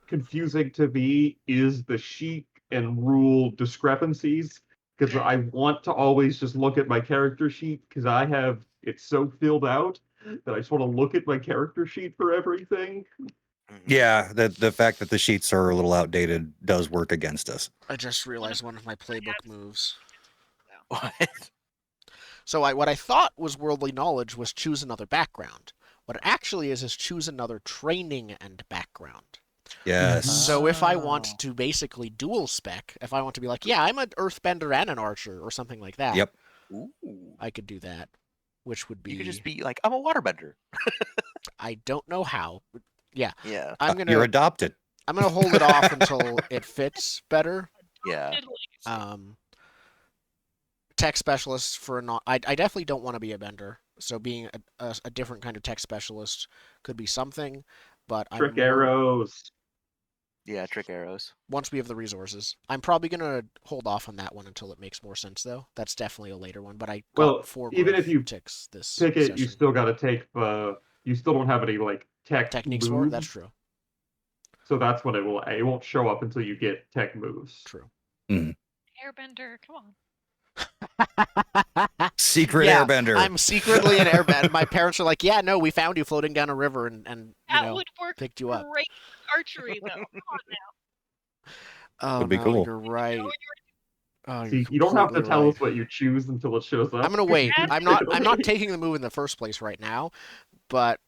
confusing to me is the sheet and rule discrepancies, because I want to always just look at my character sheet because I have it so filled out that I just want to look at my character sheet for everything. Yeah, the fact that the sheets are a little outdated does work against us. I just realized one of my playbook moves. What? So what I thought was worldly knowledge was choose another background. What it actually is choose another training and background. Yes. So if I want to basically dual spec, if I want to be like, yeah, I'm an earthbender and an archer or something like that. Yep. Ooh. I could do that, which would be. You could just be like, I'm a waterbender. I don't know how. But yeah. Yeah. You're adopted. I'm gonna hold it off until it fits better. Yeah. Tech specialist for I definitely don't want to be a bender. So being a different kind of tech specialist could be something, but Trick arrows. Yeah, trick arrows. Once we have the resources, I'm probably gonna hold off on that one until it makes more sense. Though that's definitely a later one. But I got 4 even if you ticks this pick it, session. you still got to take you still don't have any like techniques moves. for it. That's true. So that's when it won't show up until you get tech moves. True. Airbender, come on. Secret airbender. I'm secretly an airbender. My parents are like, yeah, no, we found you floating down a river and that would work picked you up. Great archery though. Come on now. Oh, Would be cool. You're right. See, you don't have to tell us what you choose until it shows up. I'm gonna wait. I'm not taking the move in the first place right now, but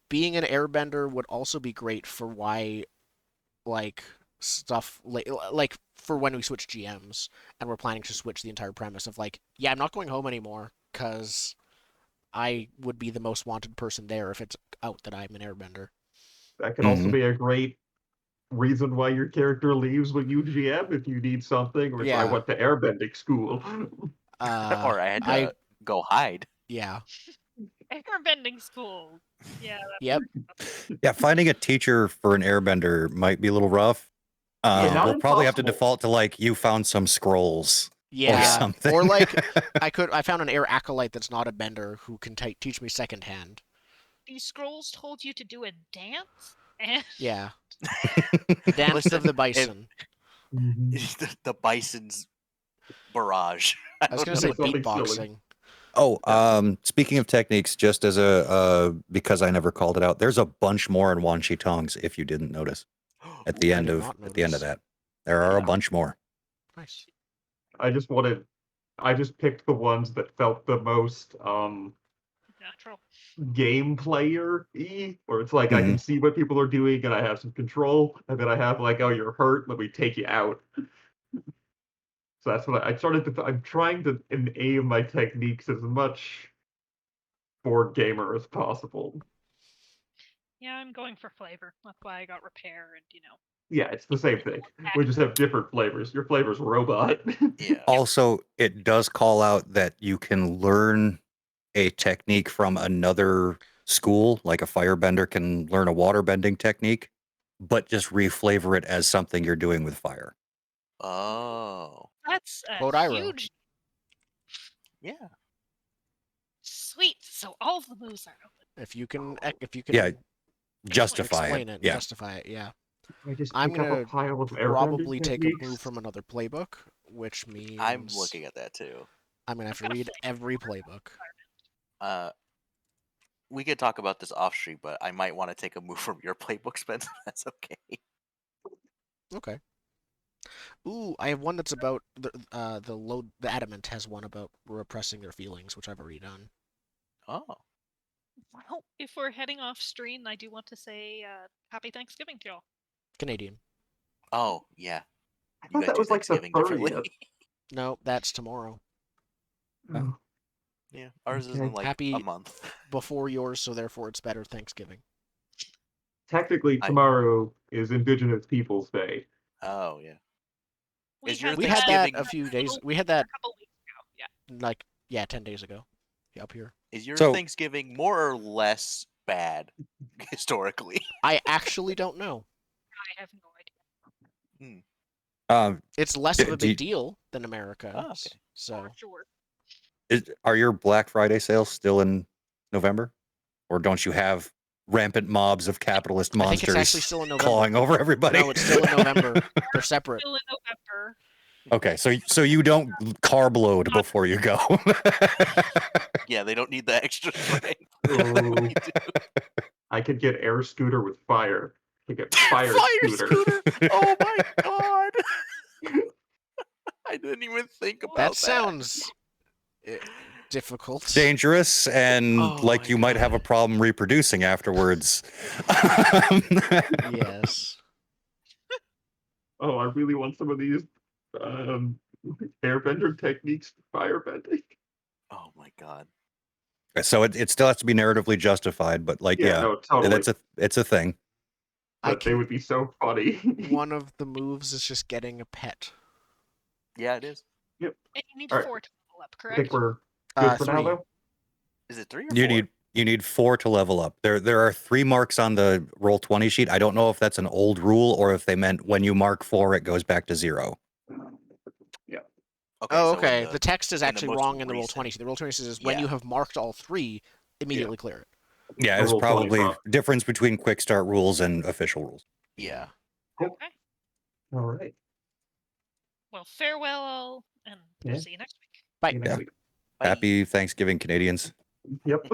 being an airbender would also be great for why, like, stuff like for when we switch GMs and we're planning to switch the entire premise of like, yeah, I'm not going home anymore because I would be the most wanted person there if it's out that I'm an airbender. That could also be a great reason why your character leaves when you GM if you need something, or if I went to airbending school. Or I had to Go hide. Yeah. Airbending school. Yeah. Yep. Yeah, finding a teacher for an airbender might be a little rough. Yeah. Not We'll probably have to impossible. default to like you found some scrolls or Yeah. something. Or like I found an air acolyte that's not a bender who can teach me secondhand. These scrolls told you to do a dance, and Yeah. Dance Listen, of the Bison. the bison's barrage. I was gonna say Something silly. beatboxing. Oh, speaking of techniques, just as a because I never called it out, there's a bunch more in Wan Shi Tongs if you didn't notice. At the I end did of not notice. that, there are a Yeah. bunch more. Nice. I just picked the ones that felt the most natural. game player-y, where it's like I can see what people are doing and I have some control, and then I have like, oh, you're hurt, let me take you out. So that's what I started to. I'm trying to aim my techniques as much board gamer as possible. Yeah, I'm going for flavor. That's why I got repair, and Yeah, it's the same thing. We just have different flavors. Your flavor's robot. Yeah. Also, it does call out that you can learn a technique from another school, like a firebender can learn a waterbending technique, but just reflavor it as something you're doing with fire. Oh. that's a Quote Iroh. huge Yeah. sweet. So all of the moves are open. If you can Yeah, justify explain it. it, Yeah. justify it, yeah. I just I'm pick up a gonna pile of probably airbending take a techniques. move from another playbook, which means I'm looking at that too. I'm gonna have to I've got a read flavor. every playbook. We could talk about this off stream, but I might want to take a move from your playbook, Spence. That's okay. Okay. Ooh, I have one that's about the adamant has one about repressing their feelings, which I've already done. Oh. Well, if we're heading off screen, I do want to say Happy Thanksgiving to y'all. Canadian. Oh, yeah. I You thought guys that do was like the Thanksgiving differently. 30th. No, that's tomorrow. Oh, Yeah, ours is Okay. in like Happy- a month. Before yours, so therefore it's better Thanksgiving. technically, tomorrow is Indigenous Peoples Day. Oh, yeah. We Is your had We had that Thanksgiving- a few days. couple- We had that a couple weeks ago. Yeah. like 10 days ago. Yeah, up here. Is your So- Thanksgiving more or less bad historically? I actually don't know. I have no idea. It's less Do- of a do you- big deal than America. Oh, okay. So For sure. Are your Black Friday sales still in November? Or don't you have rampant mobs of capitalist I think monsters it's actually still in November. clawing over everybody? No, it's still in November. They're separate. Still in November. Okay, so you don't carb load before you go. Yeah, they don't need the extra strength. Oh, I could get air scooter with fire. I could get fire, scooter. Oh my god! I didn't even think about that. That sounds difficult. Dangerous and Oh like my you might have a God. problem reproducing afterwards. Yes. Oh, I really want some of these airbender techniques for firebending. Oh my god. So it still has to be narratively justified, but like yeah, no, totally. it's a thing. But they would be so funny. One of the moves is just getting a pet. Yeah, it is. And you need All right. 4 to level up, I correct? think we're good for now, 3. though. Is it 3 or 4? You need 4 to level up. There are 3 marks on the Roll20 sheet. I don't know if that's an old rule or if they meant when you mark 4, it goes back to 0. Okay, Oh, so in okay. The text is in the actually most wrong in the recent- Roll20. The Roll20 says when Yeah. you have marked all 3, immediately clear it. Yeah, The it was Roll20 probably wrong. difference between quick start rules and official rules. Yeah. Okay. All right. Well, farewell all, and Yeah. see you next week. Bye. See you next week. Bye. Happy Thanksgiving, Canadians. Yep.